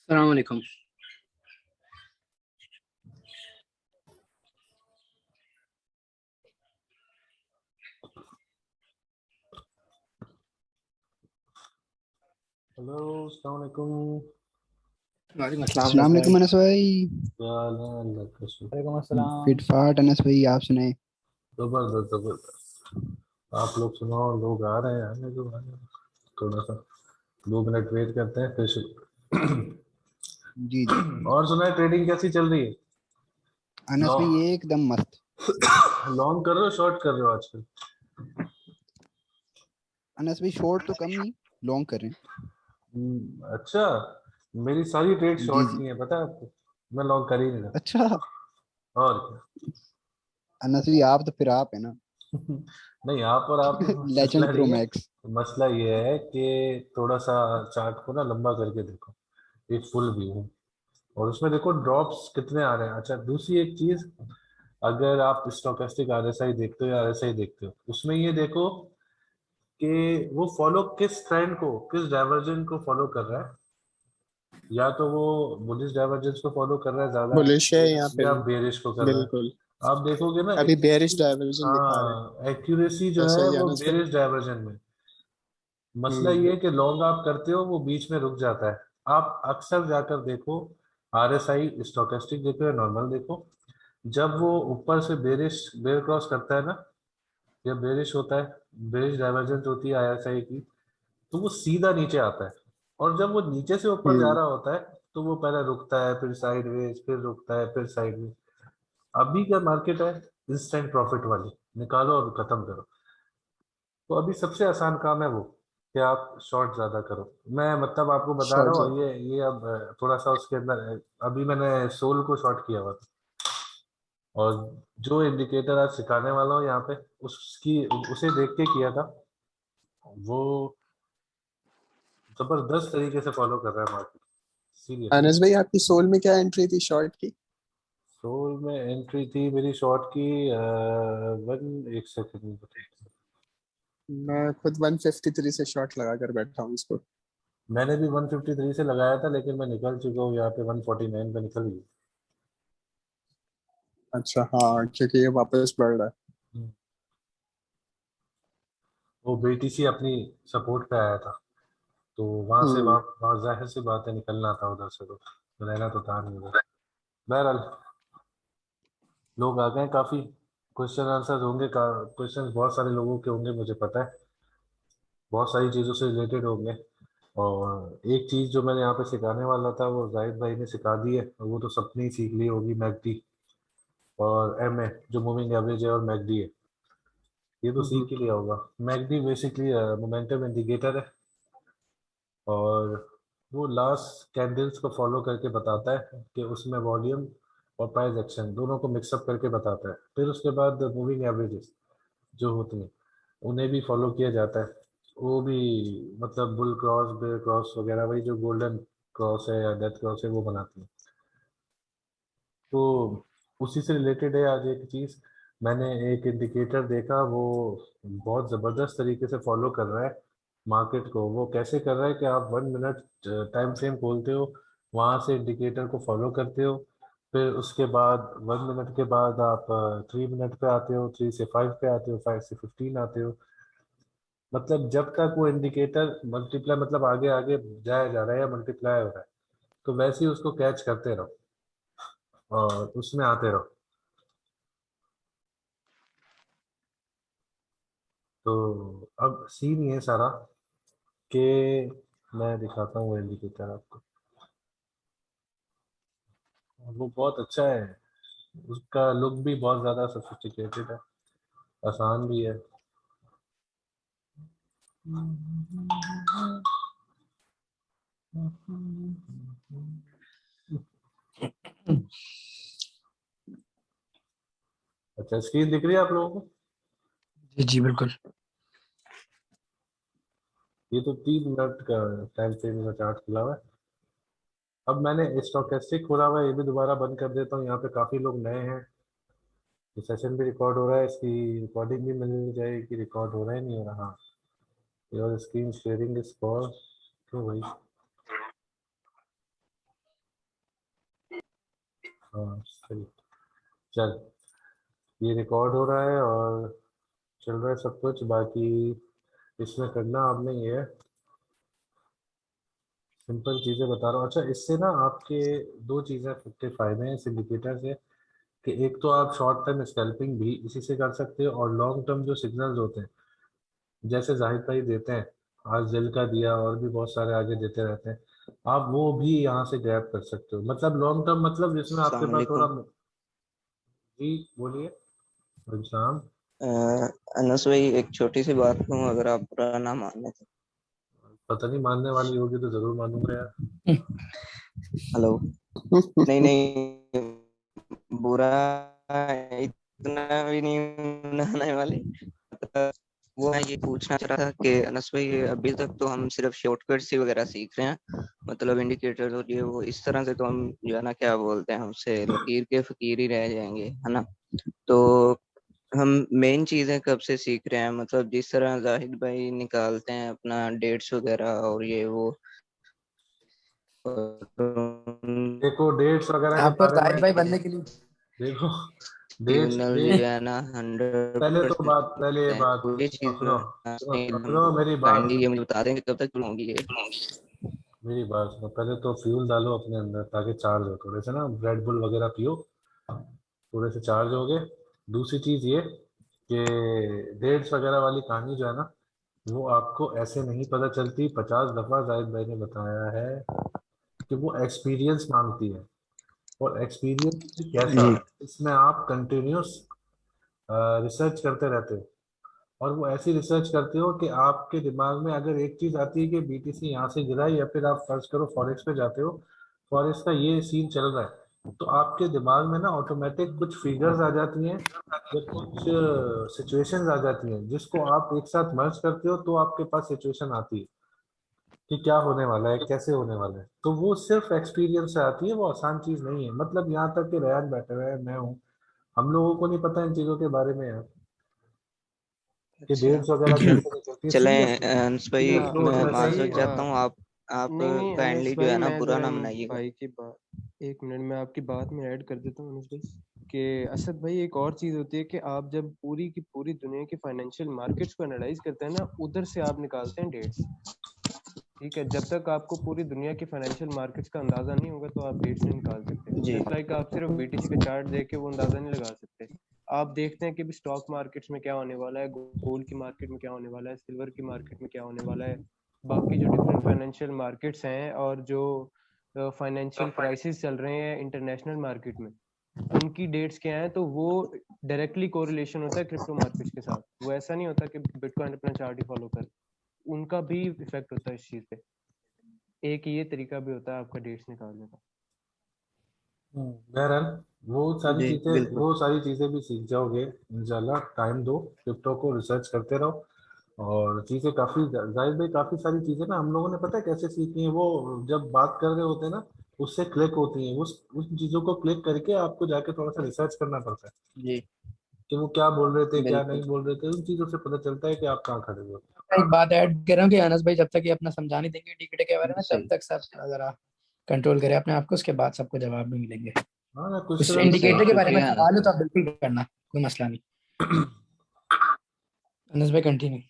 अस्सलाम वालेकुम। हेलो, अस्सलाम वालेकुम। वालेकुम अस्सलाम अस्सलाम अनस भाई। वालेकुम अनस भाई। क्या हाल है? अल्लाह का शुक्र। वालेकुम अस्सलाम। फिटफाट अनस भाई, आप सुनाए। जबरदस्त जबरदस्त। आप लोग सुनाओ। लोग आ रहे हैं, आने दो आने दो। थोड़ा सा 2 मिनट वेट करते हैं फिर जी जी। और सुना है, ट्रेडिंग कैसी चल रही है? अनस भाई लॉन्ग एकदम मस्त। लॉन्ग कर रहे हो, शॉर्ट कर रहे हो आजकल? अनस भाई शॉर्ट तो कम ही, लॉन्ग कर रहे अच्छा। मेरी सारी ट्रेड हैं। जी शॉर्ट जी। की है, पता है आपको? मैं लॉन्ग कर ही नहीं रहा। अच्छा। और अनस भाई आप तो फिर आप है ना। क्या? नहीं, आप और आप मसला लेजेंड प्रो नहीं है। मैक्स। मसला ये है कि थोड़ा सा चार्ट को ना लंबा करके देखो। एक फुल व्यू और उसमें देखो ड्रॉप्स कितने आ रहे हैं। अच्छा, दूसरी एक चीज, अगर आप स्टोकेस्टिक आरएसआई देखते हो या आरएसआई देखते हो, उसमें ये देखो कि वो फॉलो किस ट्रेंड को, किस डाइवर्जेंस को फॉलो कर रहा है। या तो वो बुलिश डाइवर्जेंस को फॉलो कर रहा है ज्यादा, बुलिश है या या फिर बेरिश को कर रहा है। बिल्कुल। आप देखोगे ना, अभी बेरिश डाइवर्जन दिखा रहे हैं। हाँ, एक्यूरेसी जो ऐसा है ही है वो ना भाई। बेरिश डाइवर्जन में। मसला हम्म। ये है कि लॉन्ग आप करते हो, वो बीच में रुक जाता है। आप अक्सर जाकर देखो, आरएसआई स्टोकेस्टिक देखो या नॉर्मल देखो, जब वो ऊपर से बेर क्रॉस करता है ना, या बेरिश होता है, बेरिश डाइवर्जेंस होती है आरएसआई की, तो वो सीधा नीचे आता है। और जब वो नीचे से ऊपर जा हम्म। रहा होता है, तो वो पहले रुकता है, फिर साइडवेज, फिर रुकता है, फिर साइडवेज। अभी क्या मार्केट है? इंस्टेंट प्रॉफिट वाली, निकालो और खत्म करो। तो अभी सबसे आसान काम है वो, कि आप शॉर्ट ज्यादा करो। मैं मतलब आपको बता रहा शॉर्ट हूँ, ज्यादा। ये अब थोड़ा सा उसके अंदर अभी मैंने सोल को शॉर्ट किया हुआ था। और जो इंडिकेटर आज सिखाने वाला हूँ यहाँ पे, उसकी उसे देख के किया था। वो जबरदस्त तरीके से फॉलो कर रहा है मार्केट, सीरियसली। अनस भाई आपकी सोल में क्या एंट्री थी शॉर्ट की? सोल में एंट्री थी मेरी शॉर्ट की एक सेकंड। मैं खुद 153 से शॉर्ट लगा कर बैठा हूँ इसको। मैंने भी 153 से लगाया था, लेकिन मैं निकल चुका हूँ यहाँ पे 149 पे निकल अच्छा हाँ, क्योंकि ये वापस बढ़ रहा है। गई। वो बीटीसी अपनी सपोर्ट पे आया था, तो वहां से हम्म। वहाँ जाहिर सी बात है, निकलना था उधर से, तो रहना तो था नहीं उधर। बहरहाल, लोग आ गए काफी। क्वेश्चन आंसर होंगे, क्वेश्चन बहुत सारे लोगों के होंगे, मुझे पता है। बहुत सारी चीजों से रिलेटेड होंगे। और एक चीज जो मैंने यहाँ पे सिखाने वाला था, वो जाहिद भाई ने सिखा दी है, और वो तो सबने ही सीख ली होगी, मैकडी और एमए, जो मूविंग एवरेज है, और मैकडी है। ये तो सीख ही लिया होगा। मैकडी बेसिकली मोमेंटम इंडिकेटर है, और वो लास्ट कैंडल्स को फॉलो करके बताता है कि उसमें वॉल्यूम और प्राइस एक्शन दोनों को मिक्सअप करके बताता है। फिर उसके बाद मूविंग एवरेजेस जो होती हैं, उन्हें भी फॉलो किया जाता है। वो भी मतलब बुल क्रॉस, बेयर क्रॉस वगैरह, वही जो गोल्डन क्रॉस है या डेथ क्रॉस है, वो बनाती है। तो उसी से रिलेटेड है आज एक चीज। मैंने एक इंडिकेटर देखा, वो बहुत जबरदस्त तरीके से फॉलो कर रहा है मार्केट को। वो कैसे कर रहा है कि आप 1 मिनट टाइम फ्रेम खोलते हो, वहां से इंडिकेटर को फॉलो करते हो, फिर उसके बाद 1 मिनट के बाद आप 3 मिनट पे आते हो, 3 से 5 पे आते हो, 5 से 15 आते हो। मतलब जब तक वो इंडिकेटर मल्टीप्लाई, मतलब आगे आगे जाया जा रहा है या मल्टीप्लाई हो रहा है, तो वैसे ही उसको कैच करते रहो और उसमें आते रहो। तो अब सीन ये सारा कि मैं दिखाता हूँ वो इंडिकेटर आपको। वो बहुत अच्छा है, उसका लुक भी बहुत ज़्यादा सोफिस्टिकेटेड है, आसान भी है। अच्छा, स्क्रीन दिख रही है आप लोगों को? जी जी बिल्कुल। ये तो 3 मिनट का टाइम फ्रेम का चार्ट खुला हुआ है। अब मैंने स्टोकेस्टिक खोला हुआ है, ये भी दोबारा बंद कर देता हूँ। यहाँ पे काफ़ी लोग नए हैं। ये सेशन भी रिकॉर्ड हो रहा है, इसकी रिकॉर्डिंग भी मिल जाएगी। रिकॉर्ड हो रहा है, नहीं हो रहा? हाँ। Your screen sharing is for, क्यों भाई? हाँ सही। चल, ये रिकॉर्ड हो रहा है और चल रहा है सब कुछ। बाकी इसमें करना आपने ये है, सिंपल चीजें बता रहा हूँ। अच्छा, इससे ना आपके दो चीजें के फायदे हैं इस इंडिकेटर से, कि एक तो आप शॉर्ट टर्म स्कैल्पिंग भी इसी से कर सकते हो, और लॉन्ग टर्म जो सिग्नल्स होते हैं जैसे जाहिद भाई देते हैं, आज दिल का दिया और भी बहुत सारे आगे देते रहते हैं, आप वो भी यहाँ से ग्रैब कर सकते हो। मतलब लॉन्ग टर्म मतलब जिसमें आपके अस्सलाम पास थोड़ा। वालेकुम। जी बोलिए। एग्जाम। अ, अनस भाई, एक छोटी सी बात कहूँ, अगर आप बुरा ना माने तो। पता नहीं, मानने वाली होगी तो जरूर मानूंगा यार। हेलो। नहीं नहीं, बुरा इतना भी नहीं मनाने वाले। अ, वो मैं ये पूछना चाह रहा था कि अनस भाई, अभी तक तो हम सिर्फ शॉर्टकट्स ही वगैरह सीख रहे हैं, मतलब इंडिकेटर और ये वो, इस तरह से तो हम जो है ना, क्या बोलते हैं, हमसे लकीर के फकीर ही रह जाएंगे, है ना। तो हम मेन चीजें कब से सीख रहे हैं, मतलब जिस तरह जाहिद भाई निकालते हैं अपना डेट्स वगैरह और ये वो, देखो डेट्स वगैरह के आपको बारे में, जाहिद भाई बनने के लिए देखो डेट्स सिग्नल जो डेट है ना, 100% पहले ये है, बात तो ये सुनो चीज सुनो सुनो सुनो मेरी काइंडली बात। ये मुझे बता देंगे कब तक शुरू होंगी ये। मेरी बात सुनो, पहले तो फ्यूल डालो अपने अंदर ताकि चार्ज हो, थोड़े से ना रेड बुल वगैरह पियो, थोड़े से चार्ज हो गए। दूसरी चीज ये कि डेट्स वगैरह वाली कहानी जो है ना, वो आपको ऐसे नहीं पता चलती। 50 दफा जाहिद भाई ने बताया है कि वो एक्सपीरियंस मांगती है, और एक्सपीरियंस कैसा, जी इसमें आप कंटिन्यूस रिसर्च करते रहते हो, और वो ऐसी रिसर्च करते हो कि आपके दिमाग में अगर एक चीज आती है कि बीटीसी यहाँ से गिरा, या फिर आप फर्ज करो फॉरेक्स पे जाते हो, फॉरेक्स का ये सीन चल रहा है, तो आपके दिमाग में ना ऑटोमेटिक कुछ फिगर्स आ जाती हैं या कुछ सिचुएशंस आ जाती हैं, जिसको आप एक साथ मर्ज करते हो तो आपके पास सिचुएशन आती है कि क्या होने वाला है, कैसे होने वाला है। तो वो सिर्फ एक्सपीरियंस से आती है, वो आसान चीज नहीं है। मतलब यहाँ तक कि रेहान बैठे हुए हैं, मैं हूँ, हम लोगों को नहीं पता इन चीजों के बारे में यार, कि अच्छा, डेट्स वगैरह कैसे निकलती है। चलें सीरियसली अंस भाई, या फ्लो मैं तो ऐसा भाई माजरत नहीं है। चाहता हूँ, आप नहीं नहीं अनस काइंडली जो भाई, है ना, मैं बुरा जरा ना इन मनाइएगा। भाई की बात, एक मिनट में आपकी बात में ऐड कर देता हूँ अनस भाई, कि असद भाई एक और चीज़ होती है कि आप जब पूरी की पूरी दुनिया की फाइनेंशियल मार्केट्स को एनालाइज करते हैं ना, उधर से आप निकालते हैं डेट्स। ठीक है, जब तक आपको पूरी दुनिया की फाइनेंशियल मार्केट्स का अंदाजा नहीं होगा तो आप डेट्स नहीं निकाल सकते। जी जस्ट लाइक आप सिर्फ बीटीसी का चार्ट देख के वो अंदाजा नहीं लगा सकते। आप देखते हैं कि भी स्टॉक मार्केट्स में क्या होने वाला है, गोल्ड की मार्केट में क्या होने वाला है, सिल्वर की मार्केट में क्या होने वाला है, बाकी जो डिफरेंट फाइनेंशियल मार्केट्स हैं, और जो फाइनेंशियल क्राइसिस चल रहे हैं इंटरनेशनल मार्केट में, उनकी डेट्स क्या हैं, तो वो डायरेक्टली कोरिलेशन होता है क्रिप्टो मार्केट्स के साथ। वो ऐसा नहीं होता कि बिटकॉइन अपना चार्ट ही फॉलो कर, उनका भी इफेक्ट होता है इस चीज़ पे। एक ये तरीका भी होता है आपका डेट्स निकालने का। बहरहाल जी बिल्कुल। वो सारी चीजें भी सीख जाओगे इंशाल्लाह। टाइम दो, क्रिप्टो को रिसर्च करते रहो, और चीजें काफी जाहिद भाई, काफी सारी चीजें ना हम लोगों ने पता है कैसे सीखी हैं। वो जब बात कर रहे होते हैं ना, उससे क्लिक होती हैं, उस चीजों को क्लिक करके आपको जाके थोड़ा सा रिसर्च करना पड़ता है जी कि वो क्या बोल रहे थे क्या बिल्कुल। नहीं बोल रहे थे। उन चीजों से पता चलता है कि आप कहाँ खड़े हो। एक बात ऐड कर रहा हूँ कि अनस भाई जब तक ये अपना समझा नहीं देंगे इंडिकेटर के बारे में, तब सही तक सब जरा कंट्रोल करें अपने आप को, उसके बाद सबको जवाब भी मिलेंगे। हाँ, कुछ क्वेश्चन सही, इंडिकेटर के बारे में शुक्रिया अनस सवाल हो भाई। तो आप बिल्कुल करना, कोई मसला नहीं। अनस भाई कंटिन्यू।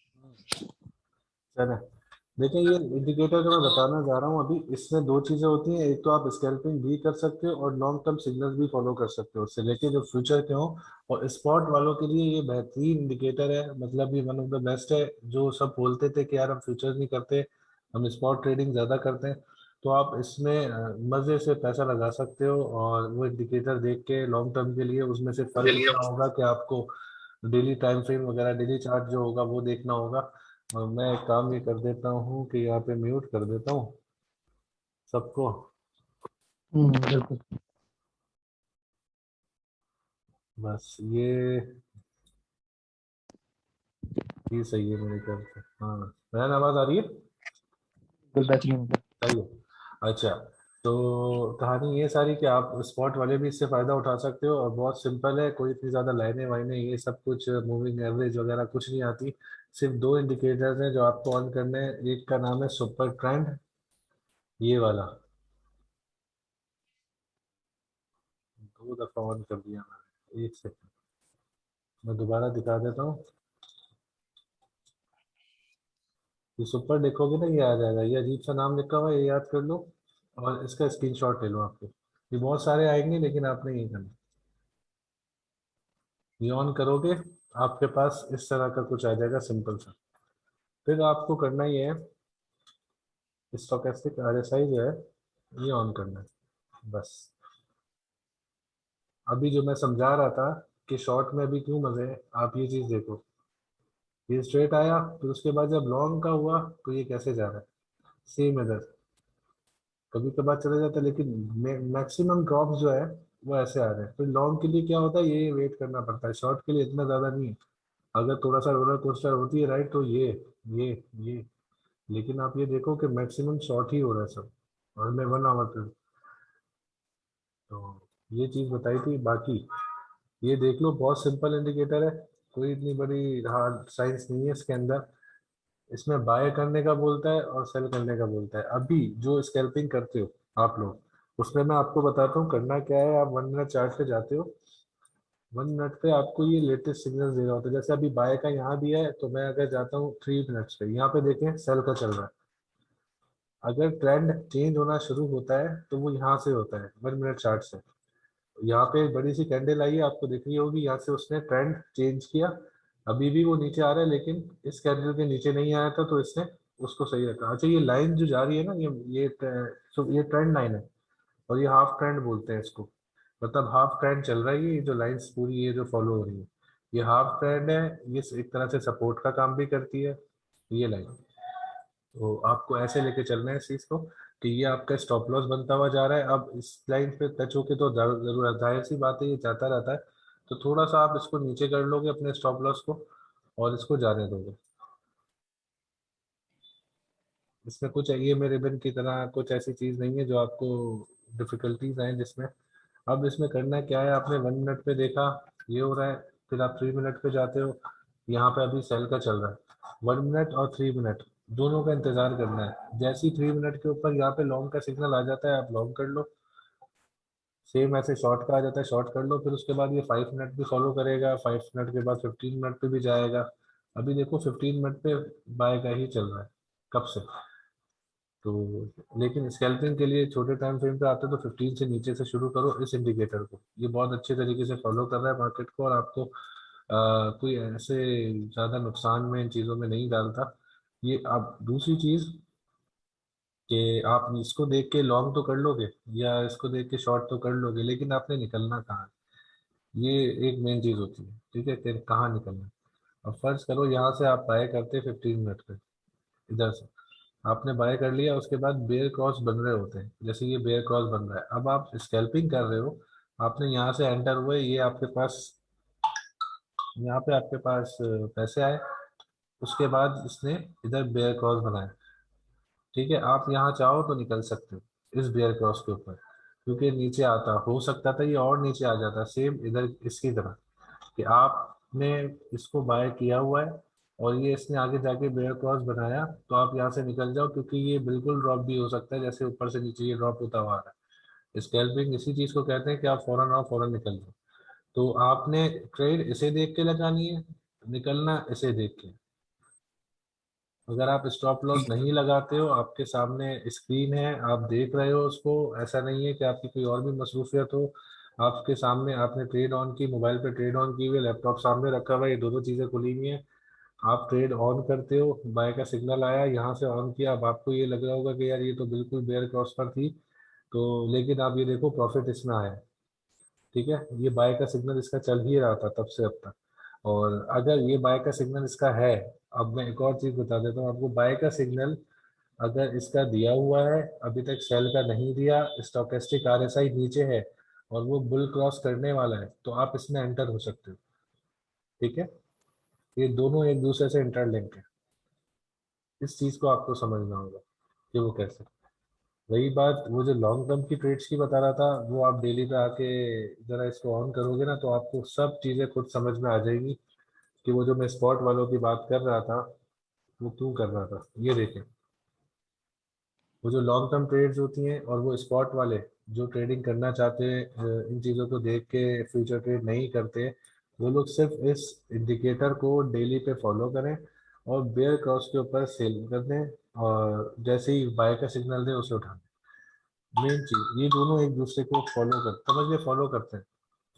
आंसर। देखिए, ये इंडिकेटर जो मैं बताना जा रहा हूँ अभी, इसमें दो चीजें होती हैं। एक तो आप स्कैल्पिंग भी कर सकते हो और लॉन्ग टर्म सिग्नल्स भी फॉलो कर सकते हो उससे, लेके जो फ्यूचर के हो। और स्पॉट वालों के लिए ये बेहतरीन इंडिकेटर है, मतलब ये वन ऑफ द बेस्ट है। जो सब बोलते थे कि यार हम फ्यूचर नहीं करते, हम स्पॉट ट्रेडिंग ज्यादा करते हैं, तो आप इसमें मजे से पैसा लगा सकते हो। और वो इंडिकेटर देख के लॉन्ग टर्म के लिए उसमें से फर्क इतना होगा कि आपको डेली टाइम फ्रेम वगैरह, डेली चार्ट जो होगा वो देखना होगा। और मैं एक काम ये कर देता हूँ कि यहाँ पे म्यूट कर देता हूँ सबको। बिल्कुल। बस ये सही है मेरे ख्याल से। हाँ, मैन आवाज आ रही है? बिल्कुल बेहतरीन। सही है। अच्छा, तो कहानी ये सारी कि आप स्पॉट वाले भी इससे फायदा उठा सकते हो, और बहुत सिंपल है, कोई इतनी ज्यादा लाइनें वाइनें ये सब कुछ मूविंग एवरेज वगैरह कुछ नहीं आती। सिर्फ दो इंडिकेटर्स हैं जो आपको ऑन करने हैं। एक का नाम है सुपर ट्रेंड, ये वाला, 2 दफा ऑन कर दिया मैंने। एक सेकंड, मैं दोबारा दिखा देता हूँ। इस ऊपर देखोगे ना, ये आ जाएगा, ये अजीब सा नाम लिखा हुआ है, ये याद कर लो और इसका स्क्रीनशॉट ले लो आपको। ये बहुत सारे आएंगे लेकिन आपने ये करना, ये ऑन करोगे आपके पास इस तरह का कुछ आ जाएगा सिंपल सा। फिर आपको करना ये है, स्टोकेस्टिक आरएसआई जो है ये ऑन करना है बस। अभी जो मैं समझा रहा था कि शॉर्ट में अभी क्यों मजे है, आप ये चीज देखो, ये स्ट्रेट आया, फिर उसके बाद जब लॉन्ग का हुआ तो ये कैसे जा रहा है, सेम इधर, कभी कभार चले जाता है लेकिन मैक्सिमम ड्रॉप्स जो है वो ऐसे आ रहे हैं। फिर लॉन्ग के लिए क्या होता है, ये वेट करना पड़ता है, शॉर्ट के लिए इतना ज्यादा नहीं है। अगर थोड़ा सा रोलर कोस्टर होती है राइट, तो ये ये लेकिन आप ये देखो कि मैक्सिमम शॉर्ट ही हो रहा है सब, और मैं 1 आवर पे। तो ये चीज बताई थी। बाकी ये देख लो, बहुत सिंपल इंडिकेटर है, कोई इतनी बड़ी हार्ड साइंस नहीं है इसके अंदर। इसमें बाय करने का बोलता है और सेल करने का बोलता है। अभी जो स्कैल्पिंग करते हो आप लोग, उसमें मैं आपको बताता हूँ करना क्या है। आप 1 मिनट चार्ट पे जाते हो, 1 मिनट पे आपको ये लेटेस्ट सिग्नल दे रहा होता है। जैसे अभी बाय का यहाँ दिया है, तो मैं अगर जाता हूँ 3 मिनट्स पे, यहाँ पे देखें सेल का चल रहा है। अगर ट्रेंड चेंज होना शुरू होता है तो वो यहाँ से होता है 1 मिनट चार्ट से। यहाँ पे एक बड़ी सी कैंडल आई है, आपको दिख रही होगी, यहाँ से उसने ट्रेंड चेंज किया। अभी भी वो नीचे आ रहा है लेकिन इस कैंडल के नीचे नहीं आया था, तो इसने उसको सही रखा। अच्छा, ये लाइन जो जा रही है ना, ये ट्रेंड लाइन है, और ये हाफ ट्रेंड बोलते हैं इसको। मतलब हाफ ट्रेंड चल रहा है, ये जो लाइंस पूरी ये जो फॉलो हो रही है ये हाफ ट्रेंड है। ये एक तरह से सपोर्ट का काम भी करती है ये लाइन। तो आपको ऐसे लेके चलना है इस चीज को कि ये आपका स्टॉप लॉस बनता हुआ जा रहा है। अब इस लाइन पे टच होके तो जरूर जाहिर सी बात है ये जाता रहता है, तो थोड़ा सा आप इसको नीचे कर लोगे अपने स्टॉप लॉस को और इसको जाने दोगे। इसमें कुछ ये मेरे रिबन की तरह कुछ ऐसी चीज नहीं है जो आपको डिफिकल्टीज आए जिसमें। अब इसमें करना क्या है, आपने 1 मिनट पे देखा ये हो रहा है, फिर आप 3 मिनट पे जाते हो, यहाँ पे अभी सेल का चल रहा है। 1 मिनट और 3 मिनट दोनों का इंतजार करना है। जैसे ही 3 मिनट के ऊपर यहाँ पे लॉन्ग का सिग्नल आ जाता है, आप लॉन्ग कर लो। सेम ऐसे शॉर्ट का आ जाता है, शॉर्ट कर लो। फिर उसके बाद ये 5 मिनट भी फॉलो करेगा, 5 मिनट के बाद 15 मिनट पे भी जाएगा। अभी देखो 15 मिनट पे बाय का ही चल रहा है कब से। तो लेकिन स्कैल्पिंग के लिए छोटे टाइम फ्रेम पे आते हो तो 15 से नीचे से शुरू करो इस इंडिकेटर को। ये बहुत अच्छे तरीके से फॉलो कर रहा है मार्केट को, और आपको कोई ऐसे ज़्यादा नुकसान में इन चीज़ों में नहीं डालता। ये आप दूसरी चीज़ कि आप इसको देख के लॉन्ग तो कर लोगे या इसको देख के शॉर्ट तो कर लोगे, लेकिन आपने निकलना कहाँ है, ये एक मेन चीज़ होती है। ठीक है, कि कहाँ निकलना है। अब फर्ज करो यहाँ से आप बाय करते 15 मिनट पे, इधर से आपने बाय कर लिया, उसके बाद बेयर क्रॉस बन रहे होते हैं, जैसे ये बेयर क्रॉस बन रहा है। अब आप स्कैल्पिंग कर रहे हो, आपने यहाँ से एंटर हुए, ये आपके पास यहाँ पे आपके पास पैसे आए, उसके बाद इसने इधर बेयर क्रॉस बनाया। ठीक है, आप यहाँ चाहो तो निकल सकते हो इस बेयर क्रॉस के ऊपर, क्योंकि नीचे आता हो सकता था ये और नीचे आ जाता सेम इधर इसकी तरह, कि आपने इसको बाय किया हुआ है और ये इसने आगे जाके बेयर क्रॉस बनाया, तो आप यहाँ से निकल जाओ, क्योंकि ये बिल्कुल ड्रॉप भी हो सकता है, जैसे ऊपर से नीचे ये ड्रॉप होता हुआ आ रहा है। स्कैल्पिंग इसी चीज को कहते हैं कि आप फौरन आओ फौरन निकल जाओ। तो आपने ट्रेड इसे देख के लगानी है, निकलना इसे देख के। अगर आप स्टॉप लॉस नहीं लगाते हो, आपके सामने स्क्रीन है, आप देख रहे हो उसको, ऐसा नहीं है कि आपकी कोई और भी मसरूफियत हो, आपके सामने आपने ट्रेड ऑन की, मोबाइल पे ट्रेड ऑन की हुई, लैपटॉप सामने रखा हुआ है, ये दोनों चीज़ें खुली हुई हैं, आप ट्रेड ऑन करते हो, बाय का सिग्नल आया, यहाँ से ऑन किया। अब आपको ये लग रहा होगा कि यार ये तो बिल्कुल बेयर क्रॉस पर थी, तो लेकिन आप ये देखो प्रॉफिट इसमें आया है। ठीक है, ये बाय का सिग्नल इसका चल ही रहा था तब से अब तक। और अगर ये बाय का सिग्नल इसका है, अब मैं एक और चीज बता देता हूँ आपको, बाय का सिग्नल अगर इसका दिया हुआ है, अभी तक सेल का नहीं दिया, स्टोकेस्टिक आरएसआई नीचे है और वो बुल क्रॉस करने वाला है, तो आप इसमें एंटर हो सकते हो। ठीक है, ये दोनों एक दूसरे से इंटरलिंक है, इस चीज को आपको समझना होगा कि वो कैसे। वही बात वो जो लॉन्ग टर्म की ट्रेड्स की बता रहा था, वो आप डेली पे आके जरा इसको ऑन करोगे ना, तो आपको सब चीजें खुद समझ में आ जाएगी कि वो जो मैं स्पॉट वालों की बात कर रहा था वो क्यों कर रहा था। ये देखें, वो जो लॉन्ग टर्म ट्रेड्स होती हैं और वो स्पॉट वाले, जो ट्रेडिंग करना चाहते हैं इन चीज़ों को देख के फ्यूचर ट्रेड नहीं करते, वो लोग सिर्फ इस इंडिकेटर को डेली पे फॉलो करें और बेयर क्रॉस के ऊपर सेल कर दें, और जैसे ही बाय का सिग्नल दे उसे उठा दें। मेन चीज ये दोनों एक दूसरे को फॉलो कर समझिए फॉलो करते हैं,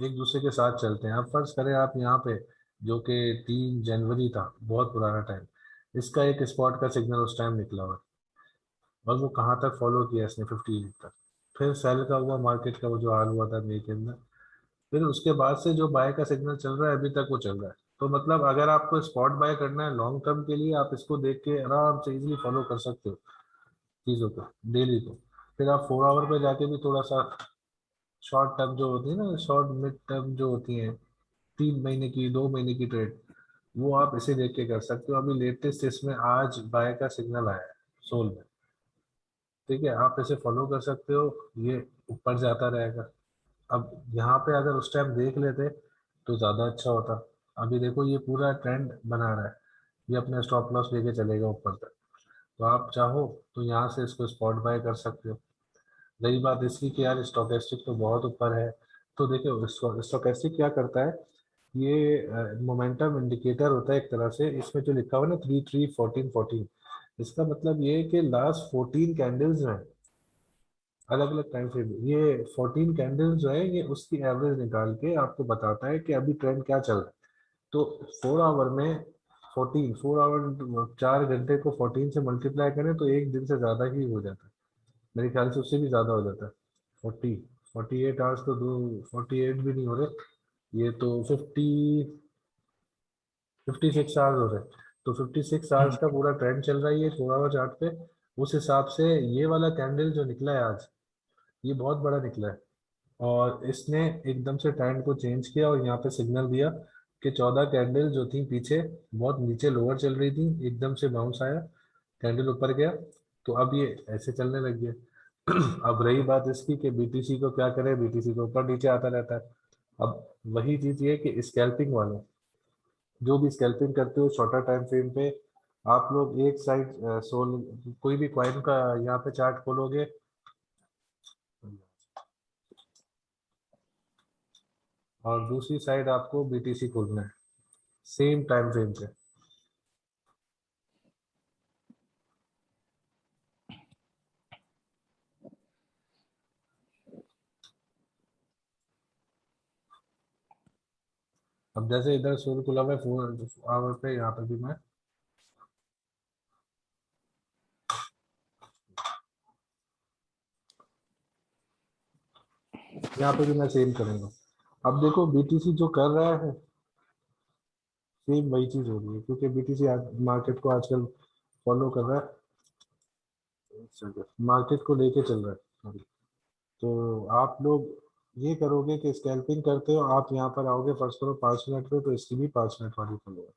एक दूसरे के साथ चलते हैं। अब फर्ज करें आप यहाँ पे, जो कि 3 जनवरी था, बहुत पुराना टाइम, इसका एक स्पॉट का सिग्नल उस टाइम निकला हुआ, और वो कहाँ तक फॉलो किया इसने, 58 तक। फिर सेल का हुआ, मार्केट का वो जो हाल हुआ था मई के अंदर, फिर उसके बाद से जो बाय का सिग्नल चल रहा है अभी तक वो चल रहा है। तो मतलब अगर आपको स्पॉट बाय करना है लॉन्ग टर्म के लिए, आप इसको देख के आराम से इजीली फॉलो कर सकते हो चीज़ों को, डेली को। फिर आप 4 आवर पे जाके भी थोड़ा सा शॉर्ट टर्म जो होती है ना, शॉर्ट मिड टर्म जो होती है, 3 महीने की 2 महीने की ट्रेड, वो आप इसे देख के कर सकते हो। अभी लेटेस्ट इसमें आज बाय का सिग्नल आया है सोल में, ठीक है, आप इसे फॉलो कर सकते हो, ये ऊपर जाता रहेगा। अब यहाँ पे अगर उस टाइम देख लेते तो ज़्यादा अच्छा होता। अभी देखो ये पूरा ट्रेंड बना रहा है, ये अपने स्टॉप लॉस लेके चलेगा ऊपर तक, तो आप चाहो तो यहाँ से इसको स्पॉट बाय कर सकते हो। रही बात इसकी कि यार स्टोकेस्टिक तो बहुत ऊपर है, तो देखो स्टोकेस्टिक क्या करता है, ये मोमेंटम इंडिकेटर होता है एक तरह से। इसमें जो लिखा हुआ है ना 3 3 14 14, इसका मतलब ये है कि लास्ट 14 कैंडल्स हैं, अलग अलग टाइम फ्रेम, ये 14 कैंडल्स जो है ये उसकी एवरेज निकाल के आपको बताता है कि अभी ट्रेंड क्या चल रहा है। तो 4 आवर में 4 आवर 4 घंटे को 14 से मल्टीप्लाई करें तो एक दिन से ज़्यादा ही हो जाता है, मेरे ख्याल से उससे भी ज़्यादा हो जाता है। 48 आवर्स तो 48 भी नहीं हो रहे, ये तो 56 आवर्स हो रहे हैं। तो 56 आवर्स का पूरा ट्रेंड चल रहा है ये 4 आवर चार्ट पे। उस हिसाब से ये वाला कैंडल जो निकला है आज, ये बहुत बड़ा निकला है, और इसने एकदम से ट्रेंड को चेंज किया और यहाँ पे सिग्नल दिया कि 14 कैंडल जो थी पीछे बहुत नीचे लोअर चल रही थी, एकदम से बाउंस आया, कैंडल ऊपर गया, तो अब ये ऐसे चलने लग गया। अब रही बात इसकी कि बीटीसी को क्या करे, बीटीसी तो ऊपर नीचे आता रहता है। अब वही चीज ये कि स्कैल्पिंग वाले जो भी स्कैल्पिंग करते हो शॉर्टर टाइम फ्रेम पे, आप लोग एक साइड सोल कोई भी क्वाइन का यहाँ पे चार्ट खोलोगे, और दूसरी साइड आपको बीटीसी खोलना है सेम टाइम फ्रेम पे। अब जैसे इधर सोल खुला हुआ है 4 आवर पे, यहाँ पे भी मैं सेम करूंगा। अब देखो बीटीसी जो कर रहा है सेम वही चीज हो रही है, क्योंकि बीटीसी मार्केट को आजकल फॉलो कर रहा है, मार्केट को लेके चल रहा है अभी। तो आप लोग ये करोगे कि स्कैल्पिंग करते हो, आप यहाँ पर आओगे फर्स्ट करो 5 मिनट पे, तो इसकी भी 5 मिनट वाली खोलो।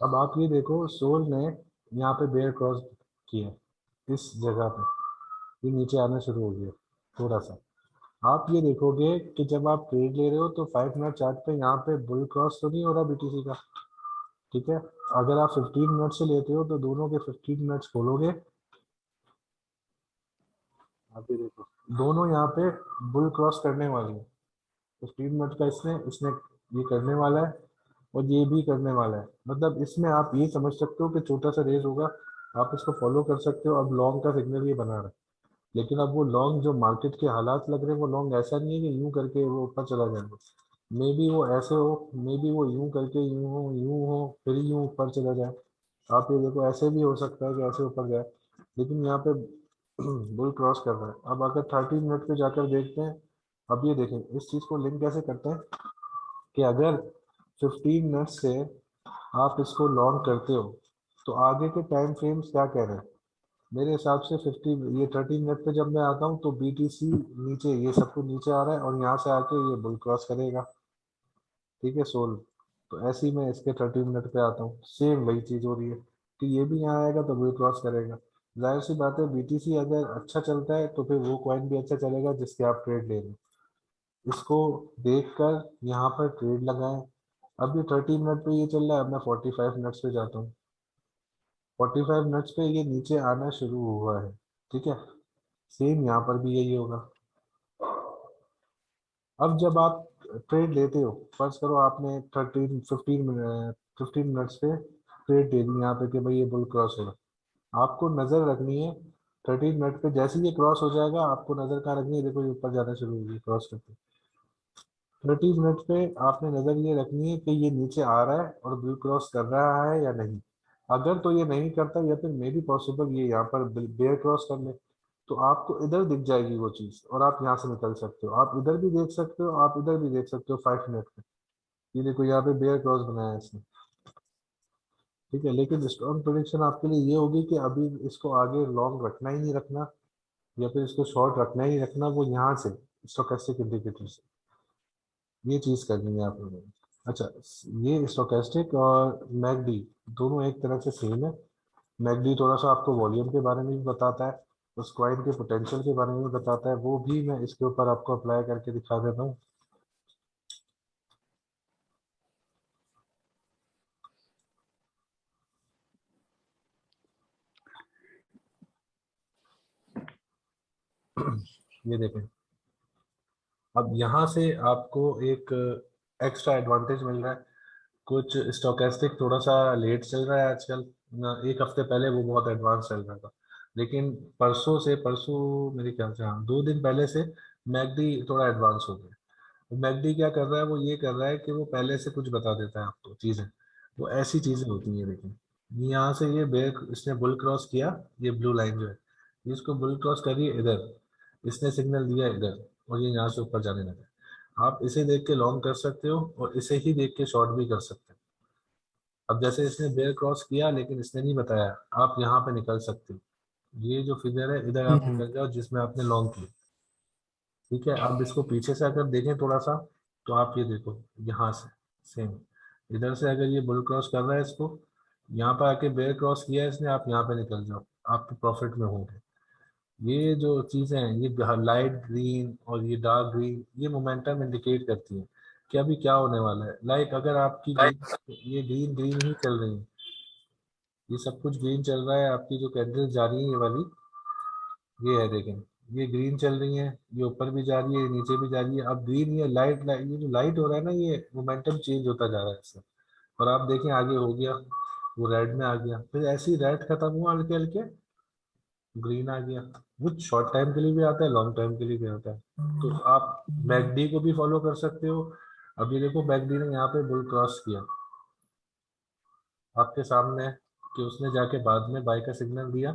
अब आप ये देखो सोल ने यहाँ पे बेयर क्रॉस किया, इस जगह पे ये नीचे आना शुरू हो गया थोड़ा सा। आप ये देखोगे कि जब आप ट्रेड ले रहे हो तो 5 मिनट चार्ट पे यहाँ पे बुल क्रॉस तो नहीं हो रहा बीटीसी का, ठीक है। अगर आप 15 मिनट से लेते हो तो दोनों के 15 मिनट्स खोलोगे, आप ये देखो दोनों यहाँ पे बुल क्रॉस करने वाली है। 15 मिनट का इसने इसने ये करने वाला है, और ये भी करने वाला है। मतलब इसमें आप ये समझ सकते हो कि छोटा सा रेस होगा, आप इसको फॉलो कर सकते हो। अब लॉन्ग का सिग्नल ये बना रहा है, लेकिन अब वो लॉन्ग जो मार्केट के हालात लग रहे हैं, वो लॉन्ग ऐसा नहीं है कि यूं करके वो ऊपर चला जाएगा, मे बी वो ऐसे हो, मे बी वो यूं करके यूं हो फिर यूं ऊपर चला जाए। आप ये देखो ऐसे भी हो सकता है कि ऐसे ऊपर जाए, लेकिन यहाँ पे बुल क्रॉस कर रहा है। अब अगर 30 मिनट पे जाकर देखते हैं, अब ये देखें इस चीज़ को लिंक कैसे करते हैं कि अगर 15 मिनट से आप इसको लॉन्ग करते हो तो आगे के टाइम फ्रेम्स क्या कह रहे हैं। मेरे हिसाब से 13 मिनट पे जब मैं आता हूँ तो बीटीसी नीचे, ये सब कुछ नीचे आ रहा है, और यहाँ से आके ये बुल क्रॉस करेगा, ठीक है सोल। तो ऐसे ही मैं इसके 30 मिनट पे आता हूँ, सेम वही चीज़ हो रही है कि ये भी यहाँ आएगा तो बुल क्रॉस करेगा। जाहिर सी बात है बीटीसी अगर अच्छा चलता है तो फिर वो कॉइन भी अच्छा चलेगा जिसके आप ट्रेड ले रहे हो। इसको देखकर यहाँ पर ट्रेड लगाएं। अब ये 30 मिनट पे ये चल रहा है, अब मैं 45 मिनट्स पे जाता हूँ। 45 मिनट्स पे ये नीचे आना शुरू हुआ है, ठीक है। सेम यहाँ पर भी यही होगा। अब जब आप ट्रेड लेते हो, फर्ज करो आपने 15 मिनट्स पे ट्रेड दे दी यहाँ पे कि भाई ये बुल क्रॉस होगा, आपको नजर रखनी है 30 मिनट पे। जैसे ही ये क्रॉस हो जाएगा आपको नजर कहाँ रखनी है, देखो ये ऊपर जाना शुरू होगी क्रॉस करके। 30 मिनट पे आपने नजर ये रखनी है कि ये नीचे आ रहा है और बुल क्रॉस कर रहा है या नहीं। अगर तो ये नहीं करता, या फिर मे बी पॉसिबल ये यहाँ पर बेयर क्रॉस कर ले, तो आपको इधर दिख जाएगी वो चीज और आप यहाँ से निकल सकते हो। आप इधर भी देख सकते हो, आप इधर भी देख सकते हो 5 मिनट पे। ये देखो यहाँ पे बेयर क्रॉस बनाया है इसने, ठीक है। लेकिन स्ट्रॉन्ग प्रेडिक्शन आपके लिए ये होगी कि अभी इसको आगे लॉन्ग रखना ही नहीं रखना, या फिर इसको शॉर्ट रखना ही नहीं रखना, वो यहाँ से स्टोकेस्टिक इंडिकेटर से ये चीज करनी है आप लोगों ने। अच्छा, ये स्टोकेस्टिक और मैकडी दोनों एक तरह से सेम है। मैकडी थोड़ा सा आपको वॉल्यूम के बारे में भी बताता है, उस कॉइन के पोटेंशियल के बारे में भी बताता है, वो भी मैं इसके ऊपर आपको अप्लाई करके दिखा देता हूँ। ये देखें, अब यहाँ से आपको एक एक्स्ट्रा एडवांटेज मिल रहा है। कुछ स्टोकेस्टिक थोड़ा सा लेट चल रहा है आजकल, एक हफ्ते पहले वो बहुत एडवांस चल रहा था, लेकिन परसों मेरे ख्याल से, हाँ 2 दिन पहले से मैकडी थोड़ा एडवांस हो गया। मैकडी क्या कर रहा है, वो ये कर रहा है कि वो पहले से कुछ बता देता है आपको चीजें। वो ऐसी चीजें होती हैं, देखिए यहाँ से ये बेयर इसने बुल क्रॉस किया, ये ब्लू लाइन जो है ये इसको बुल क्रॉस करिए इधर, इसने सिग्नल दिया इधर, और ये यहाँ से ऊपर जाने लगा। आप इसे देख के लॉन्ग कर सकते हो और इसे ही देख के शॉर्ट भी कर सकते हो। अब जैसे इसने बेयर क्रॉस किया लेकिन इसने नहीं बताया, आप यहाँ पे निकल सकते हो। ये जो फिगर है इधर आप निकल जाओ जिसमें आपने लॉन्ग किया, ठीक है। अब इसको पीछे से अगर देखें थोड़ा सा, तो आप ये देखो यहाँ से सेम, इधर से अगर ये बुल क्रॉस कर रहा है इसको, यहाँ पर आके बेयर क्रॉस किया है इसने, आप यहाँ पे निकल जाओ, आप प्रॉफिट में होंगे। ये जो चीजें हैं, ये लाइट ग्रीन और ये डार्क ग्रीन, ये मोमेंटम इंडिकेट करती है कि अभी क्या होने वाला है। लाइक अगर आपकी ये ग्रीन ग्रीन ही चल रही है, ये सब कुछ ग्रीन चल रहा है, आपकी जो कैंडल जा रही है ये वाली, ये है देखें, ये ग्रीन चल रही है, ये ऊपर भी जा रही है, ये नीचे भी जा रही है। अब ग्रीन ये लाइट लाइट, ये जो लाइट हो रहा है ना, ये मोमेंटम चेंज होता जा रहा है इससे। और आप देखें आगे हो गया, वो रेड में आ गया, फिर ऐसे ही रेड खत्म हुआ हल्के हल्के, ग्रीन आ गया। वो शॉर्ट टाइम के लिए भी आता है, लॉन्ग टाइम के लिए भी आता है। तो आप मैकडी को भी फॉलो कर सकते हो। अब ये देखो मैकडी ने यहाँ पे बुल क्रॉस किया आपके सामने, कि उसने जाके बाद में बाय का सिग्नल दिया,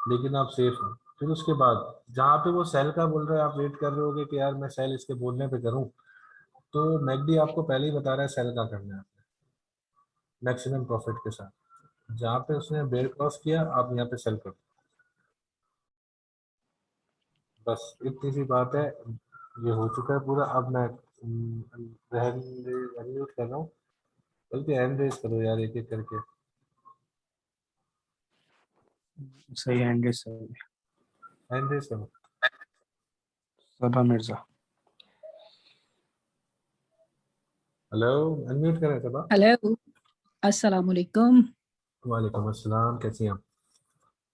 लेकिन आप सेफ हो। फिर उसके बाद जहाँ पे वो सेल का बोल रहा है, आप वेट कर रहे होगे कि यार मैं सेल इसके बोलने पे करूँ, तो मैकडी आपको पहले ही बता रहा है सेल का करना है मैक्सिमम प्रॉफिट के साथ। जहाँ पे उसने बेयर क्रॉस किया, आप यहाँ पे सेल करो, बस इतनी सी बात है। ये हो चुका है पूरा। अब मैं अनम्यूट कर रहा हूँ, बल्कि हैंड रेज करो यार एक एक करके। सही है एंड्रे सर। हैंड रेज करो। सबा मिर्जा। हेलो, अनम्यूट करें सबा। हेलो, अस्सलाम वालेकुम। वालेकुम अस्सलाम, कैसी हैं आप?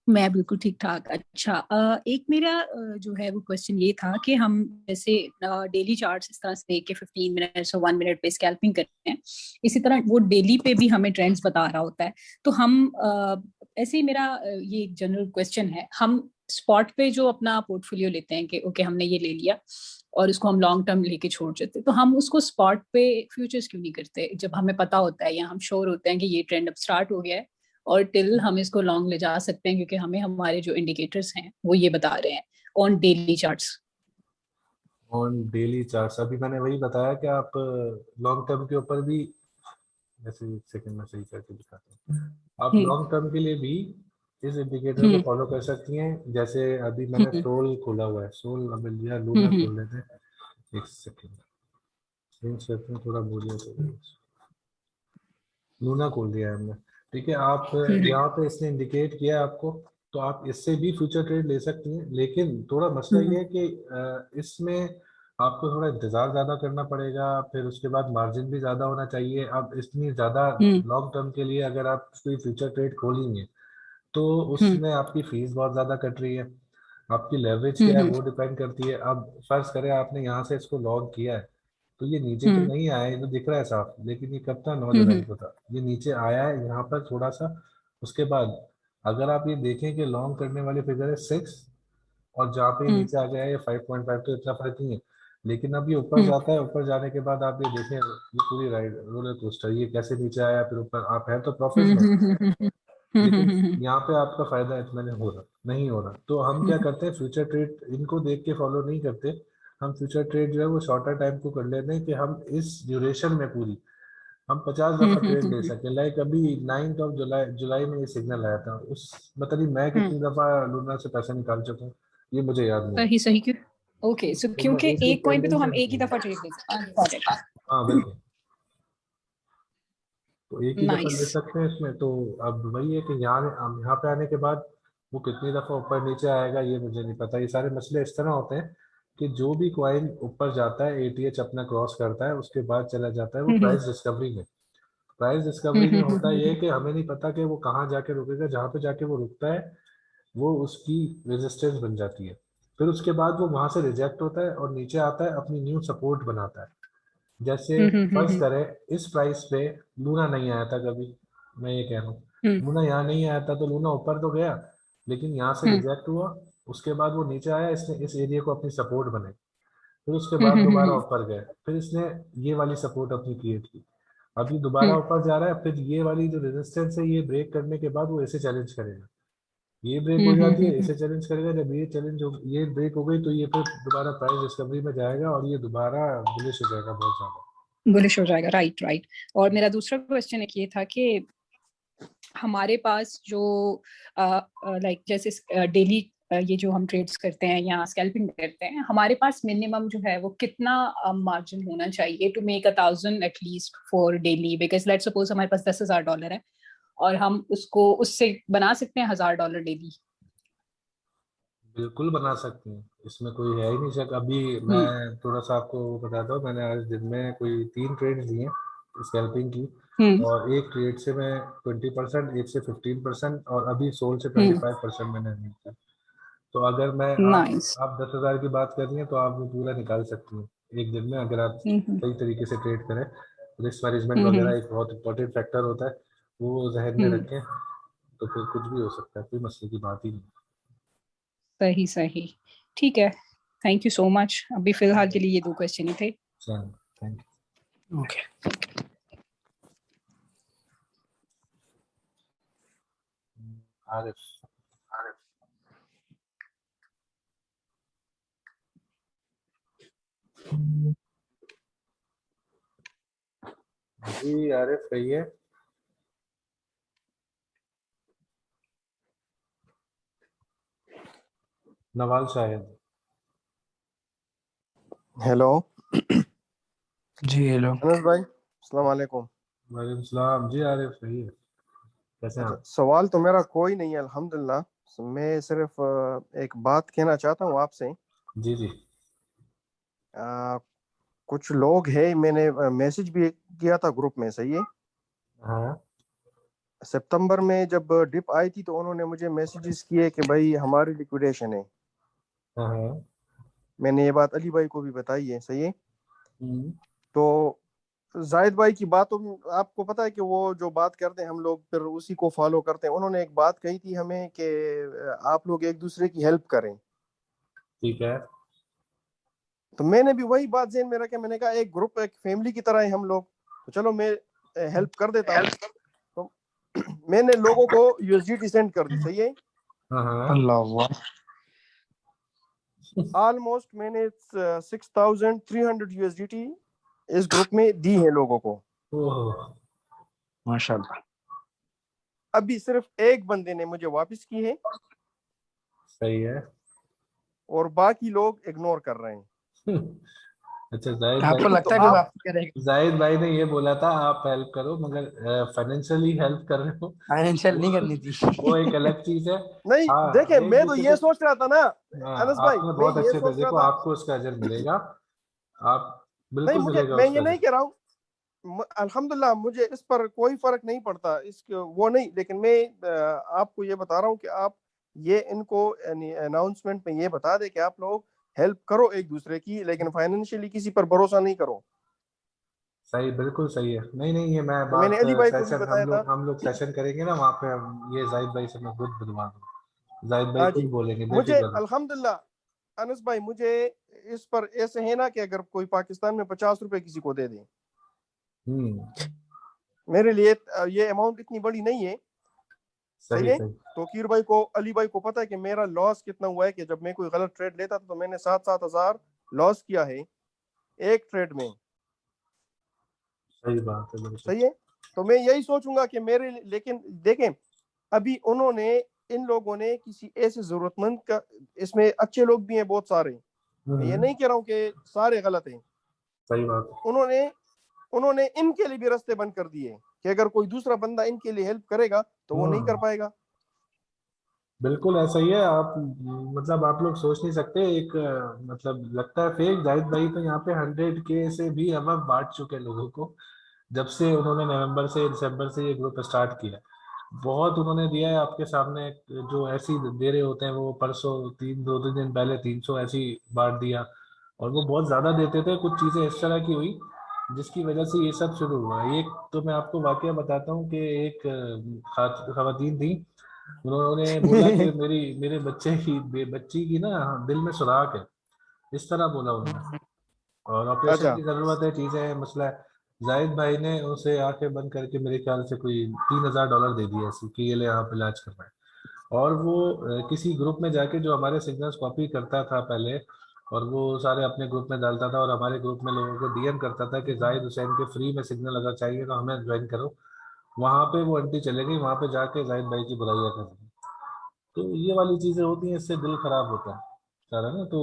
मैं बिल्कुल ठीक ठाक। अच्छा, एक मेरा जो है वो क्वेश्चन ये था कि हम जैसे डेली चार्ट्स इस तरह से देख के 15 मिनट्स और 1 मिनट पे स्कैल्पिंग करते हैं, इसी तरह वो डेली पे भी हमें ट्रेंड्स बता रहा होता है। तो हम ऐसे ही मेरा ये एक जनरल क्वेश्चन है, हम स्पॉट पे जो अपना पोर्टफोलियो लेते हैं कि ओके हमने ये ले लिया और इसको हम लॉन्ग टर्म लेके छोड़ देते, तो हम उसको स्पॉट पे फ्यूचर्स क्यों नहीं करते जब हमें पता होता है या हम श्योर होते हैं कि ये ट्रेंड अब स्टार्ट हो गया है और टिल हम इसको लॉन्ग ले जा सकते हैं, क्योंकि हमें हमारे जो इंडिकेटर्स हैं वो ये बता रहे हैं on daily charts. On daily charts अभी मैंने वही बताया कि आप लॉन्ग टर्म के ऊपर भी, जैसे एक सेकंड में सही करके दिखाता हूँ, आप लॉन्ग टर्म के लिए भी इस इंडिकेटर को फॉलो कर सकती हैं। जैसे अभी मैंने सोल खोला हुआ है, सोल अब लिया, लूना खोल लेते हैं, एक सेकंड थोड़ा बोलिए तो, लूना खोल दिया है हमने, ठीक है। आप यहाँ पे इसने इंडिकेट किया आपको, तो आप इससे भी फ्यूचर ट्रेड ले सकती हैं। लेकिन थोड़ा मसला ये है कि इसमें आपको थोड़ा इंतजार ज्यादा करना पड़ेगा, फिर उसके बाद मार्जिन भी ज्यादा होना चाहिए। अब इतनी ज्यादा हम्म लॉन्ग टर्म के लिए अगर आप कोई फ्यूचर ट्रेड खोलेंगे तो हम्म उसमें आपकी फीस बहुत ज्यादा कट रही है। आपकी लेवरेज क्या है हम्म वो डिपेंड करती है। अब फर्ज करें आपने यहाँ से इसको लॉन्ग किया है, तो ये नीचे तो हम्म नहीं आया, ये तो दिख रहा है साफ, लेकिन ये कब था, 9 जुलाई हम्म को था, ये नीचे आया है यहाँ पर थोड़ा सा। उसके बाद अगर आप ये देखें कि लॉन्ग करने वाली फिगर है 6, और जहाँ पे ये हम्म नीचे आ गया है ये 5.5, तो इतना फर्क नहीं है। लेकिन अब ये ऊपर हम्म जाता है, ऊपर जाने के बाद आप ये देखें, ये पूरी राइड रोलर कोस्टर, ये कैसे नीचे आया फिर ऊपर, आप है तो प्रॉफिट हम्म में, हम्म हम्म लेकिन हम्म यहाँ पे आपका फायदा इतना नहीं हो रहा, नहीं हो रहा। तो हम क्या करते हैं, फ्यूचर ट्रेड इनको देख के फॉलो नहीं करते। हम फ्यूचर ट्रेड जो है वो शॉर्टर टाइम को कर लेते हैं, कि हम इस ड्यूरेशन में पूरी हम 50 दफा ट्रेड ले सकें। लाइक अभी 9 जुलाई जुलाई में ये सिग्नल आया था, उस मतलब मैं हम्म। कितनी दफा लूना से पैसा निकाल चुका हूँ ये मुझे याद नहीं है। सही सही क्यों। ओके सो तो मैं क्योंकि एक एक एक कॉइन पे तो कैंडल हम एक ही से, दफा ट्रेड ले सकते हैं। Got it. हाँ बिल्कुल, तो एक ही दफा ले नाइस। सकते हैं इसमें। तो अब वही है कि यहाँ पे आने के बाद वो कितनी दफा ऊपर नीचे आएगा ये मुझे नहीं पता। ये सारे मसले इस तरह होते हैं कि जो भी कॉइन ऊपर जाता है, एटीएच अपना क्रॉस करता है, उसके बाद चला जाता है वो हम्म प्राइस डिस्कवरी में। प्राइस डिस्कवरी में होता ये है कि हमें नहीं पता कि वो कहाँ जाके रुकेगा, जहाँ पे जाके वो रुकता है वो उसकी रेजिस्टेंस बन जाती है। फिर उसके बाद वो वहां से रिजेक्ट होता है और नीचे आता है, अपनी न्यू सपोर्ट बनाता है। जैसे फर्ज करें इस प्राइस पे लूना नहीं आया था कभी, मैं ये कह रहा हूँ, लूना यहाँ नहीं आया था, तो लूना ऊपर तो गया लेकिन यहाँ से रिजेक्ट हुआ। उसके बाद वो नीचे आया, इसने इस एरिया को अपनी सपोर्ट बनाई, फिर उसके बाद दोबारा ऊपर गया, फिर इसने ये वाली सपोर्ट अपनी क्रिएट की। अब ये दोबारा ऊपर जा रहा है, फिर ये वाली जो रेजिस्टेंस है ये ब्रेक करने के बाद वो इसे चैलेंज करेगा, ये ब्रेक हो जाती है, इसे चैलेंज करेगा। जब ये ब्रेक हो गई तो ये फिर दोबारा प्राइस डिस्कवरी में जाएगा और ये दोबारा बुलिश हो जाएगा बहुत ज्यादा। बुलिश हो जाएगा। Right right. और मेरा दूसरा क्वेश्चन एक ये था कि हमारे पास जो लाइक जैसे डेली ये जो हम ट्रेड्स करते हैं या स्कैल्पिंग करते हैं, हमारे पास मिनिमम जो है वो कितना मार्जिन होना चाहिए to make 1,000 at least for daily? Because let's suppose हमारे पास $10,000 है और हम उसको उससे बना सकते हैं $1,000 डेली। बिल्कुल बना सकते हैं, इसमें कोई है ही नहीं शक। अभी मैं थोड़ा सा आपको बताता हूँ, मैंने आज दिन में कोई 3 ट्रेड लिए स्कैल्पिंग की, हम्म और एक ट्रेड से मैं 20%, एक से 15%, और अभी सोल से हम्म 25% मैंने earn किया। तो अगर मैं नाइस। आप 10,000 की बात कर रही हैं तो आप वो पूरा निकाल सकती हैं एक दिन में, अगर आप हम्म सही तरीके से ट्रेड करें। रिस्क मैनेजमेंट हम्म वगैरह एक बहुत इंपॉर्टेंट फैक्टर होता है, वो जहन में हम्म रखें तो फिर कुछ भी हो सकता है, कोई मसले की बात ही नहीं। सही सही। ठीक है। Thank you so much. अभी फिलहाल के लिए ये 2 क्वेश्चन ही थे। चलो, थैंक ओके। यू। आरिफ। जी आरिफ कहिए। नवाल शाहिद। हेलो जी हेलो। अनस भाई, अस्सलाम वालेकुम। वालेकुम सलाम। जी आरिफ कहिए, कैसे हैं अच्छा, आप? सवाल तो मेरा कोई नहीं है अल्हम्दुलिल्लाह। मैं सिर्फ एक बात कहना चाहता हूँ आपसे। जी जी। अ, कुछ लोग हैं, मैंने मैसेज भी किया था ग्रुप में, सही है। हाँ सितंबर में जब डिप आई थी तो उन्होंने मुझे मैसेजेस किए कि भाई हमारी लिक्विडेशन है। हाँ हाँ। मैंने ये बात अली भाई को भी बताई है, सही है। हम्म, तो जाहिद भाई की बातों में आपको पता है कि वो जो बात करते हैं हम लोग फिर उसी को फॉलो करते हैं। उन्होंने एक बात कही थी हमें कि आप लोग एक दूसरे की हेल्प करें। ठीक है। तो मैंने भी वही बात ज़हन में रखा। मैंने कहा एक ग्रुप, एक फैमिली की तरह है हम लोग, तो चलो मैं हेल्प कर देता हूँ। तो मैंने लोगों को यूएसडीटी सेंड कर दी, सही है। हाँ हाँ। अल्लाह वाह। ऑलमोस्ट मैंने 6,300 यूएसडीटी इस ग्रुप में दी है लोगों को। ओह, माशाल्लाह। अभी सिर्फ एक बंदे ने मुझे वापस की है सही है। और बाकी लोग इग्नोर कर रहे हैं। अच्छा, जाहिद आपको भाई, तो लगता है कोई आप वापस करेगा? जाहिद भाई ने ये बोला था आप हेल्प करो, मगर फाइनेंशियली हेल्प कर रहे हो, फाइनेंशियल वो नहीं करनी थी। वो एक अलग चीज है। नहीं, हाँ, देखे एक मैं तो दूसरे ये को, सोच रहा था ना हाँ अनस भाई, आपने मैं बहुत ये अच्छे से, सोच रहा देखो था। आपको उसका अजर मिलेगा। आप नहीं बिल्कुल मुझे, मिलेगा मैं उसका ये नहीं कह रहा हूँ, अल्हम्दुलिल्लाह मुझे इस पर कोई फर्क नहीं पड़ता, इस वो नहीं, लेकिन मैं आपको ये बता रहा हूँ कि आप ये इनको यानी अनाउंसमेंट में ये बता दे कि आप लोग हेल्प करो एक दूसरे की, लेकिन फाइनेंशियली किसी पर भरोसा नहीं करो। सही, बिल्कुल सही है। नहीं नहीं, ये मैं तो मैंने बात अली भाई को भी सेशन बताया था। हम लोग सेशन करेंगे ना वहाँ पे, हम ये जाहिद भाई से मैं खुद बुलवा दूँ, जाहिद भाई हाँ खुद जी, बोलेंगे, मुझे बेफिक्र रहो। अल्हम्दुलिल्लाह अनस भाई, मुझे इस पर ऐसे है ना कि अगर कोई पाकिस्तान में 50 रुपए किसी को दे दे, मेरे लिए ये अमाउंट इतनी बड़ी नहीं है, सही सही है। सही। तो कीर भाई को, अली भाई को पता है कि मेरा लॉस कितना हुआ है, कि जब मैं कोई गलत ट्रेड लेता था तो मैंने 7-7 हजार लॉस किया है एक ट्रेड में, सही बात है, बिल्कुल। सही है। तो मैं यही सोचूंगा कि मेरे लेकिन देखें, अभी उन्होंने, इन लोगों ने किसी ऐसे जरूरतमंद का, इसमें अच्छे लोग भी हैं बहुत सारे, मैं ये नहीं कह रहा हूँ कि सारे गलत हैं, सही बात है। उन्होंने उन्होंने इनके लिए भी रास्ते बंद कर दिए कि अगर कोई दूसरा बंदा इनके लिए हेल्प करेगा तो वो नहीं कर पाएगा। बिल्कुल ऐसा ही है। आप मतलब आप लोग सोच नहीं सकते, एक मतलब लगता है फेक, जाहिद भाई तो यहाँ पे 100K से भी अब बांट चुके हैं लोगों को, जब से उन्होंने नवंबर से दिसंबर से ये ग्रुप स्टार्ट किया। बहुत उन्होंने दिया है आपके सामने, जो ऐसी दे रहे होते हैं वो परसों 2 दिन पहले 300 ऐसी बांट दिया, और वो बहुत ज्यादा देते थे। कुछ चीजें इस तरह की हुई जिसकी वजह से ये सब शुरू हुआ। एक तो मैं आपको वाकया बताता हूँ कि एक खवातीन थी, उन्होंने बोला कि मेरे बच्ची की ना दिल में सुराख है, इस तरह बोला उन्होंने, और ऑपरेशन अच्छा, की जरूरत है, चीजें हैं, मसला है। जाहिद भाई ने उसे आंखें बंद करके मेरे ख्याल से कोई $3000 दे दिया ऐसे कि ये ले आप इलाज करवाएं। और वो किसी ग्रुप में जाके जो हमारे सिग्नल्स कॉपी करता था पहले, और वो सारे अपने ग्रुप में डालता था, और हमारे ग्रुप में लोगों को डीएम करता था कि जाहिद हुसैन के फ्री में सिग्नल अगर चाहिए तो हमें ज्वाइन करो। वहां पे वो आंटी चले गई, वहां पे जाके जाहिद भाई की बुराइयां कर रही। तो ये वाली चीजें होती हैं, इससे दिल खराब होता है सारा ना। तो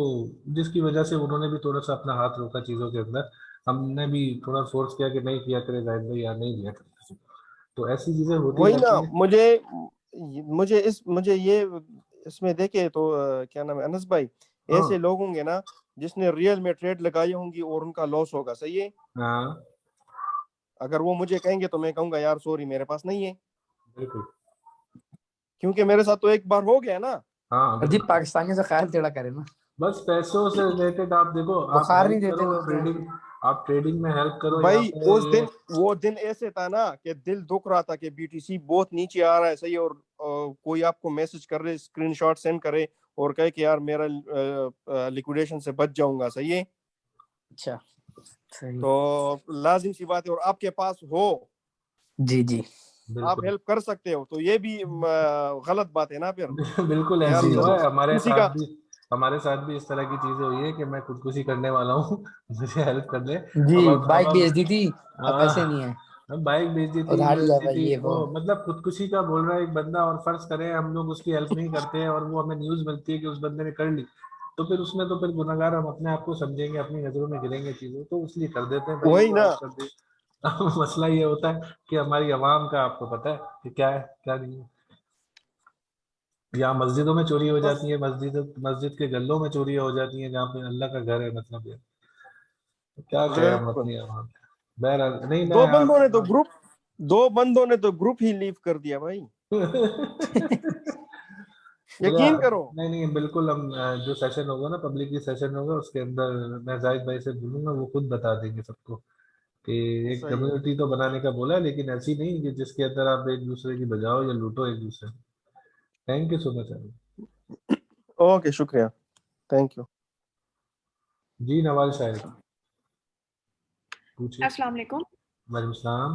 जिसकी वजह से उन्होंने भी थोड़ा सा अपना हाथ रोका चीजों के अंदर। हमने भी थोड़ा फोर्स किया कि नहीं किया करे जाहिद भाई, यार नहीं दिया करे। तो ऐसी चीजें होती वही ना, रहती हैं। मुझे ये इसमें देखे तो क्या नाम है अनस भाई, ऐसे हाँ लोग होंगे ना जिसने रियल में ट्रेड लगाई होंगी और उनका लॉस होगा, सही है। हाँ अगर वो मुझे कहेंगे तो मैं कहूंगा यार सॉरी मेरे पास नहीं है, बिल्कुल। क्योंकि मेरे साथ तो एक बार हो गया ना। हाँ अजीब बिल्कुल। पाकिस्तानियों से ख्याल टेढ़ा करे ना, बस पैसों से रिलेटेड आप देखो, आप बुखार नहीं हेल्प देते करो लोग हैं। ट्रेडिंग, आप ट्रेडिंग में हेल्प करो यहाँ भाई पे उस ये। दिन, वो दिन ऐसे था ना कि दिल दुख रहा था कि बीटीसी बहुत नीचे आ रहा है, सही है, और कोई आपको मैसेज कर रहे, स्क्रीनशॉट सेंड करे और कहे कि यार मेरा लिक्विडेशन से बच जाऊंगा, सही है। अच्छा, सही। तो लाजिम सी बात है, और आपके पास हो, जी जी, आप बिल्कुल। हेल्प कर सकते हो, तो ये भी गलत बात है ना फिर, बिल्कुल कि यार ऐसे ही हुआ जैसे है किसी का। हमारे साथ भी इस तरह की चीजें हुई है कि मैं खुदकुशी करने वाला हूँ मुझे हेल्प कर दे। जी बाइक अब बेच दी थी, अब पैसे नहीं है, अब बाइक बेच दी थी, उधार ये लिया दी भाई थी ये वो, वो। मतलब खुदकुशी का बोल रहा है एक बंदा, और फर्ज करें हम लोग उसकी हेल्प नहीं करते हैं और वो हमें न्यूज मिलती है कि उस बंदे ने कर ली, तो फिर उसमें तो फिर गुनहगार हम अपने आप को समझेंगे, अपनी नजरों में गिरेंगे चीजों, तो इसलिए कर देते हैं भाई वही वो ना, आप कर दे। अब मसला ये होता है कि हमारी आवाम का आपको पता है कि क्या है क्या नहीं है। यहाँ मस्जिदों में चोरी हो बस जाती है, मस्जिद के गल्लों में चोरियां हो जाती हैं, जहाँ पे अल्लाह का घर है, मतलब ये तो क्या कहें हम बिल्कुल। अपनी आवाम। बहरहाल नहीं, मैं दो बंदों ने तो आप ग्रुप दो बंदों ने तो ग्रुप ही लीव कर दिया भाई, चलो यकीन करो। नहीं नहीं, बिल्कुल हम जो सेशन होगा ना, पब्लिकली सेशन होगा, उसके अंदर मैं जाहिद भाई से बोलूंगा, वो खुद बता देंगे सबको कि एक सही है, कम्युनिटी तो बनाने का बोला है, लेकिन ऐसी नहीं कि जिसके अंदर आप एक दूसरे की बजाओ या लूटो एक दूसरे। Thank you so much. Okay, शुक्रिया, थैंक यू। जी नवाज शायद पूछिए। अस्सलाम वालेकुम। वालेकुम सलाम।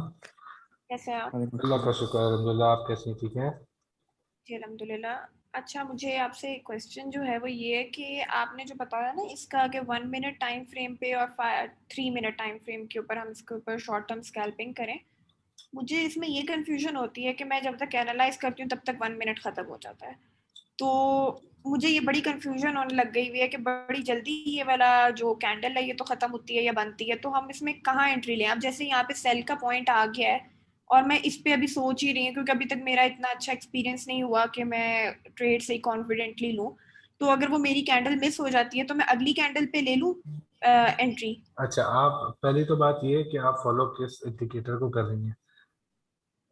कैसे हैं आप? अल्लाह का शुक्र है, अल्हम्दुलिल्लाह। आप कैसे ठीक हैं? जी अल्हम्दुलिल्लाह। अच्छा, मुझे आपसे एक क्वेश्चन जो है वो ये है कि आपने जो बताया ना इसका कि 1 मिनट टाइम फ्रेम पे और 3 मिनट टाइम फ्रेम के ऊपर हम इसके ऊपर शॉर्ट टर्म स्कैल्पिंग करें, मुझे इसमें ये कन्फ्यूजन होती है कि मैं जब तक एनालाइज करती हूँ तब तक 1 मिनट ख़त्म हो जाता है। तो मुझे ये बड़ी कन्फ्यूजन होने लग गई हुई है कि बड़ी जल्दी ये वाला जो कैंडल है ये तो ख़त्म होती है या बनती है, तो हम इसमें कहाँ एंट्री लें? अब जैसे यहाँ पे सेल का पॉइंट आ गया है और मैं इस पे अभी सोच ही रही हूँ, क्योंकि अभी तक मेरा इतना अच्छा एक्सपीरियंस नहीं हुआ कि मैं ट्रेड से ही कॉन्फिडेंटली लूँ। तो अगर वो मेरी कैंडल मिस हो जाती है तो मैं अगली कैंडल पे ले लूँ एंट्री। अच्छा, आप पहली तो बात ये है कि आप फॉलो किस इंडिकेटर को कर रही हैं,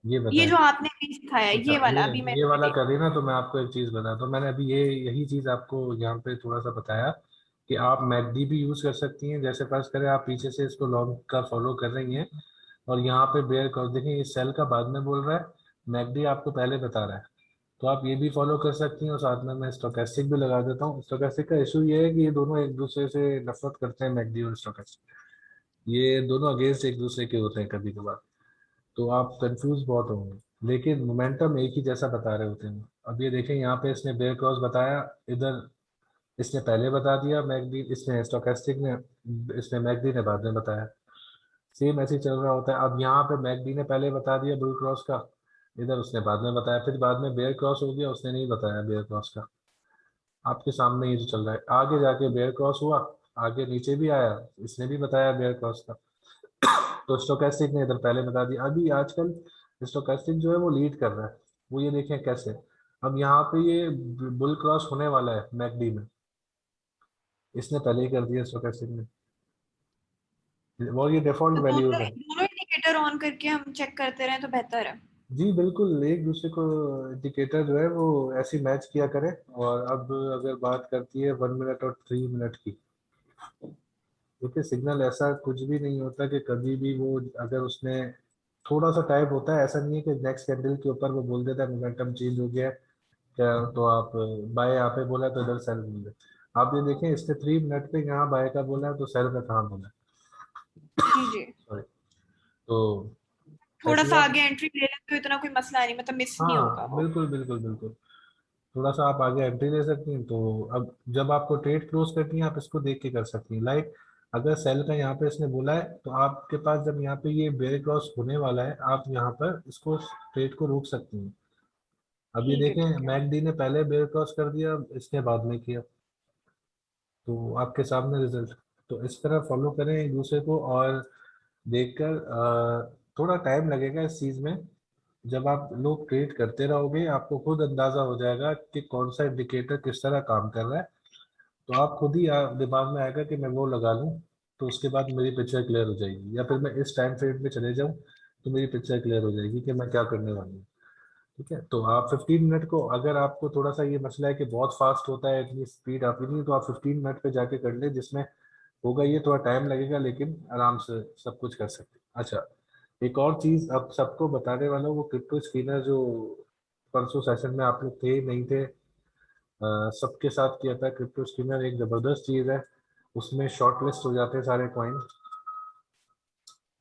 ये ये बताएं। जो आपने अभी सिखाया अच्छा, ये वाला ये अभी ये मैंने वाला देखा। कर रही ना, तो मैं आपको एक चीज बता, तो मैंने अभी यही चीज आपको यहाँ पे थोड़ा सा बताया कि आप मैकडी भी यूज कर सकती हैं। जैसे फर्ज करें आप पीछे से इसको लॉन्ग का फॉलो कर रही हैं और यहाँ पे बेयर कर, देखिए ये सेल का बाद में बोल रहा है, मैकडी आपको पहले बता रहा है, तो आप ये भी फॉलो कर सकती हैं। और साथ में मैं स्टोकेस्टिक भी लगा देता हूँ। स्टोकेस्टिक का इशू ये है कि ये दोनों एक दूसरे से नफरत करते हैं, मैकडी और स्टोकेस्टिक, ये दोनों अगेंस्ट एक दूसरे के होते हैं कभी कभार, तो आप कंफ्यूज बहुत होंगे, लेकिन मोमेंटम एक ही जैसा बता रहे होते हैं। अब ये देखें, यहाँ पे इसने बेयर क्रॉस बताया, इधर इसने पहले बता दिया मैकडी, इसने स्टोकेस्टिक ने, इसने मैकडी ने बाद में बताया। सेम ऐसे ही चल रहा होता है। अब यहाँ पे मैकडी ने पहले बता दिया बुल क्रॉस का, इधर उसने बाद में बताया, फिर बाद में बेयर क्रॉस हो गया, उसने नहीं बताया बेयर क्रॉस का। आपके सामने ये जो चल रहा है, आगे जाके बेयर क्रॉस हुआ, आगे नीचे भी आया, इसने भी बताया बेयर क्रॉस का, तो स्टोकेस्टिक ने इधर पहले बता दिया। अभी आजकल स्टोकेस्टिक जो है वो लीड कर रहा है, वो ये देखें कैसे। अब यहाँ पे ये बुल क्रॉस होने वाला है मैकडी में, इसने पहले ही कर दिया स्टोकेस्टिक ने, वो ये डिफॉल्ट तो दोनों वैल्यूज है। दोनों इंडिकेटर ऑन करके हम चेक करते रहें तो बेहतर है। जी बिल्कुल, एक दूसरे को इंडिकेटर जो है वो ऐसे मैच किया करें। और अब अगर बात करती है 1 मिनट और 3 मिनट की, देखिए सिग्नल ऐसा कुछ भी नहीं होता कि कभी भी वो, अगर उसने थोड़ा सा टाइप होता है, ऐसा नहीं है कि नेक्स्ट कैंडल के ऊपर वो बोल देता है मोमेंटम चेंज हो गया है क्या, तो आप बाय यहाँ पे बोला तो इधर सेल बोल दे। आप ये देखें, इसने 3 मिनट पे यहाँ बाय का बोला है, तो सेल का कहाँ बोला जी जी। है, सॉरी। तो थोड़ा ऐसे ही सा आप, आगे एंट्री ले लें तो इतना कोई मसला नहीं, मतलब मिस नहीं होगा हाँ वो। बिल्कुल बिल्कुल बिल्कुल, थोड़ा सा आप आगे एंट्री ले सकती हैं। तो अब जब आपको ट्रेड क्लोज करनी है, आप इसको देख के कर सकती हैं। लाइक अगर सेल का यहाँ पे इसने बोला है, तो आपके पास जब यहाँ पे ये बेयर क्रॉस होने वाला है, आप यहाँ पर इसको ट्रेड को रोक सकती हैं। अब ये देखें, ठीक है। मैकडी ने पहले बेयर क्रॉस कर दिया, इसने बाद में किया, तो आपके सामने रिजल्ट। तो इस तरह फॉलो करें एक दूसरे को, और देखकर थोड़ा टाइम लगेगा इस चीज़ में। जब आप लोग ट्रेड करते रहोगे, आपको खुद अंदाजा हो जाएगा कि कौन सा इंडिकेटर किस तरह काम कर रहा है, तो आप खुद ही दिमाग में आएगा कि मैं वो लगा लूं, तो उसके बाद मेरी पिक्चर क्लियर हो जाएगी, या फिर मैं इस टाइम फ्रेम में चले जाऊं तो मेरी पिक्चर क्लियर हो जाएगी कि मैं क्या करने वाला हूँ। ठीक है, तो आप 15 मिनट को, अगर आपको थोड़ा सा ये मसला है कि बहुत फास्ट होता है, इतनी स्पीड आती नहीं, तो आप 15 मिनट पे जाके कर ले, जिसमें होगा ये थोड़ा टाइम लगेगा, लेकिन आराम से सब कुछ कर सकते हैं। अच्छा, एक और चीज अब सबको बताने वाला हूँ, वो क्रिप्टो स्कैनर जो परसों सेशन में आप लोग थे नहीं थे, सबके साथ किया था। क्रिप्टो स्कैनर एक जबरदस्त चीज है, उसमें शॉर्ट लिस्ट हो जाते हैं सारे कॉइन।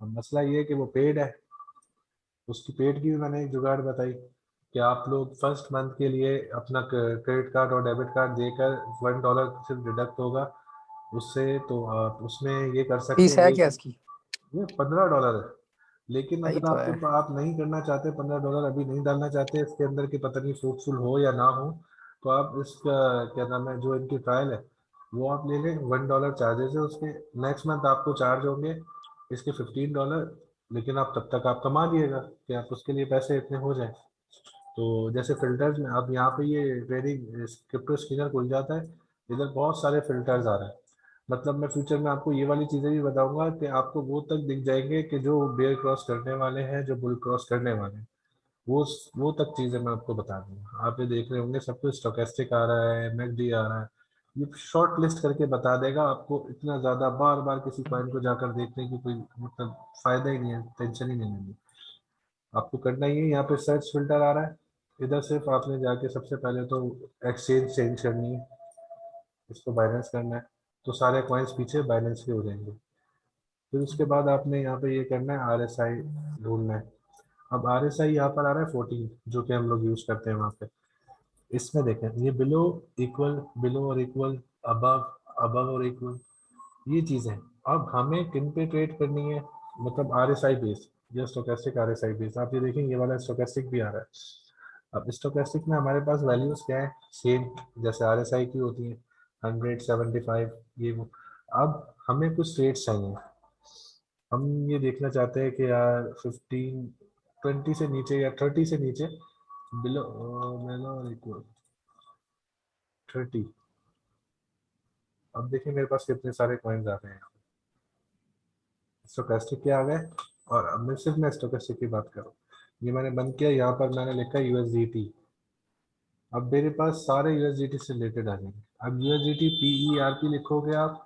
अब मसला ये है कि वो पेड है, उसकी पेड की भी मैंने एक जुगाड़ बताई कि आप लोग फर्स्ट मंथ के लिए अपना क्रेडिट कार्ड और डेबिट कार्ड देकर $1 सिर्फ डिडक्ट होगा उससे, तो आप उसमें ये कर सकते फीस हैं है क्या एक, इसकी? ये $15 है। लेकिन सही अगर तो आपके है। आप नहीं करना चाहते, $15 अभी नहीं डालना चाहते इसके अंदर, कि पता नहीं फ्रूटफुल हो या ना हो, तो आप इसका क्या नाम है, जो इनकी ट्रायल है वो आप ले लें। $1 चार्जेस है उसके, नेक्स्ट मंथ आपको चार्ज होंगे इसके $15, लेकिन आप तब तक आप कमा लिएगा कि आप उसके लिए पैसे इतने हो जाए। तो जैसे फिल्टर्स में अब यहाँ पे ये ट्रेडिंग क्रिप्टो स्कैनर खुल जाता है, इधर बहुत सारे फिल्टर्स आ रहे हैं। मतलब मैं फ्यूचर में आपको ये वाली चीज़ें भी बताऊंगा कि आपको वो तक दिख जाएंगे कि जो बेयर क्रॉस करने वाले हैं, जो बुल क्रॉस करने वाले हैं, वो तक चीज़ें मैं आपको बता दूंगा। आप ये देख रहे होंगे सब कुछ स्टोकेस्टिक आ रहा है, मैकडी आ रहा है, ये शॉर्ट लिस्ट करके बता देगा आपको। इतना ज़्यादा बार बार किसी पॉइंट को जाकर देखने की कोई मतलब फ़ायदा ही नहीं है, टेंशन ही नहीं लेनी। आपको करना ही है, यहाँ पे सर्च फिल्टर आ रहा है, इधर सिर्फ आपने जाके सबसे पहले तो एक्सचेंज चेंज करनी है, इसको बाइनेंस करना है, तो सारे कॉइन्स पीछे बाइनेंस के हो जाएंगे। फिर उसके बाद आपने यहाँ पे ये करना है, RSI ढूंढना है। अब RSI यहाँ पर आ रहा है 14, जो कि हम लोग यूज करते हैं वहाँ पे। इसमें देखें, ये बिलो, इक्वल, बिलो और इक्वल, अबव, अबव और इक्वल, ये चीजें। अब हमें किन पे ट्रेड करनी है, मतलब RSI बेस या स्टोकेस्टिक RSI बेस। आप ये देखें, ये वाला स्टोकेस्टिक भी आ रहा है। अब स्टोकेस्टिक में हमारे पास वैल्यूज क्या है, सेम जैसे RSI की होती है, 100, 75, ये वो। अब हमें कुछ रेट्स चाहिए, हम ये देखना चाहते हैं कि यार 15, 20 से नीचे या 30 से नीचे, बिलो, बिलो और इक्वल 30, अब देखिए मेरे पास कितने सारे कॉइन्स आ गए हैं। स्टोकेस्टिक के आ गए, और अब मैं स्टोकेस्टिक की बात करूँ, ये मैंने बंद किया, यहाँ पर मैंने लिखा USDT। अब मेरे पास सारे USDT से रिलेटेड आ जाएंगे। अब USDT PERP लिखोगे आप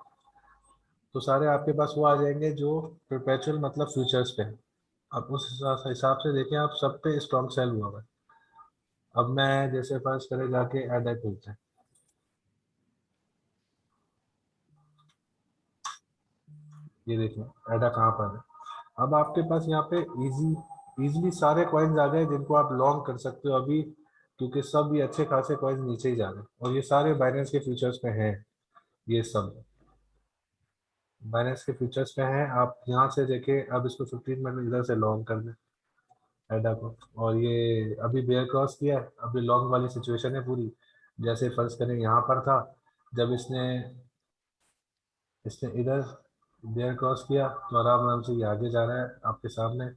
तो सारे आपके पास वो आ जाएंगे जो परपेचुअल मतलब फ्यूचर्स पे हैं। अब उस हिसाब से देखें आप, सब पे स्ट्रॉन्ग सेल हुआ है। अब मैं जैसे फर्स्ट करे जाके एडा खोलते हैं, ये देखें एडा कहाँ पर है। अब आपके पास यहाँ पे इजीली सारे कॉइन्स आ गए जिनको आप लॉन्ग कर सकते हो अभी, क्योंकि सब ये अच्छे खासे कॉइन्स नीचे ही जा रहे हैं, और ये सारे बाइनेंस के फ्यूचर्स पे हैं। ये सब बाइनेंस के फ्यूचर्स पे हैं। आप यहाँ से देखें, अब इसको 15 मिनट इधर से लॉन्ग कर दें एडा को, और ये अभी बेयर क्रॉस किया है, अभी लॉन्ग वाली सिचुएशन है पूरी। जैसे फर्ज करें यहाँ पर था, जब इसने इसने इधर बेयर क्रॉस किया तो आराम आराम से ये आगे जा रहा है आपके सामने।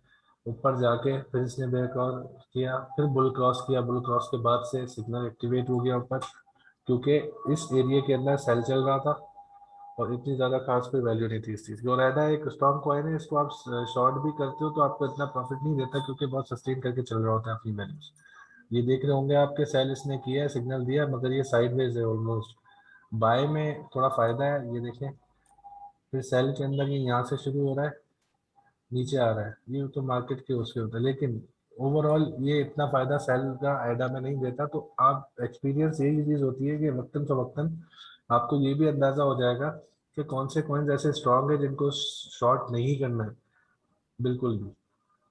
ऊपर जाके फिर इसने बेयर क्रॉस किया, फिर बुल क्रॉस किया, बुल क्रॉस के बाद से सिग्नल एक्टिवेट हो गया ऊपर, क्योंकि इस एरिया के अंदर सेल चल रहा था और इतनी ज़्यादा खास कोई वैल्यू नहीं थी इस चीज़ की। और ऐसा एक स्ट्रॉन्ग कॉइन है, इसको आप शॉर्ट भी करते हो तो आपको इतना प्रॉफिट नहीं देता, क्योंकि बहुत सस्टेन करके चल रहा होता है अपनी वैल्यूज। ये देख रहे होंगे आपके सेल इसने किया है, सिग्नल दिया, मगर ये साइडवेज है ऑलमोस्ट। बाय में थोड़ा फायदा है, ये देखें फिर सेल के अंदर ये यहाँ से शुरू हो रहा है, नीचे आ रहा है, ये तो मार्केट के उसके होता है, लेकिन ओवरऑल ये इतना फायदा सेल का एडा में नहीं देता। तो आप एक्सपीरियंस यही चीज़ होती है कि वक्तन फवक्तन आपको ये भी अंदाजा हो जाएगा कि कौन से कॉइन्स ऐसे स्ट्रांग है जिनको शॉर्ट नहीं करना है बिल्कुल भी,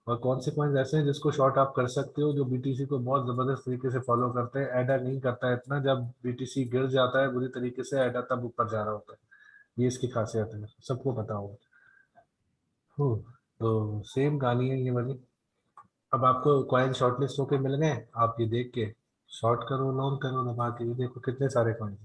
और कौन से कॉइन्स ऐसे हैं जिसको शॉर्ट आप कर सकते हो, जो बीटीसी को बहुत जबरदस्त तरीके से फॉलो करते हैं। एडा नहीं करता है इतना, जब बीटीसी गिर जाता है बुरी तरीके से एडा तब ऊपर जा रहा होता है। ये इसकी खासियत है, सबको पता होगा। तो सेम कहानी है ये वाली। अब आपको कॉइन शॉर्टलिस्ट होके मिल गए, आप ये देख के शॉर्ट करो, लॉन्ग करो दबा के, ये देखो कितने सारे कॉइन।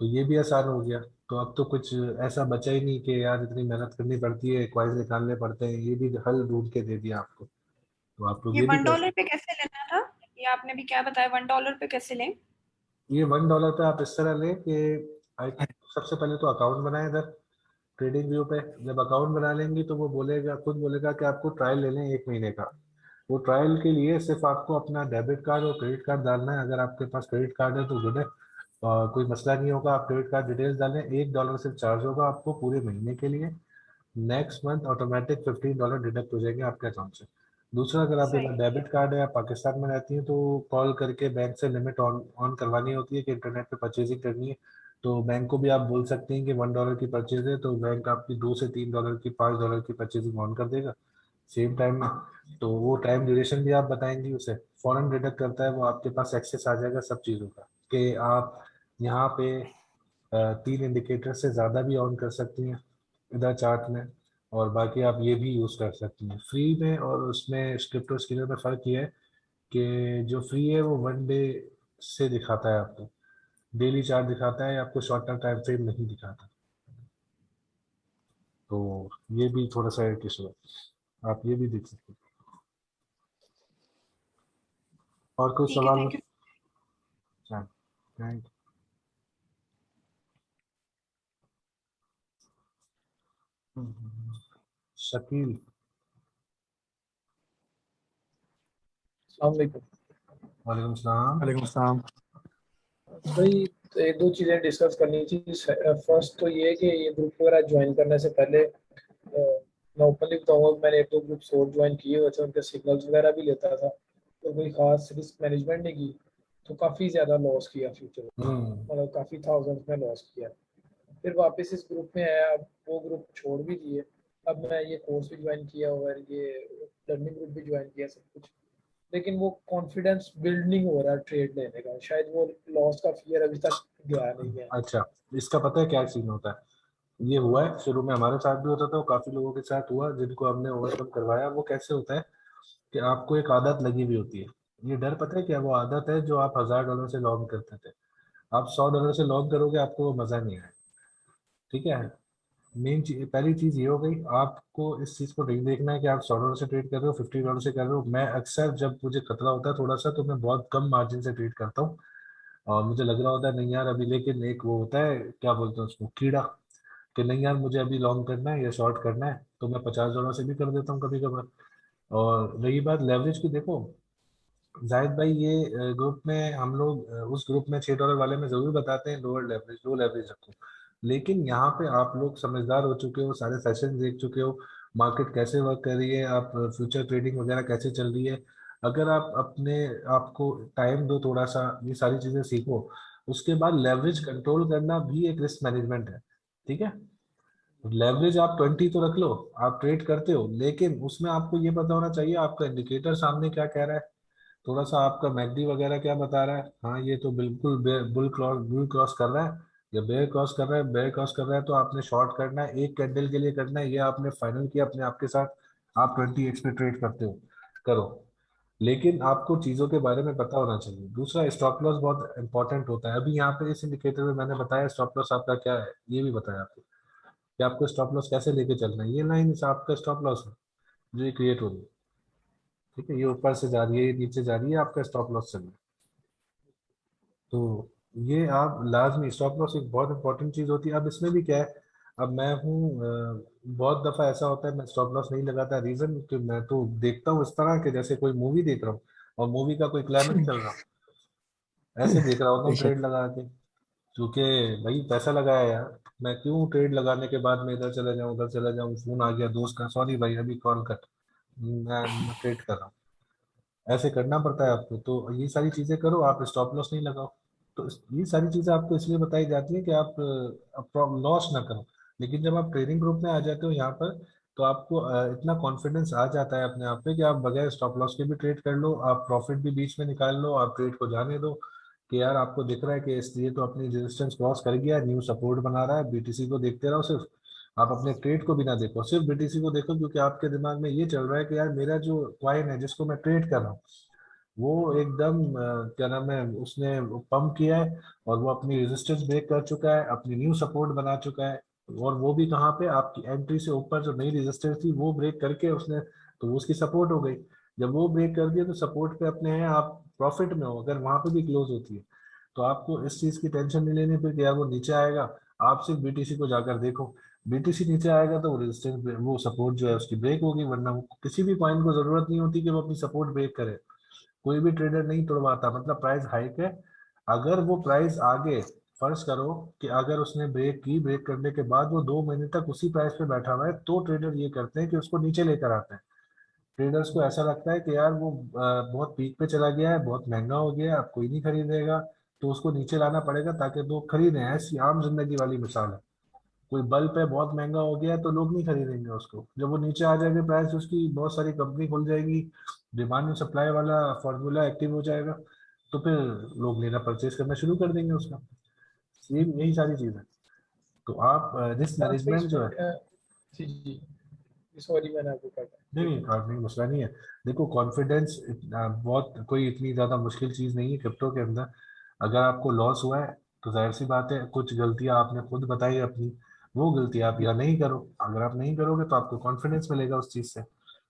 तो ये भी आसान हो गया। तो अब तो कुछ ऐसा बचा ही नहीं कि यार इतनी मेहनत करनी पड़ती है, कॉइन निकालने पड़ते हैं, ये भी हल ढूंढ के दे दिया आपको, तो आप लोग ये ये भी $1 पे कैसे लेना था? ये आपने भी क्या बताया, $1 पे कैसे लें? ये $1 पे आप इस तरह लें कि सबसे पहले तो अकाउंट बनाए इधर ट्रेडिंग व्यू पे। जब अकाउंट बना लेंगी तो वो बोलेगा, खुद बोलेगा कि आपको ट्रायल ले लें 1 महीने का। वो ट्रायल के लिए सिर्फ आपको अपना डेबिट कार्ड और क्रेडिट कार्ड डालना है। अगर आपके पास क्रेडिट कार्ड है तो गुड है, कोई मसला नहीं होगा। आप क्रेडिट कार्ड डिटेल्स डालें, $1 सिर्फ चार्ज होगा आपको पूरे महीने के लिए। नेक्स्ट मंथ ऑटोमेटिक $15 डिडक्ट हो जाएंगे आपके अकाउंट से। दूसरा, अगर आपके पास सही। डेबिट कार्ड है, आप पाकिस्तान में रहती हैं, तो कॉल करके बैंक से लिमिट ऑन ऑन करवानी होती है कि इंटरनेट पे परचेजिंग करनी है। तो बैंक को भी आप बोल सकते हैं कि $1 की परचेज है, तो बैंक आपकी $2 से $3 की $5 की परचेजिंग ऑन कर देगा सेम टाइम में। तो वो टाइम ड्यूरेशन भी आप बताएंगी उसे, फौरन डिडक्ट करता है वो, आपके पास एक्सेस आ जाएगा सब चीज़ों का कि आप यहाँ पे 3 इंडिकेटर से ज़्यादा भी ऑन कर सकती हैं इधर चार्ट में। और बाकी आप ये भी यूज़ कर सकती हैं फ्री में। और उसमें स्क्रिप्टो स्किलर में फ़र्क ये है कि जो फ्री है वो 1 डे से दिखाता है आपको, डेली चार्ट दिखाता है, आपको शॉर्ट टर्म टाइम फ्रेम नहीं दिखाता। तो ये भी थोड़ा सा एक इशू है, आप ये भी देख सकते हैं। और कुछ ठीक है, सवाल? Thank you. थैंक शकील। अस्सलाम वालेकुम सलाम। वालेकुम। भाई तो एक दो चीज़ें डिस्कस करनी थी। फर्स्ट तो ये कि ये ग्रुप वगैरह ज्वाइन करने से पहले मैं ओपनली बताऊंगा कि मैंने एक दो ग्रुप्स और ज्वाइन किए हुए थे, उनके सिग्नल्स वगैरह भी लेता था, तो कोई खास रिस्क मैनेजमेंट नहीं की, तो काफ़ी ज़्यादा लॉस किया फ्यूचर में, मतलब काफ़ी थाउजेंड्स में लॉस किया। फिर वापस इस ग्रुप में आया, अब वो ग्रुप छोड़ भी दिए, अब मैं ये कोर्स भी ज्वाइन किया और ये लर्निंग ग्रुप भी ज्वाइन किया, सब कुछ, लेकिन वो कॉन्फिडेंस बिल्ड नहीं हो रहा ट्रेड लेने का। शायद वो लॉस का फियर अभी तक गया नहीं है। अच्छा, इसका पता है क्या सीन होता है? ये हुआ है शुरू में, हमारे साथ भी होता था, काफी लोगों के साथ हुआ जिनको हमने ओवरकम करवाया। वो कैसे होता है कि आपको एक आदत लगी हुई होती है। ये डर पता है क्या? वो आदत है जो आप $1000 से लॉन्ग करते थे, आप $100 से लॉन्ग करोगे, आपको वो मजा नहीं आएगा। ठीक है, मेन चीज, पहली चीज ये हो गई, आपको इस चीज को नहीं देखना है कि आप $100 से ट्रेड कर रहे हो, $50 से कर रहे हो। मैं अक्सर जब मुझे खतरा होता है थोड़ा सा, तो मैं बहुत कम मार्जिन से ट्रेड करता हूँ। और मुझे लग रहा होता है नहीं यार अभी, लेकिन एक वो होता है क्या बोलते हैं उसको, कीड़ा, कि नहीं यार मुझे अभी लॉन्ग करना है या शॉर्ट करना है, तो मैं $50 से भी कर देता हूँ कभी कभार। और रही बात लेवरेज की, देखो जाहिद भाई ये ग्रुप में हम लोग उस ग्रुप में $6 वाले में जरूर बताते हैं लोअर लेवरेज, लो लेवरेज रखो, लेकिन यहाँ पे आप लोग समझदार हो चुके हो, सारे सेशन देख चुके हो, मार्केट कैसे वर्क कर रही है, आप फ्यूचर ट्रेडिंग वगैरह कैसे चल रही है। अगर आप अपने आपको टाइम दो थोड़ा सा, ये सारी चीजें सीखो, उसके बाद लेवरेज कंट्रोल करना भी एक रिस्क मैनेजमेंट है। ठीक है, लेवरेज आप 20 तो रख लो, आप ट्रेड करते हो, लेकिन उसमें आपको ये पता होना चाहिए आपका इंडिकेटर सामने क्या कह रहा है, थोड़ा सा आपका मैकडी वगैरह क्या बता रहा है, हाँ ये तो बिल्कुल बुल क्रॉस कर रहा है या बेयर क्रॉस कर रहा है, बेयर क्रॉस कर रहा है तो आपने शॉर्ट करना है, एक कैंडल के लिए करना है, ये आपने फाइनल किया अपने आप के साथ, आप 20x पे ट्रेड करते हो, करो, लेकिन आपको चीजों के बारे में पता होना चाहिए। दूसरा स्टॉप लॉस बहुत इंपॉर्टेंट होता है, अभी यहाँ पे इस इंडिकेटर में मैंने बताया स्टॉप लॉस आपका क्या है, ये भी बताया आपको कि आपको स्टॉप लॉस कैसे लेके चलना है, ये लाइन आपका स्टॉप लॉस है जो ये क्रिएट हो रही है। ठीक है, ये ऊपर से जा रही है, ये नीचे जा रही है, आपका स्टॉप लॉस चल रहा है। तो ये आप लाजमी, स्टॉप लॉस एक बहुत इंपॉर्टेंट चीज होती है। अब इसमें भी क्या है, अब मैं हूँ बहुत दफा ऐसा होता है मैं स्टॉप लॉस नहीं लगाता, रीजन कि मैं तो देखता हूँ इस तरह के जैसे कोई मूवी देख रहा हूँ और मूवी का कोई क्लाइमेक्स चल रहा हूँ, ऐसे देख रहा होता हूँ बेशक। ट्रेड लगा के, क्योंकि भाई पैसा लगाया यार, मैं क्यों ट्रेड लगाने के बाद मैं इधर चले जाऊँ उधर चले जाऊँ, फोन आ गया दोस्त का, सॉरी भाई अभी कॉल कट, मैं ट्रेड कर रहा हूँ, ऐसे करना पड़ता है आपको। तो ये सारी चीजें करो, आप स्टॉप लॉस नहीं लगाओ। तो ये सारी चीजें आपको इसलिए बताई जाती है कि आप लॉस ना करो। लेकिन जब आप ट्रेडिंग ग्रुप में आ जाते हो यहाँ पर, तो आपको इतना कॉन्फिडेंस आ जाता है अपने आप पे कि आप बगैर स्टॉप लॉस के भी ट्रेड कर लो, आप प्रॉफिट भी बीच में निकाल लो, आप ट्रेड को जाने दो कि यार आपको दिख रहा है कि इसलिए तो अपनी रेजिस्टेंस क्रॉस कर गया, न्यू सपोर्ट बना रहा है, बीटीसी को देखते रहो सिर्फ, आप अपने ट्रेड को भी ना देखो, सिर्फ बीटीसी को देखो, क्योंकि आपके दिमाग में ये चल रहा है कि यार मेरा जो क्वाइन है जिसको मैं ट्रेड कर रहा हूँ वो एकदम क्या नाम है उसने पंप किया है और वो अपनी रेजिस्टेंस ब्रेक कर चुका है, अपनी न्यू सपोर्ट बना चुका है, और वो भी कहाँ पे, आपकी एंट्री से ऊपर जो नई रेजिस्टेंस थी वो ब्रेक करके उसने, तो वो उसकी सपोर्ट हो गई, जब वो ब्रेक कर दिया तो सपोर्ट पे अपने हैं, आप प्रॉफिट में हो अगर वहां पे भी क्लोज होती है, तो आपको इस चीज की टेंशन नहीं लेनी फिर कि यार वो नीचे आएगा, आप सिर्फ बीटीसी को जाकर देखो, बीटीसी नीचे आएगा तो वो रेजिस्टेंस वो सपोर्ट जो है उसकी ब्रेक होगी, वरना वो किसी भी कॉइन को जरूरत नहीं होती कि वो अपनी सपोर्ट ब्रेक करे, कोई भी ट्रेडर नहीं तोड़वाता, मतलब प्राइस हाइक है, अगर वो प्राइस आगे, फर्ज करो कि अगर उसने ब्रेक की, ब्रेक करने के बाद वो 2 महीने तक उसी प्राइस पे बैठा हुआ है, तो ट्रेडर ये करते हैं कि उसको नीचे लेकर आते हैं, ट्रेडर्स को ऐसा लगता है कि यार वो बहुत पीक पे चला गया है, बहुत महंगा हो गया है, अब कोई नहीं खरीदेगा, तो उसको नीचे लाना पड़ेगा ताकि लोग खरीदें, ऐसी आम जिंदगी वाली मिसाल है, कोई बल्ब है बहुत महंगा हो गया है तो लोग नहीं खरीदेंगे उसको, जब वो नीचे आ जाएगा प्राइस उसकी, बहुत सारी कंपनी खुल जाएगी, डिमांड एंड सप्लाई वाला फॉर्मूला एक्टिव हो जाएगा, तो फिर लोग लेना परचेज करना शुरू कर देंगे उसका, सेम यही सारी चीज है। तो आप रिस्क बात भाई मैनेजमेंट जो है, इसमें जी जी, सॉरी मैंने आपको काटा। नहीं नहीं कार्ड नहीं, मसला नहीं है। देखो कॉन्फिडेंस बहुत कोई इतनी ज्यादा मुश्किल चीज नहीं है क्रिप्टो के अंदर, अगर आपको लॉस हुआ है तो जाहिर सी बात है कुछ गलतियां आपने खुद बताई अपनी, वो गलती आप या नहीं करो, अगर आप नहीं करोगे तो आपको कॉन्फिडेंस मिलेगा उस चीज से,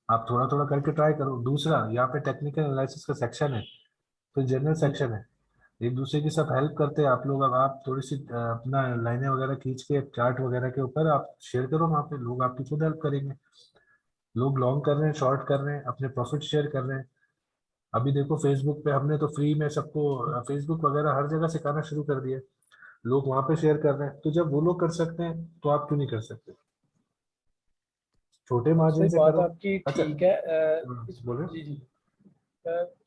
आप थोड़ा थोड़ा करके ट्राई करो। दूसरा यहाँ पे टेक्निकल एनालिसिस का सेक्शन है, फिर जनरल सेक्शन है, एक दूसरे की सब हेल्प करते हैं आप लोग, अब आप थोड़ी सी अपना लाइनें वगैरह खींच के चार्ट वगैरह के ऊपर आप शेयर करो, वहाँ पे लोग आपकी खुद हेल्प करेंगे, लोग लॉन्ग कर रहे हैं, शॉर्ट कर रहे हैं, अपने प्रॉफिट शेयर कर रहे हैं। अभी देखो फेसबुक पे हमने तो फ्री में सबको, फेसबुक वगैरह हर जगह सिखाना शुरू कर दिया, लोग वहां पे शेयर कर रहे हैं, तो जब वो लोग कर सकते हैं तो आप क्यों नहीं कर सकते, छोटे मार्जिन सही से बात करो। आपकी अच्छा ठीक है। बोले। जी जी।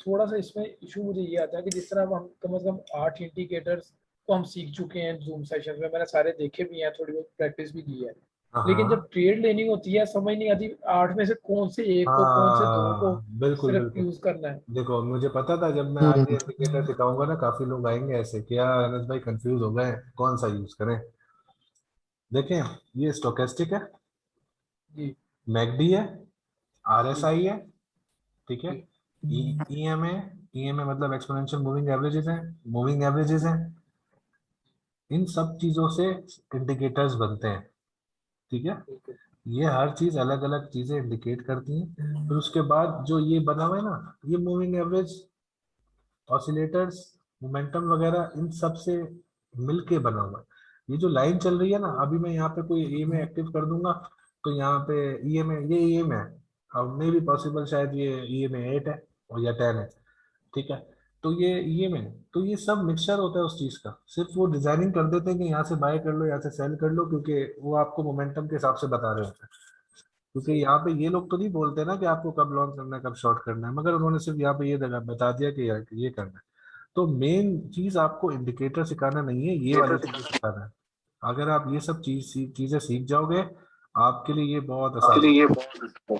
थोड़ा सा इसमें इशू मुझे ये आता है कि जिस तरह अब हम कम से कम 8 इंडिकेटर्स को हम सीख चुके हैं जूम सेशन में, मैंने सारे देखे भी हैं, थोड़ी बहुत प्रैक्टिस भी की है, हाँ लेकिन हाँ जब ट्रेड लेनी होती है समझ नहीं आती 8 में से कौन से एक को, कौन से दो को हाँ बिल्कुल सिर्फ बिल्कुल। यूज करना है। देखो मुझे पता था जब मैं आज ये इंडिकेटर सिखाऊंगा ना काफी लोग आएंगे ऐसे कि यार अनस भाई कंफ्यूज हो गए कौन सा यूज करें। देखें, ये स्टोकेस्टिक है, जी मैकडी है, जी आरएसआई है, ठीक है, जी ईएमए, ईएमए मतलब एक्सपोनेंशियल मूविंग एवरेजेस हैं, मूविंग एवरेजेस हैं, इन सब चीजों से इंडिकेटर्स बनते हैं। ठीक है, बिल्कुल। ये हर चीज अलग अलग चीजें इंडिकेट करती हैं, फिर उसके बाद जो ये बना हुआ है ना, ये मूविंग एवरेज ऑसिलेटर्स मोमेंटम वगैरह इन सब से मिलके बना हुआ है। ये जो लाइन चल रही है ना, अभी मैं यहाँ पे कोई ई में एक्टिव कर दूंगा तो यहाँ पे ई में, ये ई में है, अब मे भी पॉसिबल शायद ये ई में 8 है और या 10 है, ठीक है। तो ये में, तो ये सब मिक्सचर होता है उस चीज का, सिर्फ वो डिजाइनिंग कर देते हैं कि यहाँ से बाय कर लो, यहाँ से सेल कर लो, क्योंकि वो आपको मोमेंटम के हिसाब से बता रहे होते हैं। क्योंकि यहाँ पे ये लोग तो नहीं बोलते ना कि आपको कब लॉन्ग करना है कब शॉर्ट करना है, मगर उन्होंने सिर्फ यहाँ पे ये बता दिया कि यार ये करना है। तो मेन चीज आपको इंडिकेटर सिखाना नहीं है, ये वाली चीजें सिखाना है। अगर आप ये सब चीजें सीख जाओगे, आपके लिए ये बहुत आसान है। वो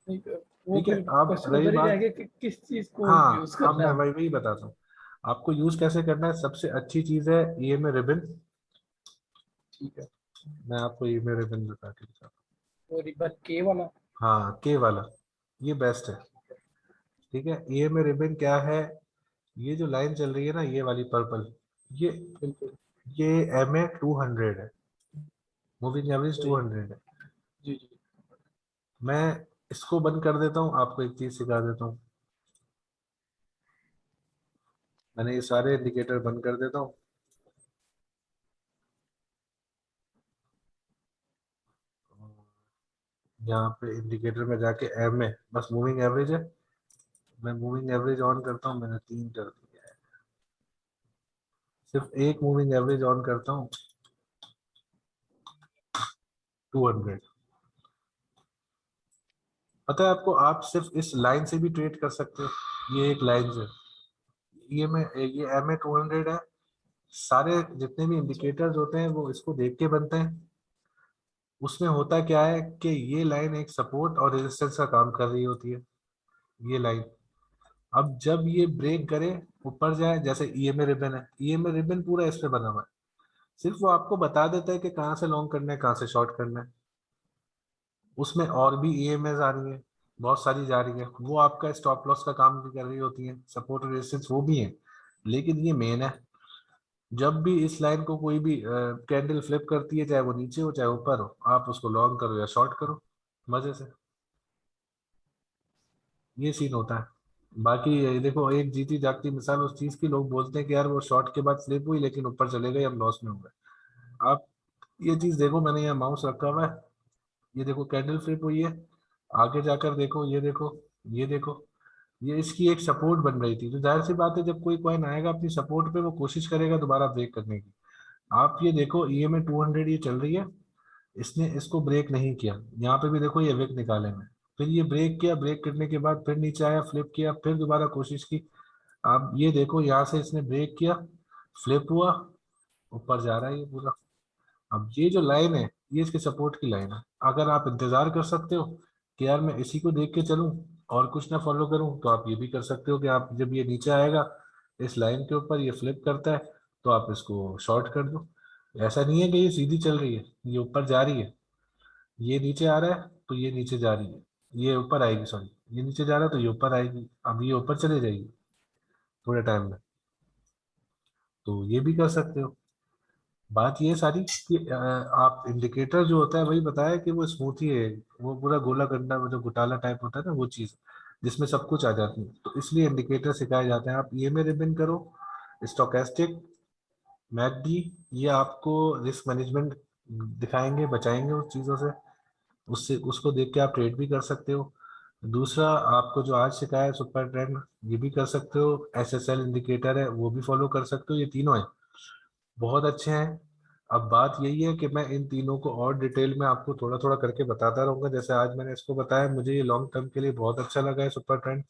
ठीक है। फिर अब क्वेश्चन रही उधर ही बात, रह गया कि किस चीज को हाँ यूज अब करना मैं है। वही बताता हूँ आपको यूज कैसे करना है। सबसे अच्छी चीज है ये में रिबन। ठीक है, मैं आपको ये में रिबन बता के बताता वो रिबन के वाला। हूँ। हाँ, के वाला ये बेस्ट है। ठीक है, ये में रिबन क्या है, ये जो लाइन चल रही है ना, ये वाली पर्पल, ये बिल्कुल। ये एम ए 200 है, मूविंग एवरेज वही। 200 है। जी जी। मैं इसको बंद कर देता हूँ, आपको एक चीज सिखा देता हूँ। मैंने ये सारे इंडिकेटर बंद कर देता हूँ। यहाँ पे इंडिकेटर में जाके एम में बस मूविंग एवरेज है, मैं मूविंग एवरेज ऑन करता हूँ, मैंने 3 कर दिया है। सिर्फ एक मूविंग एवरेज ऑन करता हूँ, 200। पता है आपको, आप सिर्फ इस लाइन से भी ट्रेड कर सकते हो, ये एक लाइन से। ये एम ए 200 है। सारे जितने भी इंडिकेटर्स होते हैं वो इसको देख के बनते हैं। उसमें होता क्या है कि ये लाइन एक सपोर्ट और रेजिस्टेंस का काम कर रही होती है, ये लाइन। अब जब ये ब्रेक करे, ऊपर जाए, जैसे ईएमए रिबन है, ईएमए रिबन पूरा इस पे बना हुआ है, सिर्फ वो आपको बता देता है कि कहाँ से लॉन्ग करना है कहाँ से शॉर्ट करना है। उसमें और भी ईएमएस आ रही है, बहुत सारी जा रही है, वो आपका स्टॉप लॉस का काम भी कर रही होती है, सपोर्ट रेजिस्टेंस वो भी है। लेकिन ये मेन है, जब भी इस लाइन को कोई भी कैंडल फ्लिप करती है, चाहे वो नीचे हो चाहे ऊपर हो, आप उसको लॉन्ग करो या शॉर्ट करो मजे से। ये सीन होता है। बाकी ये देखो, एक जीती जागती मिसाल उस चीज की, लोग बोलते हैं कि यार वो शॉर्ट के बाद फ्लिप हुई लेकिन ऊपर चले गए, हम लॉस में हो गए। आप ये चीज देखो, मैंने यहाँ माउस रखा हुआ है, ये देखो कैंडल फ्लिप हुई है, आगे जाकर देखो, ये देखो, ये देखो, ये इसकी एक सपोर्ट बन रही थी। तो जाहिर सी बात है, जब कोई कॉइन आएगा अपनी सपोर्ट पे, वो कोशिश करेगा दोबारा ब्रेक करने की। आप ये देखो, ईएमए 200 ये चल रही है, इसने इसको ब्रेक नहीं किया, यहाँ पे भी देखो ये विक निकाले में, फिर ये ब्रेक किया, ब्रेक करने के बाद फिर नीचे आया, फ्लिप किया, फिर दोबारा कोशिश की। आप ये देखो, यहाँ से इसने ब्रेक किया, फ्लिप हुआ, ऊपर जा रहा है ये पूरा। अब ये जो लाइन है, ये इसके सपोर्ट की लाइन है। अगर आप इंतजार कर सकते हो कि यार मैं इसी को देख के चलूं और कुछ ना फॉलो करूं, तो आप ये भी कर सकते हो कि आप जब ये नीचे आएगा, इस लाइन के ऊपर ये फ्लिप करता है, तो आप इसको शॉर्ट कर दो। ऐसा नहीं है कि ये सीधी चल रही है, ये ऊपर जा रही है, ये नीचे आ रहा है तो ये नीचे जा रही है, ये ऊपर आएगी, सॉरी, ये नीचे जा रहा है तो ये ऊपर आएगी, अब ये ऊपर चले जाएगी थोड़े टाइम में, तो ये भी कर सकते हो। बात ये सारी कि आप इंडिकेटर जो होता है वही बताया कि वो स्मूथ ही है, वो पूरा गोला गंडा, वो जो घोटाला टाइप होता है ना, वो चीज जिसमें सब कुछ आ जाती है, तो इसलिए इंडिकेटर सिखाए जाते हैं। आप ये में रिबन करो, स्टोकेस्टिक, मैकडी, ये आपको रिस्क मैनेजमेंट दिखाएंगे, बचाएंगे उस चीजों से, उससे उसको देख के आप ट्रेड भी कर सकते हो। दूसरा, आपको जो आज सिखाया है सुपर ट्रेंड, ये भी कर सकते हो। एसएसएल इंडिकेटर है, वो भी फॉलो कर सकते हो। ये तीनों है, बहुत अच्छे हैं। अब बात यही है कि मैं इन तीनों को और डिटेल में आपको थोड़ा थोड़ा करके बताता रहूंगा। जैसे आज मैंने इसको बताया, मुझे ये लॉन्ग टर्म के लिए बहुत अच्छा लगा है सुपर ट्रेंड,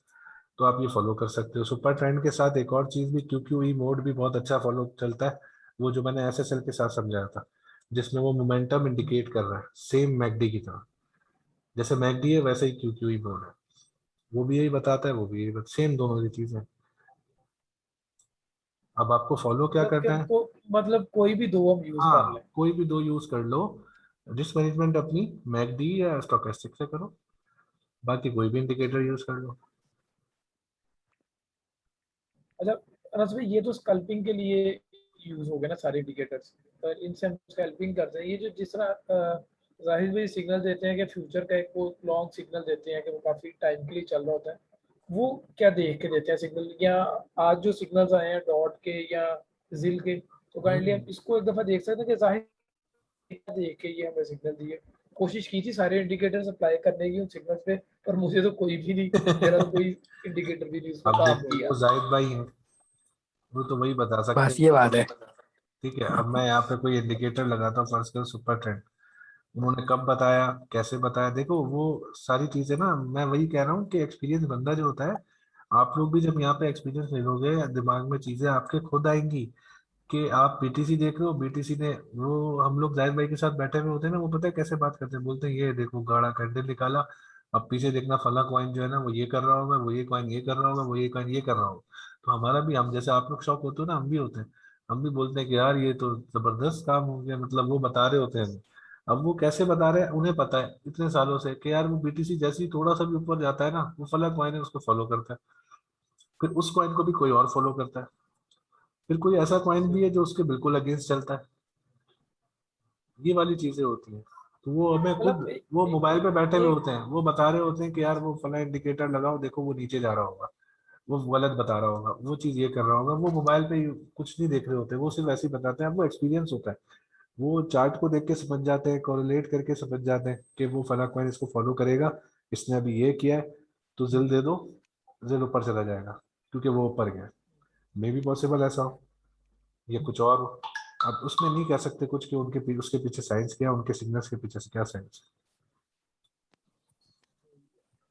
तो आप ये फॉलो कर सकते हो। सुपर ट्रेंड के साथ एक और चीज भी, क्यूक्यूई मोड भी बहुत अच्छा फॉलो चलता है, वो जो मैंने एसएसएल के साथ समझाया था, जिसमें वो मोमेंटम इंडिकेट कर रहा है सेम मैकडी की तरह। जैसे मैकडी है वैसे ही क्यूक्यूई मोड है, वो भी यही बताता है, वो भी यही सेम, दोनों की चीजें। अब आपको फॉलो क्या करना है। मतलब कोई भी दो हम यूज कर हाँ, लें। कोई भी दो यूज कर लो। रिस्क मैनेजमेंट अपनी मैकडी या स्टोकेस्टिक से करो, बाकी कोई भी इंडिकेटर यूज कर लो। अच्छा अनस भाई, ये तो स्कल्पिंग के लिए यूज हो गए ना सारे इंडिकेटर्स, पर इनसे हम स्कल्पिंग करते हैं। ये जो जिस तरह जाहिर भाई सिग्नल देते हैं कि फ्यूचर का एक वो लॉन्ग सिग्नल देते हैं कि वो काफी टाइम के लिए चल रहा होता है, वो क्या देख के देते हैं सिग्नल, या आज जो सिग्नल्स आए हैं डॉट के या जिल के, तो काइंडली हम इसको एक दफा देख सकते हैं कि जाहिर देख के ये हमें सिग्नल दिए। कोशिश की थी सारे इंडिकेटर्स अप्लाई करने की उन सिग्नल्स पे, पर मुझे तो कोई भी नहीं, मेरा तो कोई इंडिकेटर भी नहीं उसमें अब काम देखो किया। वो जाहिद भाई है, वो तो वही बता सकते बस ये बात है। हैं। ठीक है, अब मैं यहाँ पे कोई इंडिकेटर लगाता हूँ, फर्स्ट कर सुपर ट्रेंड, उन्होंने कब बताया, कैसे बताया, देखो वो सारी चीजें ना, मैं वही कह रहा हूँ कि एक्सपीरियंस बंदा जो होता है, आप लोग भी जब यहाँ पे एक्सपीरियंस ले लोगे, दिमाग में चीजें आपके खुद आएंगी कि आप बीटीसी देख रहे हो, बीटीसी ने वो, हम लोग जाहिद भाई के साथ बैठे हुए होते हैं ना, वो पता है कैसे बात करते हैं, बोलते हैं ये देखो गाढ़ा कैंडल निकाला, अब पीछे देखना फला कॉइन जो है ना वो ये कर रहा होगा, वो ये कॉइन ये कर रहा होगा, वो ये कॉइन ये कर रहा होगा। तो हमारा भी, हम जैसे आप लोग शौक होते हो ना, हम भी होते हैं, हम भी बोलते हैं कि यार ये तो जबरदस्त काम हो गया, मतलब वो बता रहे होते हैं हमें। अब वो कैसे बता रहे हैं, उन्हें पता है इतने सालों से कि यार वो बीटीसी जैसे ही थोड़ा सा भी ऊपर जाता है ना, वो फला कॉइन है उसको फॉलो करता है, फिर उस कॉइन को भी कोई और फॉलो करता है, फिर कोई ऐसा कॉइन भी है जो उसके बिल्कुल अगेंस्ट चलता है। ये वाली चीजें होती हैं। तो वो हमें खुद, मतलब वो मोबाइल पे बैठे हुए एक होते हैं, वो बता रहे होते हैं कि यार वो फला इंडिकेटर लगाओ, देखो वो नीचे जा रहा होगा, वो गलत बता रहा होगा, वो चीज ये कर रहा होगा, वो मोबाइल पे कुछ नहीं देख रहे होते, वो सिर्फ ऐसे ही बताते हैं, वो एक्सपीरियंस होता है, वो चार्ट को देख के समझ जाते हैं, कोरिलेट करके समझ जाते हैं कि वो फला कॉइन इसको फॉलो करेगा, इसने अभी ये किया है, तो जिल दे दो, जिल ऊपर चला जाएगा क्योंकि वो ऊपर गया। मे भी पॉसिबल ऐसा हो या कुछ और हो। अब उसमें नहीं कह सकते कुछ कि उनके उसके पीछे साइंस क्या, उनके सिग्नल्स के पीछे से क्या साइंस।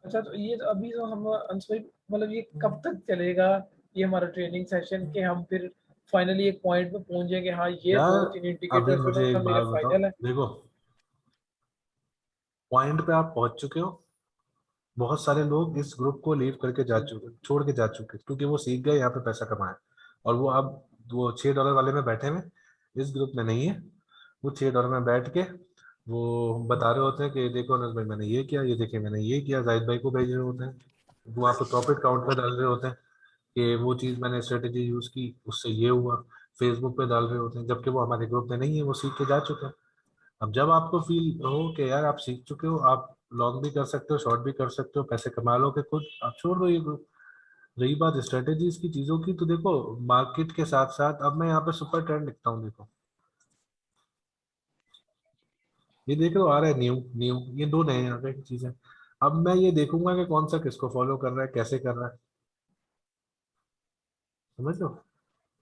अच्छा, तो ये तो अभी तो हम अंश भाई, मतलब ये कब तक चलेगा ये हमारा ट्रेनिंग सेशन, कि हम फिर फाइनली एक पॉइंट पे पहुंच जाएंगे, हाँ ये यार दो तीन अभी इंडिकेटर्स जो मुझे ना एक मेरे बात बताओ, फाइनल है। देखो पॉइंट पे आप पहुंच चुके हो, बहुत सारे लोग इस ग्रुप को लीव करके जा चुके, छोड़ के जा चुके, क्योंकि वो सीख गए यहाँ पे पैसा कमाए, और वो अब वो $6 वाले में बैठे हुए, इस ग्रुप में नहीं है। वो $6 में बैठ के वो बता रहे होते हैं कि देखो अनस भाई मैंने ये किया, ये देखिए मैंने ये किया, जाहिद भाई को भेज रहे होते हैं, वो वहाँ पे प्रॉफिट काउंट पे डाल रहे होते हैं कि वो चीज़ मैंने स्ट्रेटेजी यूज की उससे ये हुआ, फेसबुक पे डाल रहे होते हैं, जबकि वो हमारे ग्रुप में नहीं है, वो सीख के जा चुके हैं। अब जब आपको फील हो कि यार आप सीख चुके हो, आप लॉन्ग भी कर सकते हो, शॉर्ट भी कर सकते हो, पैसे कमा लोगे खुद, आप छोड़ दो ये ग्रुप। रही बात स्ट्रेटेजीज की चीजों की, तो देखो मार्केट के साथ साथ अब मैं यहाँ पे सुपर ट्रेंड लिखता हूँ, देखो ये देख रहे हो आ रहा है न्यू न्यू, ये दो नए आ गए चीजें। अब मैं ये देखूंगा कि कौन सा किसको फॉलो कर रहा है, कैसे कर रहा है, समझ लो।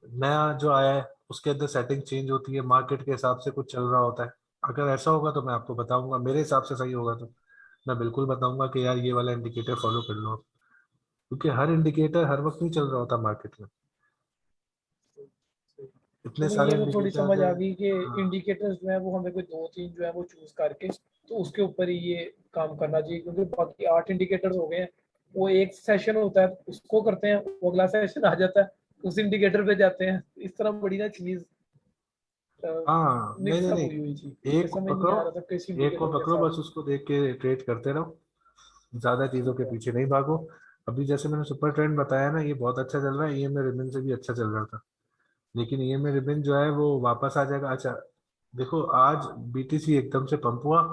नया जो आया है उसके अंदर सेटिंग चेंज होती है, मार्केट के हिसाब से कुछ चल रहा होता है। अगर ऐसा होगा तो मैं आपको बताऊंगा, मेरे हिसाब से सही होगा तो मैं बिल्कुल बताऊंगा कि यार ये वाला इंडिकेटर फॉलो कर लो, क्योंकि हर इंडिकेटर हर वक्त नहीं चल रहा होता मार्केट में, इतने चलो सारे ये तो थोड़ी इंडिकेटर्स समझ है। आ गई कि हाँ इंडिकेटर्स जो है वो हमें कोई दो तीन जो है वो चूज करके तो उसके ऊपर ही ये काम करना चाहिए, क्योंकि बाकी 8 इंडिकेटर्स हो गए हैं, वो एक सेशन होता है उसको करते हैं, वो अगला सेशन आ जाता है उस इंडिकेटर पे जाते हैं, इस तरह बड़ी ना चीज हाँ, नहीं नहीं मिक्सअप हुई हुई थी, नहीं, मुझे समझ नहीं आ रहा था किस एक को इंडिकेटर के पकड़ो साथ। बस, उसको देख के ट्रेड करते रहो, ज्यादा चीजों ठीक के है। पीछे नहीं भागो। अभी जैसे मैंने सुपर ट्रेंड बताया ना, ये बहुत अच्छा चल रहा है, ईएमए रिबन से भी अच्छा चल रहा था, लेकिन ईएमए रिबन जो है वो वापस आ जाएगा। अच्छा देखो आज बीटीसी एकदम से पंप हुआ,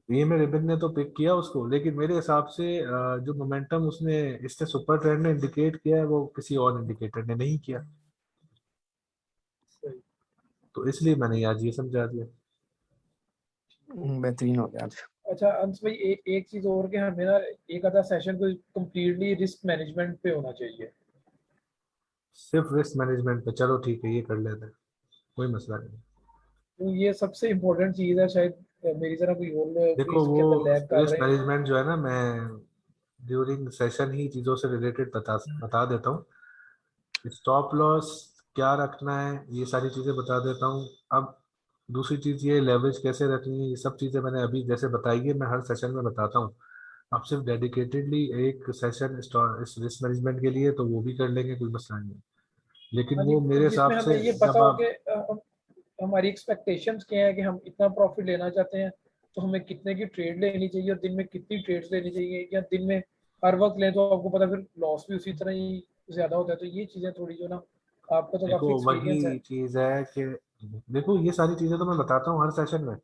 ईएमए रिबन ने तो पिक किया उसको, लेकिन मेरे हिसाब से जो मोमेंटम उसने इसने सुपर ट्रेंड ने इंडिकेट किया है वो किसी और इंडिकेटर ने नहीं किया, सही। तो इसलिए मैंने आज ये समझा दिया। बेहतरीन हो गया आज। अच्छा अंश भाई, एक चीज और कि हमें ना एक आधा सेशन को कम्प्लीटली रिस्क मैनेजमेंट पे होना चाहिए। सिर्फ रिस्क मैनेजमेंट पे, चलो ठीक है ये कर लेते हैं, कोई मसला नहीं। तो ये सबसे इम्पोर्टेंट चीज है, शायद मेरी तरह कोई और लोग भी देखो वो इसके अंदर लैग कर रिस्क रहे हैं। मैनेजमेंट जो है ना, मैं ड्यूरिंग सेशन ही चीज़ों से रिलेटेड बता देता हूँ। स्टॉप लॉस क्या रखना है ये सारी चीज़ें बता देता हूँ। अब दूसरी चीज़ ये लेवरेज कैसे रखनी है, ये सब चीज़ें मैंने अभी जैसे बताई है, मैं हर सेशन में बताता हूँ। अब सिर्फ डेडिकेटेडली एक सेशन इस रिस्क मैनेजमेंट के लिए तो वो भी कर लेंगे, कोई मसला नहीं है, लेकिन हाँ जी, वो मेरे जिसमें हिसाब हमें से ये पता जब हो आप, कि हमारी एक्सपेक्टेशंस क्या है, कि हम इतना प्रॉफिट लेना चाहते हैं तो हमें कितने की ट्रेड लेनी चाहिए और दिन में कितनी ट्रेड्स लेनी चाहिए, या दिन में हर वक्त लें तो आपको पता फिर लॉस भी उसी तरह ही ज्यादा होता है। तो ये चीजें थोड़ी जो ना, आपका तो देखो काफी एक्सपीरियंस है। वही चीज़ है कि देखो ये सारी चीज़ें तो मैं बताता हूँ हर सेशन में,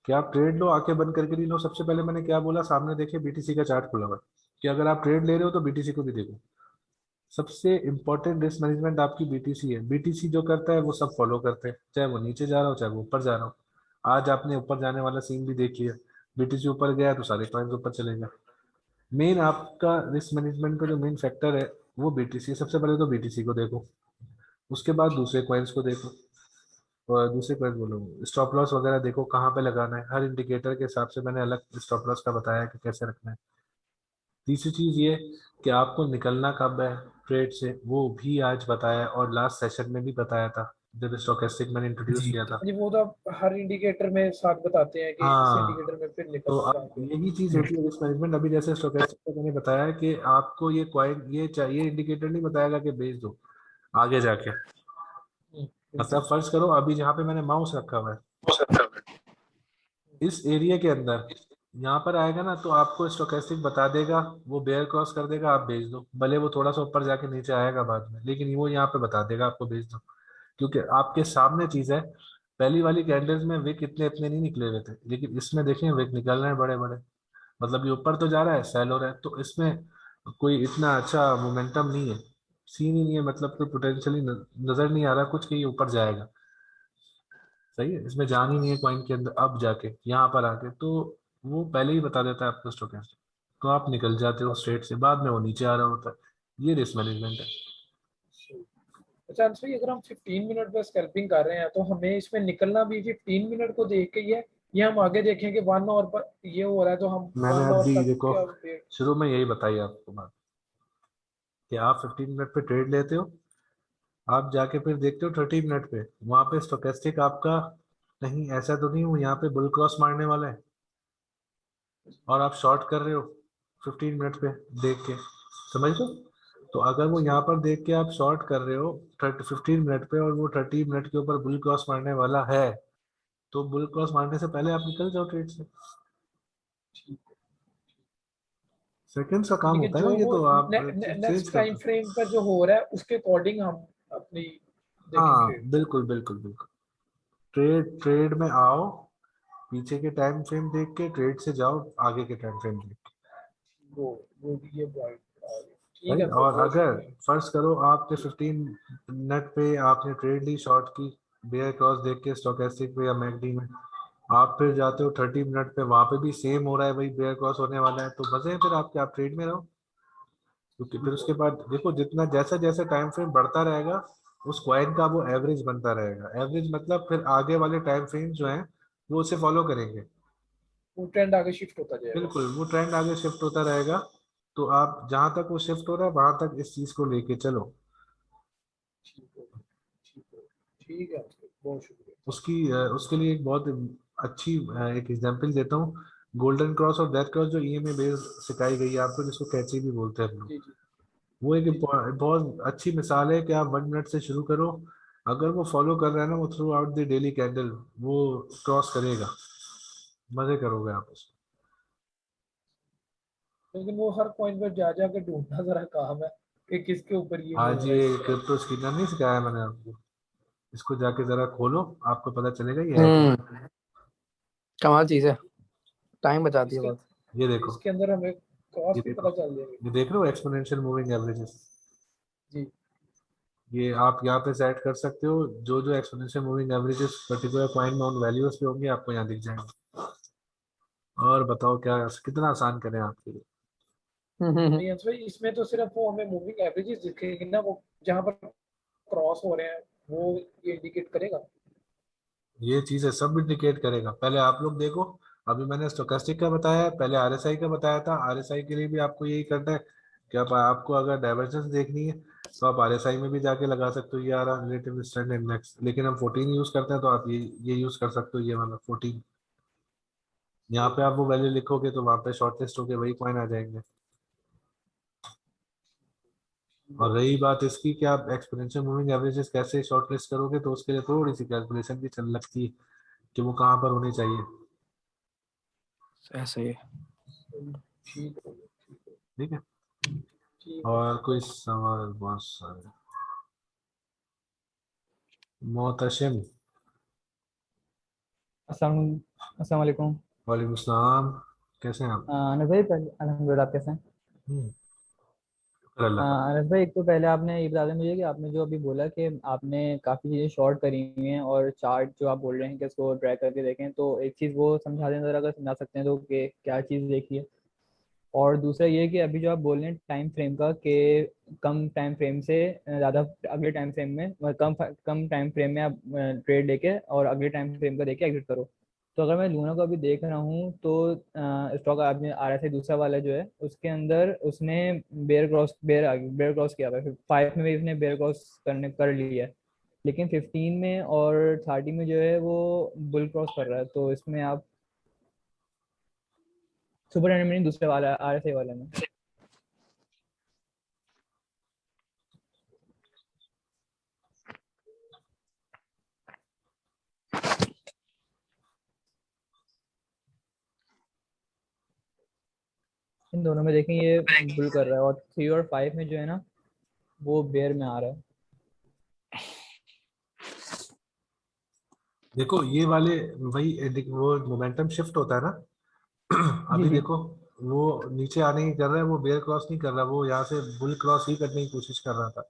कि आप ट्रेड लो, आंखें बंद करके नहीं लो। सबसे पहले मैंने क्या बोला, सामने देखिए बीटीसी का चार्ट खुला हुआ है, कि अगर आप ट्रेड ले रहे हो तो बीटीसी को भी देखो। सबसे इंपॉर्टेंट रिस्क मैनेजमेंट आपकी बीटीसी है। बीटीसी जो करता है वो सब फॉलो करते हैं, चाहे वो नीचे जा रहा हो चाहे वो ऊपर जा रहा हो। आज आपने ऊपर जाने वाला सीन भी देख लिया, बीटीसी ऊपर गया तो सारे कॉइन्स ऊपर चले गए। मेन आपका रिस्क मैनेजमेंट का जो मेन फैक्टर है वो बीटीसी है। सबसे पहले तो बीटीसी को देखो, उसके बाद दूसरे कॉइन्स को देखो, और दूसरे कॉइन्स बोलो स्टॉप लॉस वगैरह देखो कहाँ पे लगाना है। हर इंडिकेटर के हिसाब से मैंने अलग स्टॉप लॉस का बताया कि कैसे रखना है। तीसरी चीज ये कि आपको निकलना कब है ट्रेड से, वो भी आज बताया और लास्ट सेशन में भी बताया था जब स्टोकेस्टिक मैंने इंट्रोड्यूस जी किया था। जी, वो तो आप हर इंडिकेटर में साथ बताते हैं कि इस हाँ, इंडिकेटर में फिर तो निकलना कहाँ अब पे। यही चीज होती है रिस्क मैनेजमेंट। अभी जैसे स्टोकेस्टिक का मैंने बताया कि आपको ये कॉइन ये चाहिए इंडिकेटर नहीं बताएगा कि बेच दो आगे जाके। मतलब फर्ज करो अभी जहाँ पे मैंने माउस रखा हुआ है इस एरिया के अंदर यहाँ पर आएगा ना, तो आपको स्टोकेस्टिक बता देगा, वो बेयर क्रॉस कर देगा, आप बेच दो। भले वो थोड़ा सा ऊपर जाके नीचे आएगा बाद में, लेकिन वो यहाँ पे बता देगा आपको बेच दो, क्योंकि आपके सामने चीज है। पहली वाली कैंडल्स में विक इतने इतने नहीं निकले हुए थे, लेकिन इसमें देखें विक निकल रहे हैं बड़े बड़े। मतलब ये ऊपर तो जा रहा है, सेल हो रहा है, तो इसमें कोई इतना अच्छा मोमेंटम नहीं है, सीन ही नहीं है। मतलब कोई पोटेंशियली नजर नहीं आ रहा कुछ कि ये ऊपर जाएगा। सही है, इसमें जान ही नहीं है कॉइन के अंदर। अब जाके यहाँ पर आके तो वो पहले ही बता देता है आपको स्टोकेस्टिक, तो आप निकल जाते हो स्ट्रेट से, बाद में वो नीचे आ रहा होता है। ये रिस्क मैनेजमेंट है। अच्छा अंश भाई, अगर हम 15 मिनट पर स्कैल्पिंग कर रहे हैं तो हमें इसमें निकलना भी 15 मिनट को देख के ही है, ये हम आगे देखें कि 1 आवर पर ये हो रहा है तो हम मैंने 1 आवर अभी तक देखो क्या वेट। शुरू में यही बताई आपको बात कि आप 15 मिनट पे ट्रेड लेते हो, आप जाके फिर देखते हो 30 मिनट पे, वहां पे स्टोकेस्टिक आपका कहीं ऐसा तो नहीं वो यहाँ पे बुल क्रॉस मारने वाला है और आप शॉर्ट कर रहे हो 15 मिनट पे देख के, समझ लो। तो अगर वो यहाँ पर देख के आप शॉर्ट कर रहे हो 15 मिनट पे और वो 30 मिनट के ऊपर बुल क्रॉस मारने वाला है, तो बुल क्रॉस मारने से पहले आप निकल जाओ ट्रेड से। सेकंड्स का काम यानी कि होता है जो ना ये, वो तो आप चेंज नेक्स्ट कर टाइम दो। फ्रेम पर जो हो रहा है उसके अकॉर्डिंग हम अपनी देखें हाँ ट्रेड। बिल्कुल बिल्कुल बिल्कुल। ट्रेड ट्रेड में आओ, पीछे के टाइम फ्रेम देख के ट्रेड से जाओ आगे के टाइम फ्रेम देख के। वो भी ये पॉइंट। ठीक भाई है सर, और बहुत अगर शुक्रिया। फर्ज करो आपने 15 मिनट पे आपने ट्रेड ली शॉर्ट की, बेयर क्रॉस देख के स्टोकेस्टिक पे या मैकडी में, आप फिर जाते हो 30 मिनट पे, वहां पे भी सेम हो रहा है भाई, बेयर क्रॉस होने वाला है, तो मजे हैं फिर आपके, आप ट्रेड में रहो। क्योंकि फिर उसके बाद देखो जितना जैसा जैसा टाइम फ्रेम बढ़ता रहेगा उस क्वाइन का वो एवरेज बनता रहेगा। एवरेज मतलब फिर आगे वाले टाइम फ्रेम जो हैं वो उसे फॉलो करेंगे। वो ट्रेंड आगे शिफ्ट होता जाएगा। बिल्कुल, वो ट्रेंड आगे शिफ्ट होता रहेगा। तो आप जहां तक वो शिफ्ट हो रहा है वहां तक इस चीज को लेके चलो। ठीक है, ठीक है, ठीक है, बहुत शुक्रिया। उसके लिए एक बहुत अच्छी एक एग्जांपल देता हूँ। गोल्डन क्रॉस और डेथ क्रॉस जो ईएमए बेस सिखाई गई है आपको, जिसको कैची भी बोलते हैं हम लोग, जी जी वो एक जी जी। बहुत अच्छी मिसाल है कि आप 1 मिनट से शुरू करो। अगर वो फॉलो कर रहा है ना, वो through out the daily candle वो क्रॉस करेगा, मजे करोगे आप उसको। लेकिन वो हर पॉइंट पर जा जाके ढूंढना जरा काम है कि किसके ऊपर ये हो आज रहा है ये इस तरह। क्रिप्टो स्कीनर नहीं सिखाया मैंने आपको, इसको जाके जरा खोलो, आपको पता चलेगा ये है क्या। हम्म, कमाल चीज है, टाइम बचाती है इसके बहुत। ये देखो, इसके अंदर हमें ये कॉस्ट भी देखो, पता चल जाएगी। ये देख रहे हो एक्सपोनेंशियल मूविंग एवरेजेस। जी। ये आप यहाँ पे सेट कर सकते हो, जो जो exponential moving averages particular point में उन वैल्यूज पे होंगे आपको यहाँ दिख जाएंगे। और बताओ क्या कितना आसान करें आपके लिए। नहीं अंश भाई, इसमें तो सिर्फ वो हमें मूविंग एवरेजेस दिखेंगे ना, वो जहाँ पर क्रॉस हो रहे हैं वो ये इंडिकेट करेगा। ये चीजें सब इंडिकेट करेगा। पहले आप लोग देखो, अभी मैंने स्टोकेस्टिक का बताया है, पहले आरएसआई का बताया था। आरएसआई के लिए भी आपको यही करना है कि आपको अगर डाइवर्जेंस देखनी है तो आप आरएसआई में भी जाके लगा सकते हो, ये आ रहा रिलेटिव स्ट्रेंथ इंडेक्स, लेकिन हम 14 यूज करते हैं तो आप ये यूज कर सकते हो, ये वाला 14। यहाँ पे आप वो वैल्यू लिखोगे तो वहाँ पे शॉर्टलिस्ट होके वही कॉइन आ जाएंगे। और रही बात इसकी कि आप एक्सपोनेंशियल मूविंग एवरेजेस कैसे शॉर्टलिस्ट करोगे, तो उसके लिए थोड़ी सी कैलकुलेशन भी चल लगती है कि वो कहाँ पर होनी चाहिए। ऐसे ही। ठीक है, ठीक है। ठीक है। और कोई सवाल? बहुत सारे। मोहतशिम। अस्सलाम अस्सलाम वालेकुम। वालेकुम सलाम। कैसे हैं आप? अनस भाई, अल्हम्दुलिल्लाह, आप कैसे हैं? शुक्र अल्लाह का। अनस भाई, एक तो पहले आपने ये बता दें मुझे कि आपने जो अभी बोला कि आपने काफ़ी चीज़ें शॉर्ट करी हुई हैं और चार्ट जो आप बोल रहे हैं कि इसको ट्रैक करके देखें, तो एक चीज़ वो समझा दें ज़रा, अगर समझा सकते हैं तो, कि क्या चीज़ देखी है। और दूसरा ये कि अभी जो आप बोल रहे हैं टाइम फ्रेम का, कि कम टाइम फ्रेम से ज़्यादा अगले टाइम फ्रेम में, कम कम टाइम फ्रेम में आप ट्रेड लेके और अगले टाइम फ्रेम का देके एग्जिट करो। तो अगर मैं लूना को अभी देख रहा हूँ तो स्टॉक आपने RSI दूसरा वाला जो है उसके अंदर उसने बेयर क्रॉस किया हुआ है। 5 में भी उसने बेयर क्रॉस कर लिया है, लेकिन 15 में और 30 में जो है वो बुल क्रॉस कर रहा है। तो इसमें आप सुपर टेंडेंट में नहीं, दूसरे वाला RSI वाले में। इन दोनों में देखें ये बुल कर रहा है, और 3 और 5 में जो है ना वो बेयर में आ रहा है। देखो ये वाले वही वो मोमेंटम शिफ्ट होता है ना। जी अभी जी देखो वो नीचे आने की कर रहा है, वो बेयर क्रॉस नहीं कर रहा, वो यहाँ से बुल क्रॉस ही करने की कोशिश कर रहा था।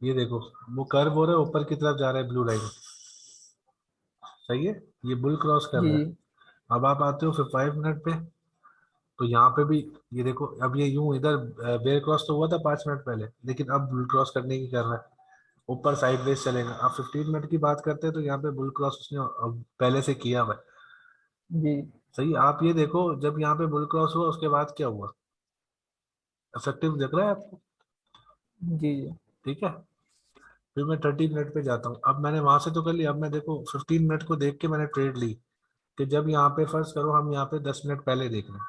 ये देखो वो कर्व हो रहा है, ऊपर की तरफ जा रहा है ब्लू लाइन। सही है, ये बुल क्रॉस कर जी रहा जी। है। अब आप आते हो फिर 5 मिनट पे, तो यहाँ पे भी ये देखो, अब ये यूं इधर बेयर क्रॉस तो हुआ था 5 मिनट पहले, लेकिन अब बुल क्रॉस करने की कर रहा है, ऊपर साइड वेज चलेगा। अब 15 मिनट की बात करते हैं तो यहाँ पे बुल क्रॉस उसने पहले से किया हुआ है। जी सही, आप ये देखो जब यहाँ पे बुल क्रॉस हुआ उसके बाद क्या हुआ, इफेक्टिव दिख रहा है आपको? जी जी। ठीक है, फिर मैं 30 मिनट पे जाता हूँ। अब मैंने वहां से तो कर लिया, अब मैं देखो 15 मिनट को देख के मैंने ट्रेड ली, कि जब यहाँ पे फर्ज करो हम यहाँ पे 10 मिनट पहले देख रहे हैं।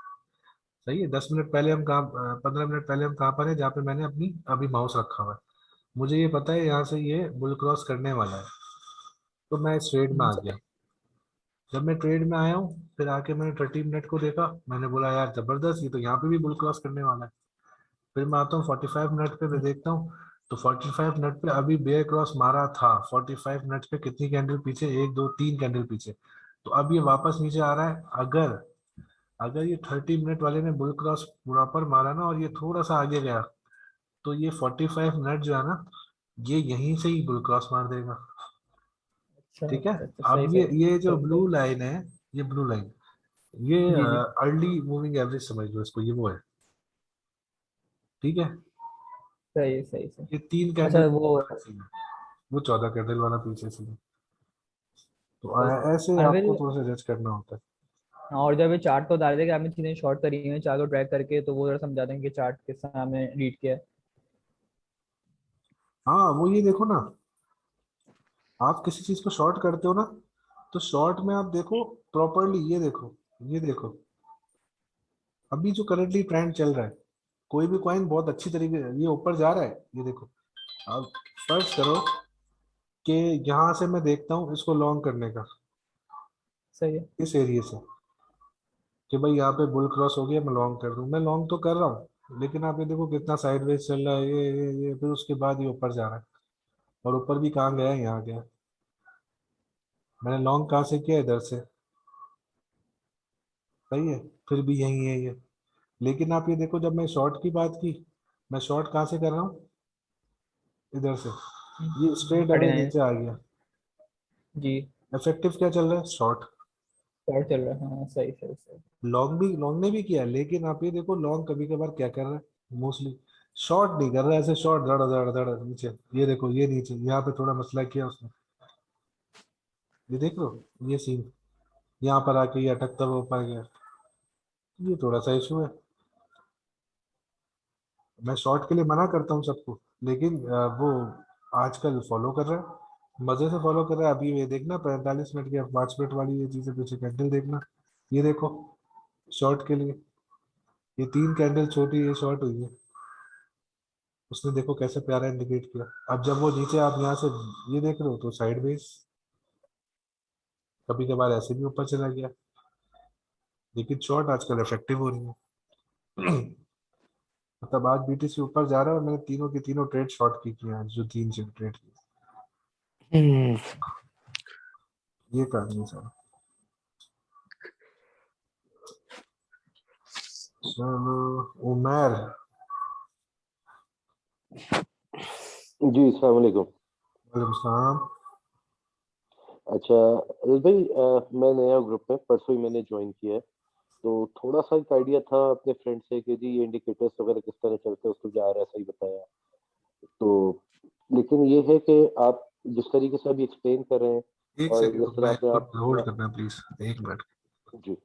सही है, 10 मिनट पहले हम कहाँ, 15 मिनट पहले हम कहाँ पर है, जहाँ पे मैंने अपनी अभी माउस रखा हुआ है। मुझे ये पता है यहाँ से ये बुल क्रॉस करने वाला है, तो मैं इस ट्रेड में आ गया। जब मैं ट्रेड में आया हूँ फिर आके मैंने 30 मिनट को देखा, मैंने बोला यार जबरदस्त, ये तो यहाँ पे भी बुल क्रॉस करने वाला है। फिर मैं आता हूँ 45 मिनट पे, मैं देखता हूँ तो 45 मिनट पे अभी बेयर क्रॉस मारा था। 45 मिनट पे कितनी कैंडल पीछे, 1 2 3 कैंडल पीछे। तो अब ये वापस नीचे आ रहा है। अगर अगर ये 30 मिनट वाले ने बुल क्रॉस प्रॉपर मारा ना और ये थोड़ा सा आगे गया, तो ये 45 मिनट जो है ना, ये यहीं से ही बुल क्रॉस मार देगा। अच्छा ठीक है, अच्छा अच्छा, अब सही ये जो सही ब्लू सही। लाइन है, ये ब्लू लाइन, ये जी जी। अर्ली मूविंग एवरेज समझ लो इसको, ये वो है। ठीक है, सही सही सही। ये 3 कैंडल अच्छा वो, वो 14 कैंडल वाला पीछे से। तो सही सही। ऐसे आपको अनविल, थोड़ा सा जज करना होता है। और जब ये चार्ट को बता रहे थे कि आपने चीजें शॉर्ट करी हुई हैं चार्ट को ट्रैक करके, तो वो जरा समझा दें कि चार्ट किस तरह आपने रीड किया है। हाँ वो ये देखो ना, आप किसी चीज को शॉर्ट करते हो ना, तो शॉर्ट में आप देखो प्रॉपरली, ये देखो, ये देखो अभी जो करंटली ट्रेंड चल रहा है, कोई भी कॉइन बहुत अच्छी तरीके ये ऊपर जा रहा है, ये देखो। अब फर्ज करो कि यहाँ से मैं देखता हूँ इसको लॉन्ग करने का, सही है। इस एरिया से, कि भाई यहाँ पे बुल क्रॉस हो गया, मैं लॉन्ग कर दूं, मैं लॉन्ग तो कर रहा हूँ, लेकिन आप ये देखो कितना साइडवेज चल रहा है, ये फिर उसके बाद ये ऊपर जा रहा है। और ऊपर भी कहाँ गया है, यहाँ गया। मैंने लॉन्ग कहाँ से किया, इधर से। सही है, फिर भी यही है ये। लेकिन आप ये देखो जब मैं शॉर्ट की बात की, मैं शॉर्ट कहाँ से कर रहा हूँ, इधर से। ये स्ट्रेट थर्टी अवे नाइन। नीचे आ गया। जी। इफेक्टिव क्या चल रहा है, शॉर्ट। शॉर्ट चल रहा है, हाँ सही सही सही। लॉन्ग ने भी किया, लेकिन आप ये देखो लॉन्ग कभी कभार क्या कर रहा है, मोस्टली शॉर्ट नहीं कर रहा है, ऐसे शॉर्ट धड़ धड़ धड़ नीचे। ये देखो ये नीचे यहाँ पे थोड़ा मसला किया उसने, ये देख लो, ये सीन यहाँ पर आके ये अटकता हुआ ऊपर गया, ये थोड़ा सा इशू है। मैं शॉर्ट के लिए मना करता हूँ सबको, लेकिन वो आजकल फॉलो कर रहा है, मजे से फॉलो कर रहा है। अभी ये देखना 45 मिनट की 5 मिनट वाली ये चीजें पीछे कैंडल देखना, ये देखो शॉर्ट के लिए ये 3 कैंडल छोटी ये शॉर्ट हुई है, उसने देखो कैसे प्यारा इंडिकेट किया। अब जब वो नीचे आप यहाँ से ये देख रहे हो तो साइडवेज, कभी कभार ऐसे भी ऊपर चला गया, लेकिन शॉर्ट आजकल इफेक्टिव हो रही है। मतलब आज BTC ऊपर जा रहा है और मैंने तीनों की तीनों ट्रेड शॉर्ट की हैं, जो 3 ट्रेड की, हम्म। ये कहानी है सर। चलो उमर। जी अस्सलाम वालेकुम। वालेकुम सलाम। अच्छा अनिल भाई, मैं नया ग्रुप में परसों ही मैंने ज्वाइन किया है, तो थोड़ा सा एक आइडिया था अपने फ्रेंड से कि जी ये इंडिकेटर्स वगैरह किस तरह चलते हैं, उसको जा रहा है सही बताया तो, लेकिन ये है कि आप जिस तरीके से अभी एक्सप्लेन कर रहे हैं एक और सेकंड जिस तरह रुकना, एक आपने मिनट आप होल्ड करना प्लीज, एक मिनट। जी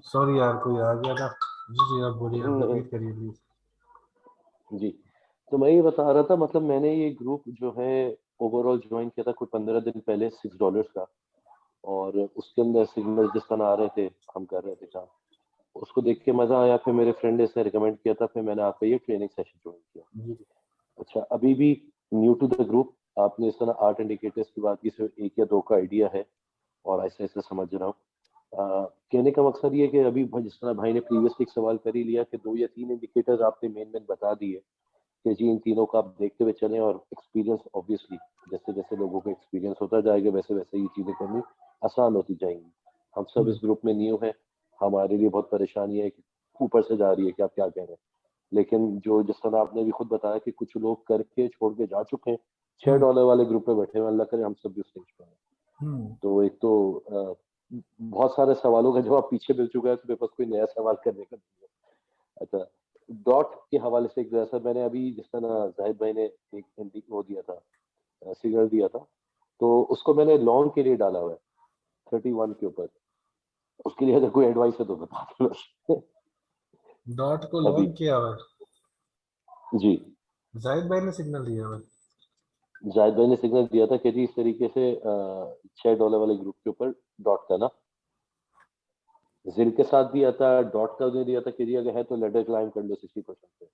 सॉरी यार, कोई आ गया था। जी जी, आप बोलिए, आप नहीं, रिपीट करिए प्लीज। जी तो मैं ये बता रहा था, मतलब मैंने ये ग्रुप जो है ओवरऑल ज्वाइन किया था कोई 15 दिन पहले $6 का, और उसके अंदर सिग्नल जिस तरह आ रहे थे हम कर रहे थे काम, उसको देख के मजा आया, फिर मेरे फ्रेंड ने इसने रिकमेंड किया था, फिर मैंने आपका ये ट्रेनिंग सेशन ज्वाइन किया। जी जी। अच्छा, अभी भी न्यू टू द ग्रुप, आपने इस तरह 8 इंडिकेटर्स की बात की, सिर्फ 1 या 2 का आइडिया है और ऐसे ऐसे समझ रहा हूँ। कहने का मकसद ये है कि अभी जिस तरह भाई ने प्रीवियसली एक सवाल कर ही लिया कि 2 या 3 इंडिकेटर्स आपने मेन मेन बता दिए कि जी इन तीनों का आप देखते हुए चलें, और एक्सपीरियंस ऑब्वियसली जैसे जैसे लोगों को एक्सपीरियंस होता जाएगा वैसे वैसे ये चीजें करनी आसान होती जाएंगी। हम सब इस ग्रुप में न्यू हैं, हमारे लिए बहुत परेशानी है कि ऊपर से जा रही है कि आप क्या कह रहे हैं, लेकिन जो जिस तरह आपने भी खुद बताया कि कुछ लोग करके छोड़ के जा चुके हैं, $6 वाले ग्रुप में बैठे हुए, अल्लाह करे हम सब भी उस स्टेज पर हैं। तो एक तो बहुत सारे सवालों का जवाब पीछे मिल चुका है, तो मेरे पास कोई नया सवाल करने का नहीं है। अच्छा, डॉट के हवाले से एक जैसा मैंने अभी जिस तरह जाहिद भाई ने एक वो दिया था, सिग्नल दिया था, तो उसको मैंने लॉन्ग के लिए डाला हुआ है 31 के ऊपर, उसके लिए अगर कोई एडवाइस है तो बता दो। डॉट को अभी लॉन्ग किया हुआ जी, है, जाहिद भाई ने सिग्नल दिया हुआ है। जाहिद भाई ने सिग्नल दिया था कि जी इस तरीके से $6 वाले ग्रुप के ऊपर डॉट का ना, जिल के साथ दिया था, डॉट का भी दिया था कि जी अगर है तो लेडर क्लाइम कर लो 60% पे।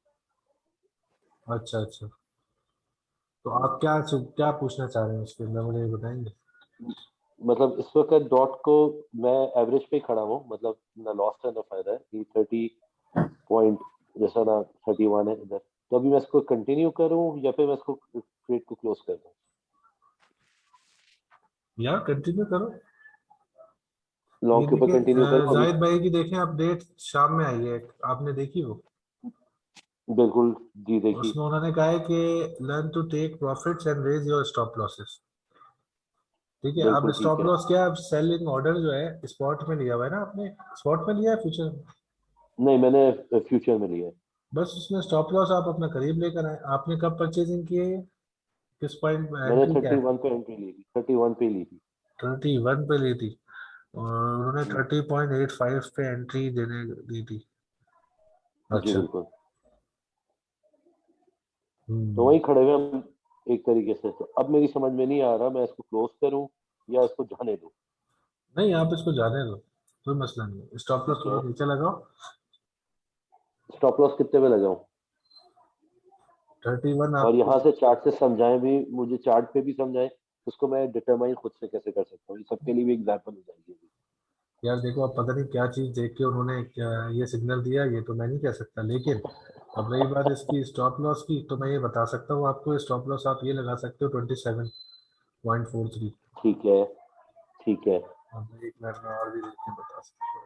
अच्छा अच्छा, तो आप क्या क्या पूछना चाह रहे हैं उसके अंदर, मुझे ये बताएंगे? मतलब इस वक्त डॉट को मैं एवरेज पे ही खड़ा हूँ, मतलब ना लॉस है ना फायदा है कि 30 पॉइंट जैसा ना 31 है इधर, तो अभी मैं इसको कंटिन्यू करूँ या फिर मैं इसको ट्रेड को क्लोज कर दूँ? या कंटिन्यू करो। ये लॉन्ग के ऊपर देखिए, कंटिन्यू करूँ अभी? जाहिद भाई की देखें अपडेट शाम में आई है, आपने देखी वो? बिल्कुल जी, देखी। उसमें उन्होंने कहा है कि learn to take profits and raise your stop losses. ठीक है, अब बिल्कुल ठीक स्टॉप है। लॉस क्या है? अब सेलिंग ऑर्डर जो है स्पॉट में लिया हुआ है ना आपने? स्पॉट में लिया है फ्यूचर में? नहीं, मैंने फ्यूचर में लिया है। बस उसमें स्टॉप लॉस आप अपना करीब लेकर आए। आपने कब परचेजिंग की है ये? किस पॉइंट में मैंने एंट्री क्या है? 31 पे एंट्री ली थी, 31 पे ली थी। 31 पे ली थी, और उन्होंने हम्म, 30.85 पे एंट्री देने दी थी। जी अच्छा। बिल्कुल। तो हम्म। वहीं खड़े हुए हम एक तरीके से, तो अब मेरी समझ में नहीं आ रहा मैं इसको क्लोज करूं या इसको जाने दूं। नहीं, आप इसको जाने दो, कोई मसला नहीं है। स्टॉप लॉस ठीक थोड़ा है, नीचे लगाओ। स्टॉप लॉस कितने पे लगाऊं? 31 और आपको। यहाँ से चार्ट से समझाएं भी, मुझे चार्ट पे भी समझाएं, उसको मैं डिटरमाइन खुद से कैसे कर सकता हूँ, ये सबके लिए भी एग्जाम्पल हो जाएगी। यार देखो, अब पता नहीं क्या चीज देख के उन्होंने क्या ये सिग्नल दिया, ये तो मैं नहीं कह सकता, लेकिन अब रही बात इसकी स्टॉप लॉस की, तो मैं ये बता सकता हूँ आपको, स्टॉप लॉस आप ये लगा सकते हो 27.43। ठीक है, ठीक है। अब एक मिनट में और भी देख के बता सकता हूँ।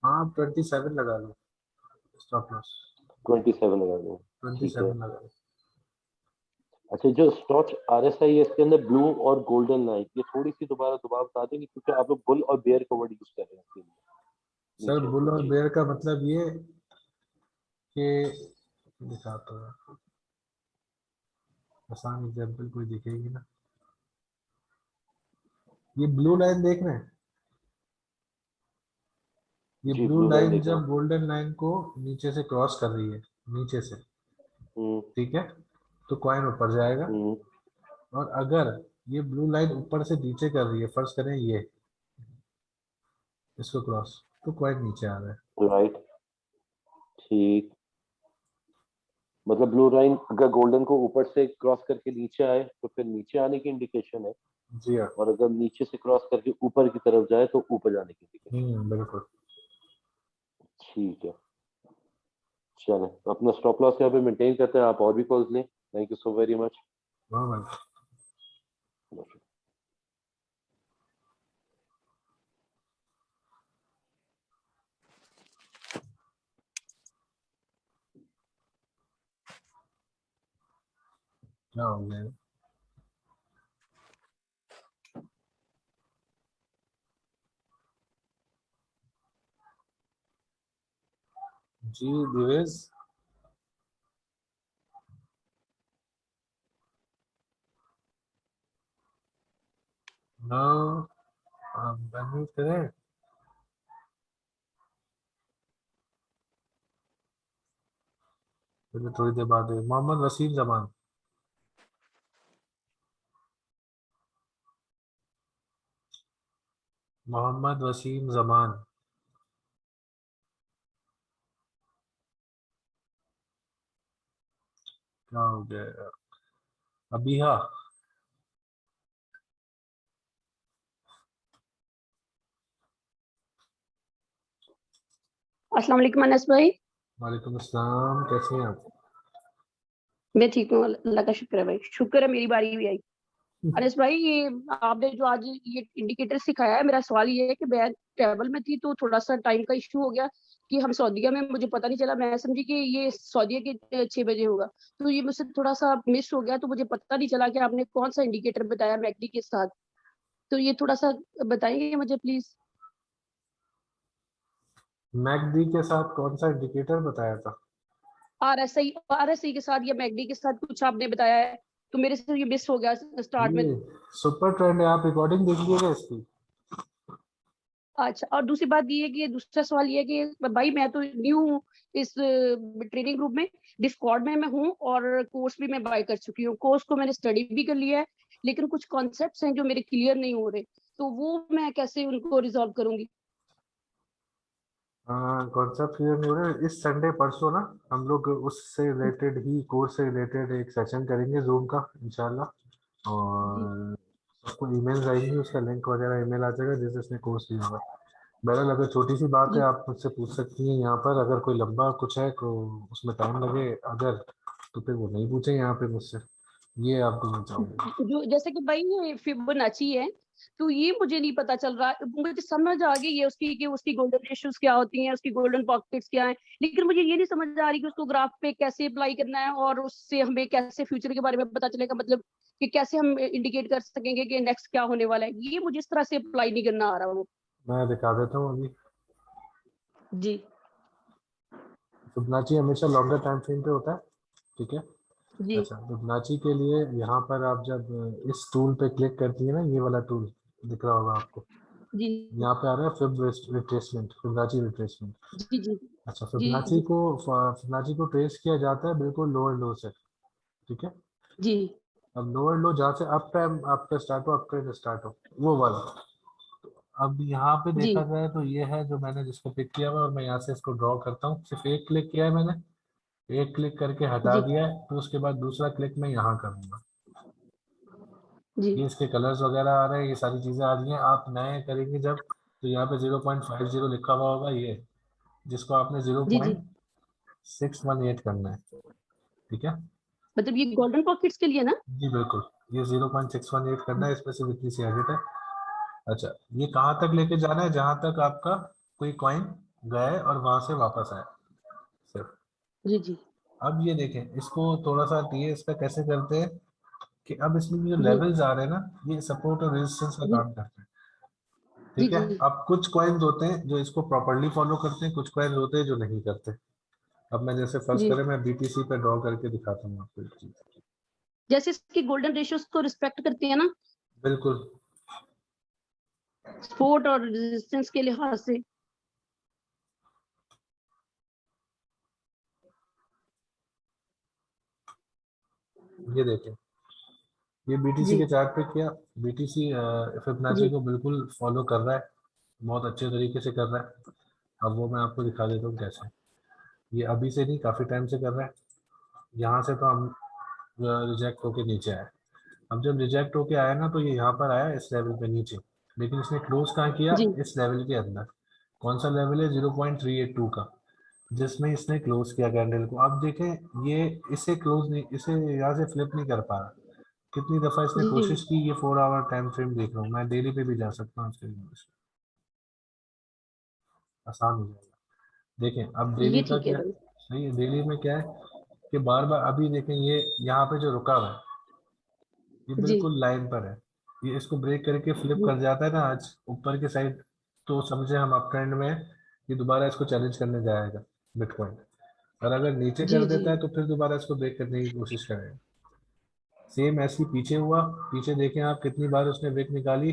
हाँ 27 लगा लो स्टॉप लॉस, 27 लगा दो, ठीक है। 27 लगा लो। अच्छा, जो स्टॉच RSI है इसके अंदर ब्लू और गोल्डन लाइन, ये थोड़ी सी दोबारा बता देंगे, क्योंकि आप लोग बुल और बेयर का वर्ड यूज कर रहे हैं इसके लिए सर नीचे। बुल और जी बेयर का मतलब ये कि दिखाता हूँ, आसान एग्जाम्पल कोई दिखेगी ना। ये ब्लू लाइन देख रहे हैं, ये जी, ब्लू ब्लू लाइन लाइन देख रहा जब हूँ। गोल्डन लाइन को नीचे से क्रॉस कर रही है, नीचे से, ठीक है, तो कॉइन ऊपर जाएगा। और अगर ये ब्लू लाइन ऊपर से नीचे कर रही है, फर्ज करें ये इसको क्रॉस, तो कॉइन नीचे आ रहा है। राइट, ठीक। मतलब ब्लू लाइन अगर गोल्डन को ऊपर से क्रॉस करके नीचे आए तो फिर नीचे आने की इंडिकेशन है, जी हाँ, और अगर नीचे से क्रॉस करके ऊपर की तरफ जाए तो ऊपर जाने की इंडिकेशन। बिल्कुल। ठीक है, चलें, तो अपना स्टॉप लॉस यहाँ पे मेंटेन करते हैं। आप और भी कॉल्स लें। Thank you so very much. हाँ भाई। क्या हो गया? जी दिवेश, नो, आप अनम्यूट करें। फिर थोड़ी देर बाद मोहम्मद वसीम जमान। मोहम्मद वसीम जमान। क्या हो गया यार? अबीहा। अस्सलाम वालेकुम अनस भाई। वालेकुम अस्सलाम, कैसे हैं आप? मैं ठीक हूँ, अल्लाह का शुक्र है भाई, शुक्र है मेरी बारी भी आई। अनस भाई, ये आपने जो आज ये इंडिकेटर सिखाया है, मेरा सवाल ये है कि मैं ट्रैवल में थी तो थोड़ा सा टाइम का इशू हो गया कि हम सऊदीया में, मुझे पता नहीं चला, मैं समझी कि ये सऊदीया के 6 बजे होगा, तो ये मुझसे थोड़ा सा मिस हो गया, तो मुझे पता नहीं चला कि आपने कौन सा इंडिकेटर बताया मैकडी के साथ, तो ये थोड़ा सा बताएंगे मुझे प्लीज। मैकडी के साथ कौन सा इंडिकेटर बताया था? आरएसआई के साथ या मैकडी के साथ कुछ आपने बताया है, तो मेरे से ये मिस हो गया स्टार्ट में। ये सुपर ट्रेंड है, आप रिकॉर्डिंग देख लीजिएगा इसकी। अच्छा, और दूसरी बात ये है कि दूसरा सवाल ये है कि भाई मैं तो न्यू हूँ इस ट्रेनिंग ग्रुप में, डिस्कॉर्ड में मैं हूँ, और कोर्स भी मैं बाय कर चुकी हूँ, कोर्स को मैंने स्टडी भी कर लिया है, लेकिन कुछ कॉन्सेप्ट्स हैं जो मेरे क्लियर नहीं हो रहे, तो वो मैं कैसे उनको रिजॉल्व करूंगी। कॉन्सेप्ट क्लियर नहीं हो रहा है। इस संडे परसों ना हम लोग उससे रिलेटेड ही, कोर्स से रिलेटेड एक सेशन करेंगे जूम का इंशाल्लाह। और सबको ईमेल आएंगी, उसका लिंक वगैरह ईमेल आ जाएगा जिस जिसने कोर्स लिया होगा। बहरहाल अगर छोटी सी बात है आप मुझसे पूछ सकती हैं यहाँ पर, अगर कोई लंबा कुछ है तो उसमें टाइम लगे अगर, तो फिर वो नहीं पूछे यहाँ पे मुझसे, ये आप बोलना चाहूंगी। जो जैसे कि भाई ये फिबोनाची है, तो ये मुझे नहीं पता चल रहा, मुझे समझ आ गई ये उसकी कि उसकी गोल्डन रेशियोज क्या होती हैं, उसकी गोल्डन पॉकेट्स क्या हैं, लेकिन मुझे ये नहीं समझ आ रही कि उसको ग्राफ पे कैसे अप्लाई करना है, और उससे हमें कैसे फ्यूचर के बारे में पता चलेगा, मतलब कि कैसे हम इंडिकेट कर सकेंगे कि नेक्स्ट क्या होने वाला है, ये मुझे इस तरह से अप्लाई नहीं करना आ रहा वो। मैं दिखा देता हूँ अभी। जी फिबोनाची हमेशा लॉन्गर टाइम फ्रेम पे होता है, ठीक है। जी अच्छा, फिबोनाची के लिए यहाँ पर आप जब इस टूल पे क्लिक करती है ना, ये वाला टूल दिख रहा होगा आपको, जी यहाँ पे आ रहा है फिब रिट्रेसमेंट, फिबोनाची रिट्रेसमेंट। जी जी अच्छा, जी फिबोनाची को ट्रेस किया जाता है बिल्कुल लोअर लो से, ठीक है। जी अब लोअर लो जहाँ से अप टाइम आपका स्टार्ट हो, अप ट्रेंड स्टार्ट हो, वो वाला। अब यहाँ पे जी देखा जाए तो ये है जो मैंने जिसको पिक किया हुआ है, और मैं यहाँ से इसको ड्रॉ करता हूँ। सिर्फ एक क्लिक किया है मैंने, एक क्लिक करके हटा जी दिया है, तो उसके बाद दूसरा क्लिक मैं यहाँ करूँगा। जी ये इसके कलर्स वगैरह आ रहे हैं, ये सारी चीजें आ रही हैं। आप नए करेंगे जब, तो यहाँ पे 0.50 लिखा हुआ होगा, ये जिसको आपने जी जी 0.618 करना है, ठीक है। मतलब ये गोल्डन पॉकेट्स के लिए ना। जी बिल्कुल, ये 0.618 करना है, इसमें से इतनी सी एडिट है। अच्छा, ये कहाँ तक लेके जाना है? जहां तक आपका कोई कॉइन गए और वहां से वापस आए सिर्फ। जी जी अब ये देखें, इसको थोड़ा सा टीएस पे कैसे करते हैं कि अब इसमें जो जी लेवल्स आ रहे हैं ना, ये सपोर्ट और रेजिस्टेंस का जी काम करते हैं। जी ठीक है, जी अब कुछ कॉइन्स होते हैं जो इसको प्रॉपरली फॉलो करते हैं, कुछ कॉइन्स होते हैं जो नहीं करते। अब मैं जैसे फर्स्ट जी करें, मैं बीटीसी पे ड्रॉ करके दिखाता हूँ आपको एक चीज। जैसे इसकी गोल्डन रेशियोज को रिस्पेक्ट करती है ना बिल्कुल। सपोर्ट और रेजिस्टेंस के लिहाज से। ये देखें, ये बीटीसी जी के चार्ट पे किया, बीटीसी फिबोनाची जी को बिल्कुल फॉलो कर रहा है, बहुत अच्छे तरीके से कर रहा है। अब वो मैं आपको दिखा देता हूँ कैसे। ये अभी से नहीं, काफी टाइम से कर रहा है। यहाँ से तो हम रिजेक्ट होके नीचे आए। अब जब रिजेक्ट होके आया ना, तो ये यहाँ पर आया इस लेवल पे नीचे, लेकिन इसने क्लोज कहाँ किया, जी इस लेवल के अंदर। कौन सा लेवल है, 0.382 का, जिसमें इसने क्लोज किया कैंडल को। अब देखें, ये इसे क्लोज नहीं, इसे यहाँ से फ्लिप नहीं कर पा रहा। कितनी दफा इसने जी कोशिश की। ये 4 आवर टाइम फ्रेम देख रहा हूँ मैं, डेली पे भी जा सकता हूँ इसके लिए, आसान हो जाएगा। देखें अब डेली ये का ठीक है क्या, भाई। सही है। डेली में क्या है कि बार बार, अभी देखें ये यहाँ पे जो रुका हुआ है, ये जी बिल्कुल लाइन पर है। ये इसको ब्रेक करके फ्लिप जी कर जाता है ना आज ऊपर की साइड, तो समझे हम अप ट्रेंड में हैं, ये दोबारा इसको चैलेंज करने जाएगा बिटकॉइन। और अगर नीचे जी कर जी देता है तो फिर दोबारा इसको ब्रेक करने की कोशिश करेगा। सेम ऐसी पीछे हुआ, पीछे देखें आप कितनी बार उसने ब्रेक निकाली।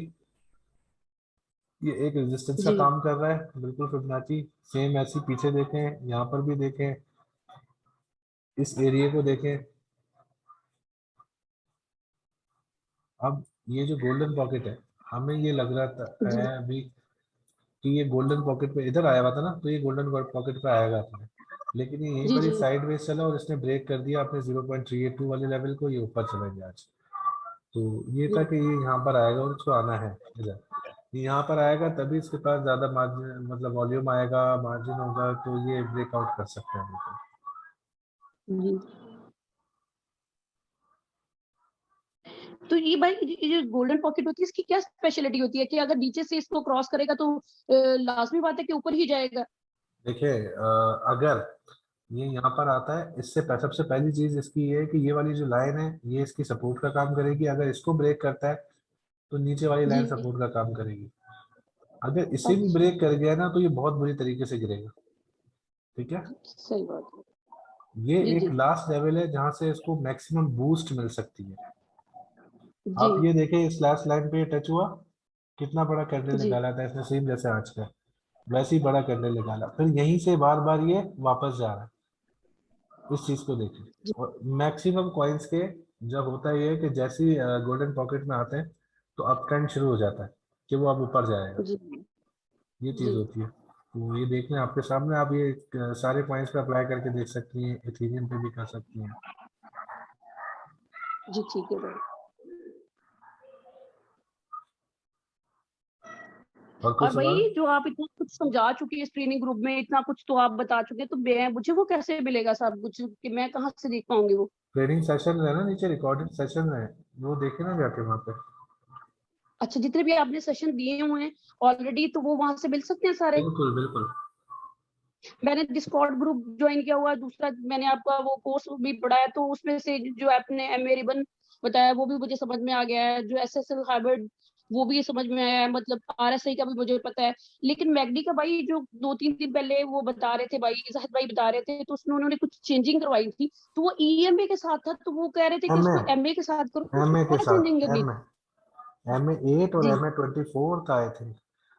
ये एक रेजिस्टेंस का जी काम कर रहा है बिल्कुल फिबोनाची। सेम ऐसी पीछे देखें, यहाँ पर भी देखें, इस एरिया को देखें। अब ये जो गोल्डन पॉकेट है, हमें ये लग रहा था जी है अभी कि ये गोल्डन पॉकेट पे इधर आया हुआ था ना, तो ये गोल्डन पॉकेट पे आएगा अपने, लेकिन ये यहीं जी पर ही जी साइड वेज चला और इसने ब्रेक कर दिया अपने 0.382 वाले लेवल को। ये ऊपर चला गया आज। तो ये था कि ये यहाँ पर आएगा और इसको आना है इधर। ये यहाँ पर आएगा तभी इसके पास ज्यादा मार्जिन, मतलब वॉल्यूम आएगा, मार्जिन होगा, तो ये ब्रेकआउट कर सकते हैं बिल्कुल। जी। तो ये भाई ये जो गोल्डन पॉकेट होती है इसकी क्या स्पेशलिटी होती है कि अगर नीचे से इसको क्रॉस करेगा तो लाजमी बात है कि ऊपर ही जाएगा। देखिए, अगर ये यहाँ पर आता है, इससे सबसे पहली चीज इसकी ये है कि ये वाली जो लाइन है, ये इसकी सपोर्ट का काम करेगी। अगर इसको ब्रेक करता है तो नीचे वाली जी लाइन सपोर्ट का काम करेगी। अगर इसे भी अच्छा ब्रेक कर गया ना, तो ये बहुत बुरी तरीके से गिरेगा। ठीक है, सही बात है। ये जी एक जी लास्ट लेवल है जहां से इसको मैक्सिमम बूस्ट मिल सकती है। जी आप ये देखें, इस लास्ट लाइन पे टच हुआ, कितना बड़ा कैंडल जी निकाला था इसने, सेम जैसे आज का, वैसे ही बड़ा कैंडल निकाला। फिर यहीं से बार बार ये वापस जा रहा है। इस चीज को देखें। जी और मैक्सिमम कॉइन्स के जब होता है ये कि जैसे ही गोल्डन पॉकेट में आते हैं, तो अप ट्रेंड शुरू हो जाता है कि वो अब ऊपर जाएगा। जी ये चीज जी होती है। तो ये देखना है आपके सामने, आप ये सारे पॉइंट्स पे अप्लाई करके देख सकती हैं, इथेरियम पे भी कर सकती हैं। जी ठीक है भाई। और कोई और सवाल? भाई जो आप इतना कुछ समझा चुके हैं इस ट्रेनिंग ग्रुप में, इतना कुछ तो आप बता चुके हैं, तो मैं मुझे वो कैसे मिलेगा सब कुछ कि मैं कहाँ से देख पाऊंगी वो। ट्रेनिंग सेशन है ना, नीचे रिकॉर्डिंग सेशन है, वो देखे ना जाके वहाँ पे। अच्छा जितने भी आपने सेशन दिए हुए हैं ऑलरेडी तो वो वहां से मिल सकते हैं सारे। बिल्कुल बिल्कुल। मैंने डिस्कॉर्ड ग्रुप ज्वाइन किया हुआ है, दूसरा मैंने आपका वो कोर्स भी पढ़ा है, तो उसमें से जो आपने एमए रिबन बताया वो भी मुझे समझ में आ गया है, जो एसएसएल हाइब्रिड वो भी समझ में आया है, मतलब आरएसआई का भी मुझे पता है। लेकिन मैगडी का भाई जो 2-3 दिन पहले वो बता रहे थे भाई, जाहिद भाई बता रहे थे, तो उसमें उन्होंने कुछ चेंजिंग करवाई थी, तो वो ईएमए के साथ था, तो वो कह रहे थे कि एमए, उसको एमए के साथ करो तो एमए उसमें के क्या साथ, चेंजिंग करनी। एमए 8 और जी एमए 24 का आए थे।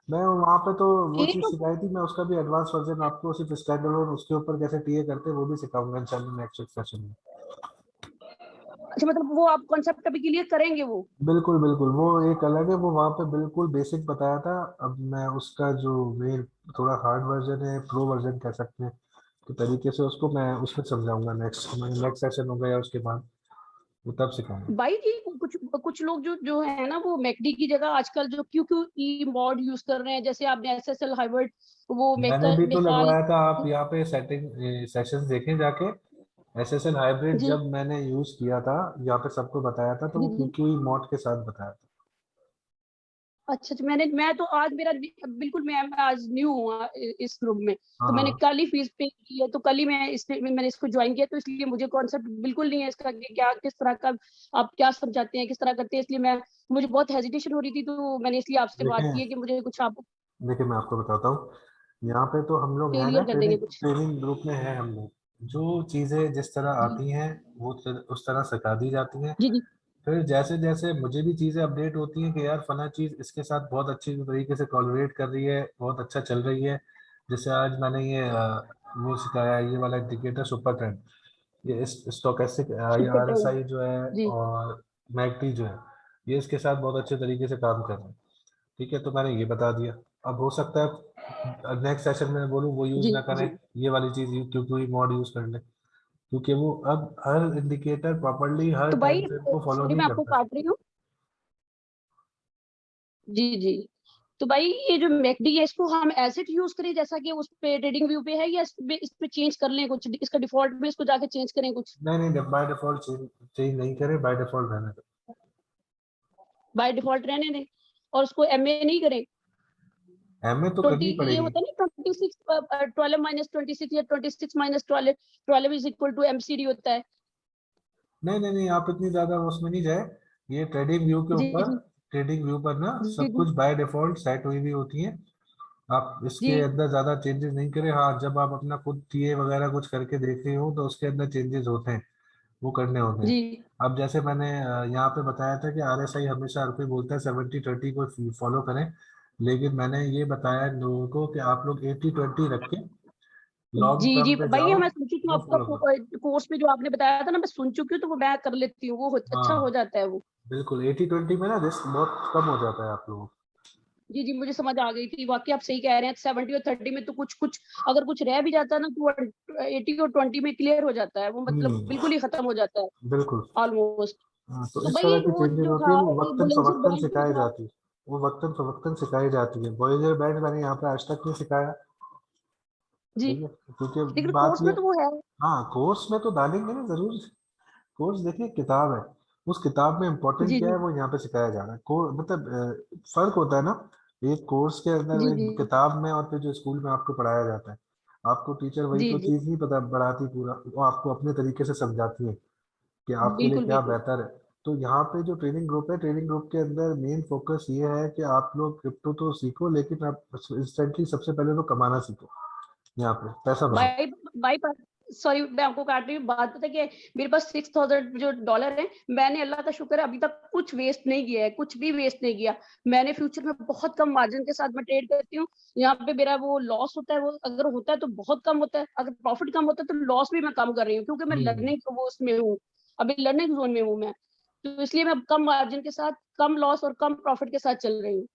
मैं वहाँ पे तो वो एक चीज़ तो सिखाई थी, मैं उसका भी एडवांस वर्जन आपको सिर्फ स्टैंड अलोन उसके ऊपर कैसे टीए करते हैं वो भी सिखाऊंगा इंशाल्लाह नेक्स्ट सेशन में। अच्छा मतलब वो आप कॉन्सेप्ट अभी क्लियर करेंगे वो। बिल्कुल बिल्कुल, वो एक अलग है, वो वहाँ पे बिल्कुल बेसिक बताया था। अब मैं उसका जो मेन थोड़ा हार्ड वर्जन है, प्रो वर्जन कह सकते हैं, तो तरीके से उसको मैं उसमें समझाऊंगा नेक्स्ट सेशन होगा या उसके बाद, वो तब सिखाऊंगा। भाई जी कुछ कुछ लोग जो जो है ना वो मैकडी की जगह आजकल जो Q Q E mod use कर रहे हैं, जैसे आपने एसएसएल हाइवर्ड वो मैंने भी तो मिसाल। लगवाया था, आप यहाँ पे सेटिंग सेशंस देखें जाके। एसएसएल हाइब्रिड जी जब मैंने यूज किया था, यहाँ पे सबको बताया था, तो जी वो जी क्यूक्यू मॉड के साथ बताया था। अच्छा अच्छा, मैं तो आज मेरा बिल्कुल, मैं आज न्यू हूँ इस ग्रुप में, तो मैंने हाँ कल ही फीस पे की है, तो कल ही मैंने इसको ज्वाइन किया, तो इसलिए मुझे कॉन्सेप्ट बिल्कुल नहीं है इसका कि क्या किस तरह का आप क्या समझाते हैं, किस तरह करते हैं, इसलिए मुझे बहुत हेजिटेशन हो रही थी, तो मैंने इसलिए आपसे बात देखें की है कि मुझे कुछ आप देखिए मैं आपको बताता हूँ, यहाँ पे तो हम लोग है ना, क्लियर कर देंगे ट्रेनिंग कुछ। ट्रेनिंग ग्रुप में है हम लोग। जो चीज़ें जिस तरह जी आती हैं वो उस तरह सिखा दी जाती हैं। जी जी फिर जैसे जैसे मुझे भी चीज़ें अपडेट होती हैं कि यार फला चीज़ इसके साथ बहुत अच्छी तरीके से कोलैबोरेट कर रही है, बहुत अच्छा चल रही है। जैसे आज मैंने ये वो सिखाया, ये वाला इंडिकेटर सुपर ट्रेंड, ये इस स्टोकेस्टिक ये सुपर ट्रेंड। RSI जो है जी और मैकडी जो है, ये इसके साथ बहुत अच्छे तरीके से काम कर रहे हैं। ठीक है, तो मैंने ये बता दिया। अब हो सकता है नेक्स्ट सेशन में बोलूँ वो यूज जी ना करें, जी। ये वाली चीज क्योंकि मॉड यूज कर ले, क्योंकि वो अब हर इंडिकेटर प्रॉपरली हर तो टाइम भाई फ्रेम को फॉलो सॉरी नहीं मैं आपको करता है। काट रही हूँ। जी जी। तो भाई ये जो मैकडी है, इसको हम एसिड यूज करें जैसा कि उस पे ट्रेडिंग व्यू पे है, या इस पे चेंज कर लें कुछ, इसका डिफॉल्ट में इसको जाके चेंज करें कुछ? नहीं नहीं, बाय डिफॉल्ट चेंज चेंज नहीं करें, बाय डिफॉल्ट रहने बाय डिफॉल्ट रहने दें, और उसको एमए नहीं करें? दें। एमए तो 20 करनी ये पड़ेगी। होता है ना, 26 12 माइनस 26 या 26 minus 12, 12 is equal to MCD होता है। नहीं नहीं नहीं, आप इतनी ज्यादा उसमें नहीं जाए। ये ट्रेडिंग व्यू के जी ऊपर, जी ट्रेडिंग व्यू पर ना जी सब जी कुछ बाय डिफॉल्ट सेट हुई हुई होती है। आप जी इसके अंदर ज्यादा चेंजेस नहीं करें। हाँ, जब आप अपना खुद टीए वगैरह कुछ करके देख रहे हो तो उसके अंदर चेंजेस होते हैं, वो करने होते हैं। जी अब जैसे मैंने यहाँ पे बताया था कि RSI हमेशा हर कोई बोलता है 70-30 को फॉलो करें, लेकिन मैंने ये बताया लोगों को कि आप लोग 80-20 रख के लॉन्ग जी टर्म जी। पे भैया जाओ, मैं सुन चुकी हूँ वो आपका फॉलो करो। कोर्स में जो आपने बताया था ना, मैं सुन चुकी हूँ, तो वो मैं कर लेती हूँ, वो अच्छा हो हाँ जाता है वो। बिल्कुल, 80-20 में ना रिस्क बहुत कम हो जाता है आप लोगों को। जी जी, मुझे समझ आ गई थी, वाकई आप सही कह रहे हैं, 70 और 30 में तो कुछ कुछ अगर कुछ रह भी जाता है ना, तो 80 और 20 में क्लियर हो जाता है वो, मतलब हम्म, बिल्कुल ही खत्म हो जाता है बिल्कुल। ऑलमोस्ट। हाँ, तो तो इस तरह भाई की वो चेंजेस जो होती है, था वो वक्तन बुलेंसर फवक्तन बैंड सिखाई जो था। जाती है। वो वक्तन फवक्तन सिखाई जाती है। वॉयजर बैंड मैंने यहाँ पे आज तक नहीं सिखाया। जी, ठीक है, क्योंकि लेकिन बात कोर्स ये, में तो वो है। हाँ कोर्स में तो डालेंगे ना जरूर। कोर्स देखिए किताब है, उस किताब में इम्पोर्टेंट जी क्या जी है वो यहाँ पे सिखाया जा रहा है। मतलब फर्क होता है ना, एक कोर्स के अंदर, जी जी एक किताब में, और फिर जो स्कूल में आपको पढ़ाया जाता है। आपको टीचर वही जी तो जी। चीज नहीं पता बढ़ाती पूरा, वो आपको अपने तरीके से समझाती है कि आपके लिए बिल्कुल क्या बिल्कुल। बेहतर है। तो यहाँ पे जो ट्रेनिंग ग्रुप है, ट्रेनिंग ग्रुप के अंदर मेन फोकस ये है कि आप लोग क्रिप्टो तो सीखो, लेकिन आप इंस्टेंटली सबसे पहले तो कमाना सीखो, यहाँ पे पैसा बनाओ। भाई भाई सॉरी मैं आपको काट रही हूँ, बात पता है कि मेरे पास $6,000 जो डॉलर है, मैंने अल्लाह का शुक्र है अभी तक कुछ वेस्ट नहीं किया है, कुछ भी वेस्ट नहीं किया। मैंने फ्यूचर में बहुत कम मार्जिन के साथ मैं ट्रेड करती हूँ। यहाँ पे मेरा वो लॉस होता है, वो अगर होता है तो बहुत कम होता है, अगर प्रॉफिट कम होता है तो लॉस भी मैं कम कर रही हूँ, क्योंकि मैं हम्म, लर्निंग वो उसमें हूँ, अभी लर्निंग जोन में हूँ मैं। तो इसलिए मैं कम मार्जिन के साथ, कम लॉस और कम प्रॉफिट के साथ चल रही हूँ।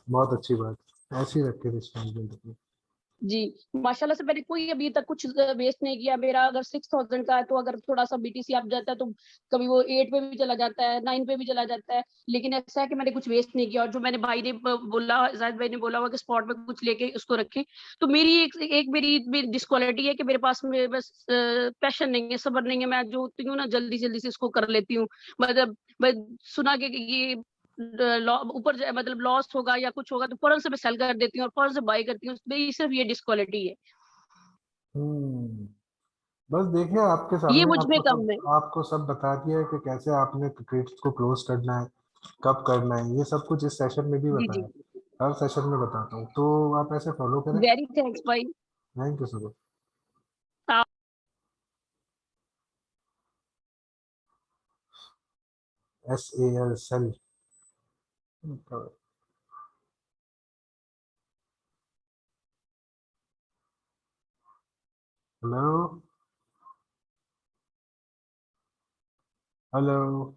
बहुत अच्छी बात, ऐसे ही रखे रिस्क मैनेजमेंट अपनी। जी, माशाल्लाह से मैंने कोई अभी तक कुछ वेस्ट नहीं किया। मेरा अगर 6,000 का है, तो अगर थोड़ा सा बीटीसी आप जाता है तो कभी वो 8 पे भी चला जाता है, 9 पे भी चला जाता है, लेकिन ऐसा है कि मैंने कुछ वेस्ट नहीं किया। और जो मैंने भाई ने बोला, जाहिद भाई ने बोला हुआ कि स्पॉट में कुछ लेके उसको रखें, तो मेरी एक मेरी डिस्क्वालिटी है कि मेरे पास में बस पैशन नहीं है, सब्र नहीं है। मैं जो होती हूँ ना, जल्दी जल्दी से इसको कर लेती हूँ। मतलब मैं सुना कि ये ऊपर मतलब लॉस होगा या कुछ होगा, तो फौरन से मैं सेल कर देती हूँ और फौरन से बाई करती हूँ। मेरी सिर्फ ये डिस्क्वालिटी है, हम्म, बस देखिए आपके ये सामने, मुझ में कम है। आपको सब बता दिया है कि कैसे आपने क्रेडिट्स को क्लोज करना है, कब करना है, ये सब कुछ इस सेशन में भी जी जी। बताया है। हर सेशन में बताता हूँ, तो आप ऐसे फॉलो करें। वेरी थैंक्स भाई। Thank you sir. आप SAL सेल। Hello, hello,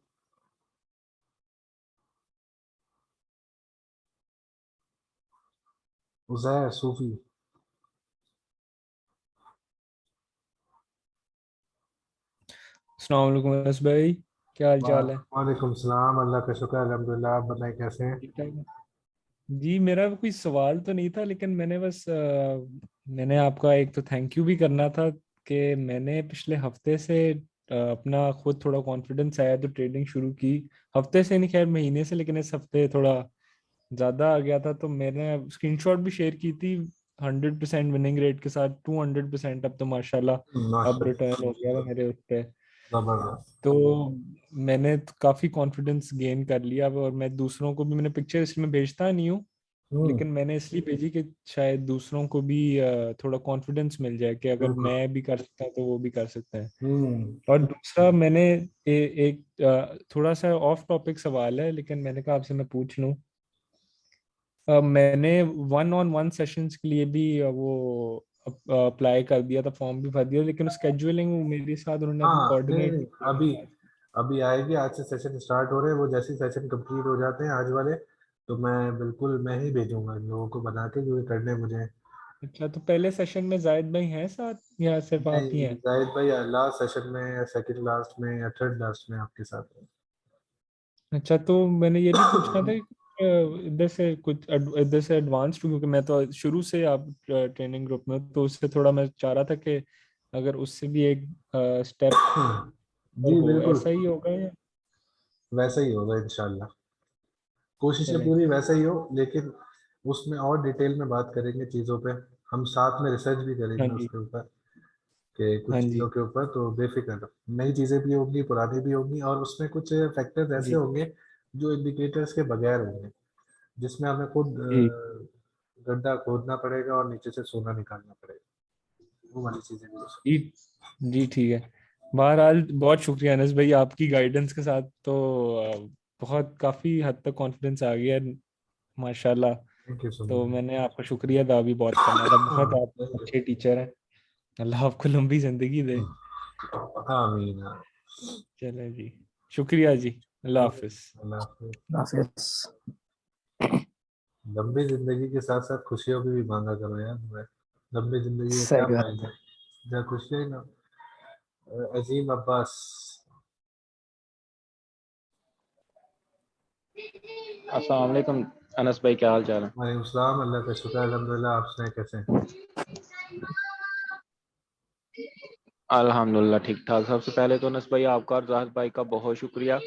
Uzair Sufi. अस्सलाम वालेकुम अनस भाई, क्या हाल चाल है? वालेकुम सलाम, अल्लाह का शुक्र है, अल्हम्दुलिल्लाह। आप बताएं कैसे हैं। ठीक ठाक है। जी मेरा कोई सवाल तो नहीं था, लेकिन मैंने बस मैंने आपका एक तो थैंक यू भी करना था कि मैंने पिछले हफ्ते से अपना खुद थोड़ा कॉन्फिडेंस आया तो ट्रेडिंग शुरू की। हफ्ते से नहीं, खैर महीने से, लेकिन इस हफ्ते थोड़ा ज्यादा आ गया था, तो मैंने स्क्रीनशॉट भी शेयर की थी 100% विनिंग रेट के साथ 200%। अब तो माशाल्लाह अब माशाल्लाह रिटर्न हो गया था मेरे उस पे। जबरदस्त। तो मैंने तो काफी कॉन्फिडेंस गेन कर लिया अब, और मैं दूसरों को भी, मैंने पिक्चर इसलिए मैं भेजता नहीं हूँ, लेकिन मैंने इसलिए भेजी कि शायद दूसरों को भी थोड़ा कॉन्फिडेंस मिल जाए कि अगर बिल्कुल। मैं भी कर सकता हूँ तो वो भी कर सकते हैं। हम्म। और दूसरा मैंने एक थोड़ा सा ऑफ टॉपिक सवाल है, लेकिन मैंने कहा आपसे मैं पूछ लूं। मैंने 1-on-1 सेशंस के लिए भी वो अप्लाई कर दिया था, फॉर्म भी भर दिया, लेकिन स्केड्यूलिंग मेरे साथ उन्होंने अभी हाँ नहीं कोऑर्डिनेट नहीं, अभी अभी आएगी, आज से सेशन स्टार्ट हो रहे हैं। वो जैसे ही सेशन कंप्लीट हो जाते हैं आज वाले, तो मैं बिल्कुल मैं ही भेजूंगा इन लोगों को बना के, जो ये करने मुझे हैं। अच्छा, तो पहले सेशन में जाहिद भाई हैं साथ या सिर्फ आप ही नहीं, हैं? जाहिद भाई लास्ट सेशन में या सेकंड लास्ट में या थर्ड लास्ट में आपके साथ है। अच्छा, तो मैंने ये भी पूछना था कि इधर से कुछ इधर से एडवांस, क्योंकि मैं तो शुरू से आप ट्रेनिंग ग्रुप में हूं, तो उससे थोड़ा मैं चाह रहा था कि अगर उससे भी एक स्टेप जी हो, बिल्कुल, ऐसा ही होगा या? वैसा ही होगा इंशाल्लाह। कोशिशें चलें। पूरी वैसा ही हो, लेकिन उसमें और डिटेल में बात करेंगे चीज़ों पे। हम साथ में रिसर्च भी हाँ करेंगे जी। उसके ऊपर, कि हाँ कुछ जी। चीज़ों के ऊपर। तो बेफिक्र रहो, नई चीज़ें भी होंगी, पुरानी भी होंगी, और उसमें कुछ फैक्टर्स ऐसे जी होंगे जो इंडिकेटर्स के बगैर होंगे, जिसमें हमें खुद जी। गड्ढा खोदना पड़ेगा और नीचे से सोना निकालना पड़ेगा। वो वाली चीज़ें भी हो सकती जी जी, ठीक है। बहरहाल बहुत शुक्रिया अनस भाई, आपकी गाइडेंस के साथ तो बहुत काफ़ी हद तक कॉन्फिडेंस आ गया है, माशाल्लाह। हैं। थैंक यू सो तो मच। मैंने आपका शुक्रिया अदा भी बहुत करना था, बहुत आप थैंक यू। अच्छे टीचर हैं। अल्लाह आपको लंबी जिंदगी दे। आमीन। चलें जी, शुक्रिया जी, अल्लाह हाफिज। अल्लाह हाफिज़। हाफिज। लंबी जिंदगी के साथ साथ खुशियों की भी मांगा करो यार भाई। लंबी जिंदगी का क्या सही बात फायदा है। जब खुशियां ही ना। अजीम अब्बास। अस्सलाम वालेकुम अनस भाई, क्या हाल चाल है? वालेकुम सलाम, अल्लाह का शुक्र है, अल्हम्दुलिल्लाह। आप सुनाए कैसे हैं? अल्हम्दुलिल्लाह ठीक ठाक। सबसे पहले तो अनस भाई आपका और जाहिद भाई का बहुत शुक्रिया।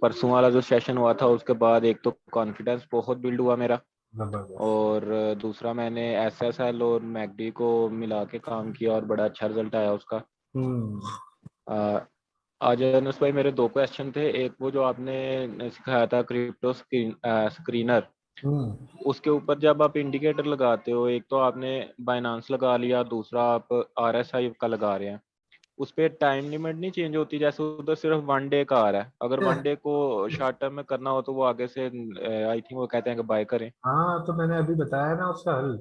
परसों वाला जो सेशन हुआ था उसके बाद एक तो कॉन्फिडेंस बहुत बिल्ड हुआ मेरा, जबरदस्त। और दूसरा मैंने एसएसएल और मैकडी को मिला के काम किया और बड़ा अच्छा रिजल्ट आया उसका। हम्म। आ, आज अनस भाई मेरे दो क्वेश्चन थे। एक वो जो आपने सिखाया था क्रिप्टो स्क्रीनर, हम्म। उसके ऊपर जब आप इंडिकेटर लगाते हो, एक तो आपने बाइनांस लगा लिया, दूसरा आप आरएसआई का लगा रहे हैं, उस पर टाइम लिमिट नहीं चेंज होती? जैसे उधर सिर्फ 1 डे का आ रहा है, अगर 1 डे को शॉर्ट टर्म में करना हो तो वो आगे से आई थिंक वो कहते हैं कि बाय करें। हाँ, तो मैंने अभी बताया ना उसका हल।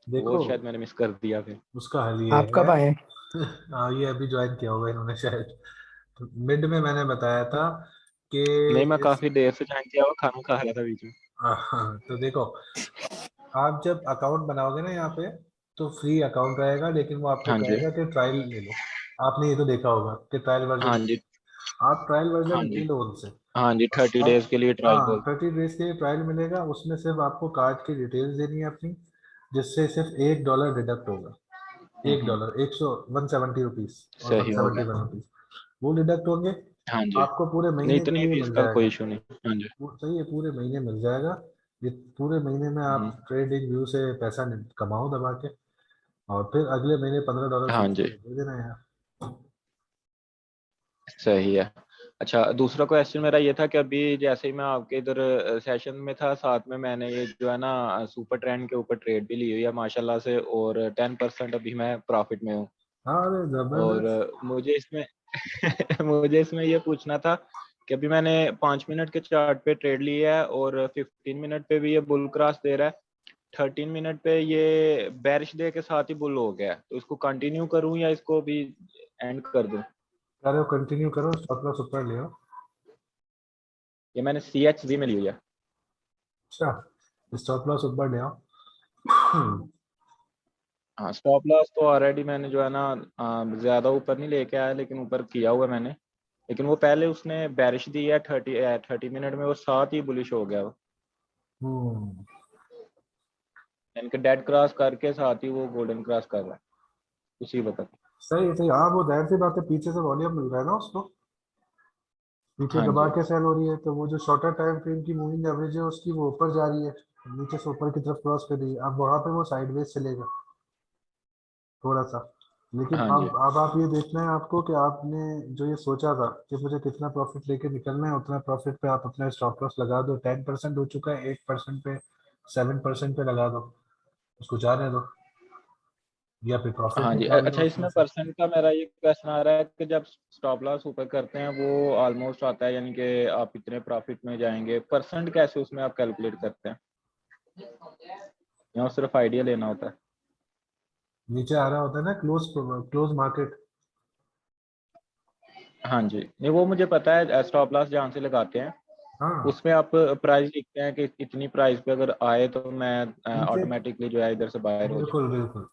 वो देखो, शायद मैंने मिस कर दिया फिर। उसका हल ये आप है। कब आए? हाँ, ये अभी ज्वाइन किया होगा इन्होंने शायद। तो मिड में मैंने बताया था कि नहीं, मैं इस काफी देर से ज्वाइन किया हुआ, खाना खा रहा था बीच में। हाँ, तो देखो, आप जब अकाउंट बनाओगे ना यहाँ पे, तो फ्री अकाउंट रहेगा, लेकिन वो आपको हाँ जी। कहेगा कि ट्रायल ले लो। आपने ये तो देखा होगा कि ट्रायल हाँ वर्जन, जी। आप ट्रायल हाँ वर्जन ले जी। लो उनसे। हाँ जी, 30 डेज और के लिए ट्रायल हाँ, बोल। 30 डेज के लिए ट्रायल मिलेगा। उसमें सिर्फ आपको कार्ड की डिटेल्स देनी है अपनी, जिससे सिर्फ $1 डिडक्ट होगा। $1, 170 रुपीज और वन सही हो सेवेंटी गया। वन रुपीज वो डिडक्ट होंगे। हाँ जी। आपको पूरे नहीं, महीने के इतने लिए भी मिल इसका कोई जाएगा। इशू नहीं। हाँ जी। सही है, पूरे महीने मिल जाएगा। ये पूरे महीने में आप हम्म। ट्रेडिंग व्यू से पैसा कमाओ दबा के, और फिर अगले महीने $15 हाँ फिक्स जी, दे देना यार। सही है। अच्छा, दूसरा क्वेश्चन मेरा ये था कि अभी जैसे ही मैं आपके इधर सेशन में था, साथ में मैंने ये जो है ना सुपर ट्रेंड के ऊपर ट्रेड भी ली हुई है माशाल्लाह से, और 10% अभी मैं प्रॉफिट में हूँ। हाँ, अरे और जबरदस्त। मुझे इसमें मुझे इसमें ये पूछना था कि अभी मैंने 5 मिनट के चार्ट पे ट्रेड लिया है, और 15 मिनट पे भी ये बुल क्रॉस दे रहा है, 13 मिनट पे ये बेरिश डे के साथ ही बुल हो गया है, तो इसको कंटिन्यू करूं या इसको भी एंड कर दूं? करो, कंटिन्यू करो, स्टॉप लॉस ऊपर ले आओ। ये मैंने CHZ में ली हुई है। अच्छा, स्टॉप लॉस ऊपर ले आओ। हाँ, स्टॉप लॉस तो ऑलरेडी मैंने जो है ना ज्यादा ऊपर नहीं लेके आया, लेकिन ऊपर किया हुआ है मैंने। लेकिन वो पहले उसने बेरिश दी है 30 मिनट में, वो साथ ही बुलिश हो गया वो, हम्म। यानी कि डेड क्रॉस करके साथ ही वो गोल्डन क्रॉस कर रहा है, उसी वक्त। सही सही, हाँ, वो जाहिर सी बात है, पीछे से वॉल्यूम मिल रहा है ना उसको। नीचे हाँ दबा जी के सेल हो रही है, तो वो जो शॉर्टर टाइम फ्रेम की मूविंग एवरेज है उसकी वो ऊपर जा रही है, नीचे से ऊपर की तरफ क्रॉस कर रही है। अब वहां पे वो साइडवेज चलेगा थोड़ा सा। लेकिन हाँ जी अब आप ये देखना है आपको कि आपने जो ये सोचा था कि मुझे कितना प्रॉफिट लेके निकलना है, उतना प्रॉफिट पे आप अपना स्टॉप लॉस लगा दो। 10% हो चुका है, 8% पे 7% पे लगा दो, उसको जाने दो, या फिर प्रॉफिट हाँ जी। निकाल लो अच्छा, उसमें इसमें से। परसेंट का मेरा ये क्वेश्चन आ रहा है कि जब स्टॉप लॉस ऊपर करते हैं वो ऑलमोस्ट आता है, यानी कि आप इतने प्रॉफिट में जाएंगे, परसेंट कैसे उसमें आप कैलकुलेट करते हैं, या सिर्फ आइडिया लेना होता है? नीचे आ रहा होता है ना क्लोज क्लोज मार्केट। हाँ जी, नहीं वो मुझे पता है, स्टॉप लॉस जहाँ से लगाते हैं हाँ उसमें आप प्राइस लिखते हैं कि इतनी प्राइस पे अगर आए तो मैं नीचे, ऑटोमेटिकली जो है इधर से बाहर हो जाऊँ। बिल्कुल बिल्कुल।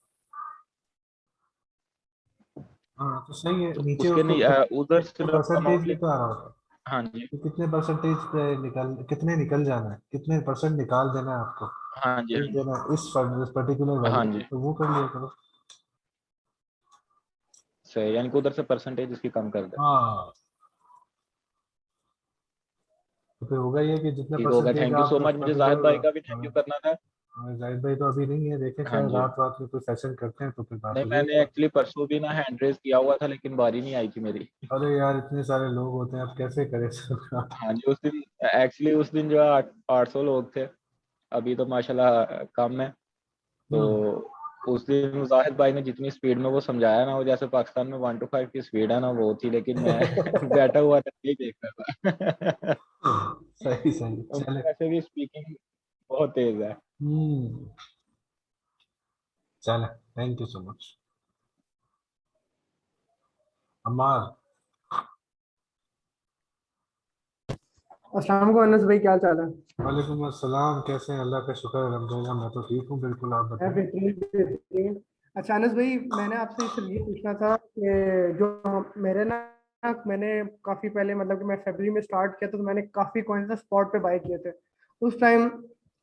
हाँ तो सही है, तो नीचे उसके उसको नहीं उधर कितने सिर्फ परसेंटेज अमाउंट भी लिख। तो आ रहा होता है हाँ जी। कि कितने परसेंटेज पे निकल, कितने निकल जाना है, कितने परसेंट निकाल देना है आपको, हाँ जी। भेज हाँ जी। देना है इस पर्टिकुलर हाँ वैल्यू, जी तो वो कर लिया करो। सही, यानी कि उधर से परसेंटेज इसकी कम कर दे। हाँ तो फिर होगा ये कि जितना ठीक होगा, परसेंटेज थैंक यू आप सो मच। मुझे जाहिद पर्टिकुलर। भाई का भी थैंक यू करना था। जाहिद भाई तो अभी नहीं है, देखें हाँ शायद जी। रात रात में कोई सेशन करते हैं तो फिर बात नहीं, हो मैंने जाएगी। एक्चुअली परसों भी ना हैंड रेज किया हुआ था लेकिन बारी नहीं आई थी मेरी। अरे यार इतने सारे लोग होते हैं, आप कैसे करें सब काम? हाँ जी, उस दिन जो है 800 लोग थे, अभी तो माशाल्लाह कम है। तो हम्म। उस दिन जाहिद भाई ने जितनी स्पीड में वो समझाया ना, वो जैसे पाकिस्तान में 1 to 5 की स्पीड है ना, वो थी, लेकिन मैं बैठा हुआ था नहीं देख रहा था। सही सही उनकी चले। वैसे भी स्पीकिंग बहुत तेज है। हम्म। चले, thank you so much Ammar. अस्सलाम वालेकुम अनस भाई, क्या चाल है? वालेकुम अस्सलाम, कैसे हैं? अल्लाह का शुक्र है, अल्हम्दुलिल्लाह मैं तो ठीक हूँ बिल्कुल, आप मैं बताएं। बेहतरीन बेहतरीन। अच्छा अनस भाई, मैंने आपसे सिर्फ ये पूछना था कि जो मेरे ना मैंने काफ़ी पहले मतलब कि मैं फरवरी में स्टार्ट किया था, तो मैंने काफ़ी कॉइन्स स्पॉट पे बाय किए थे। उस टाइम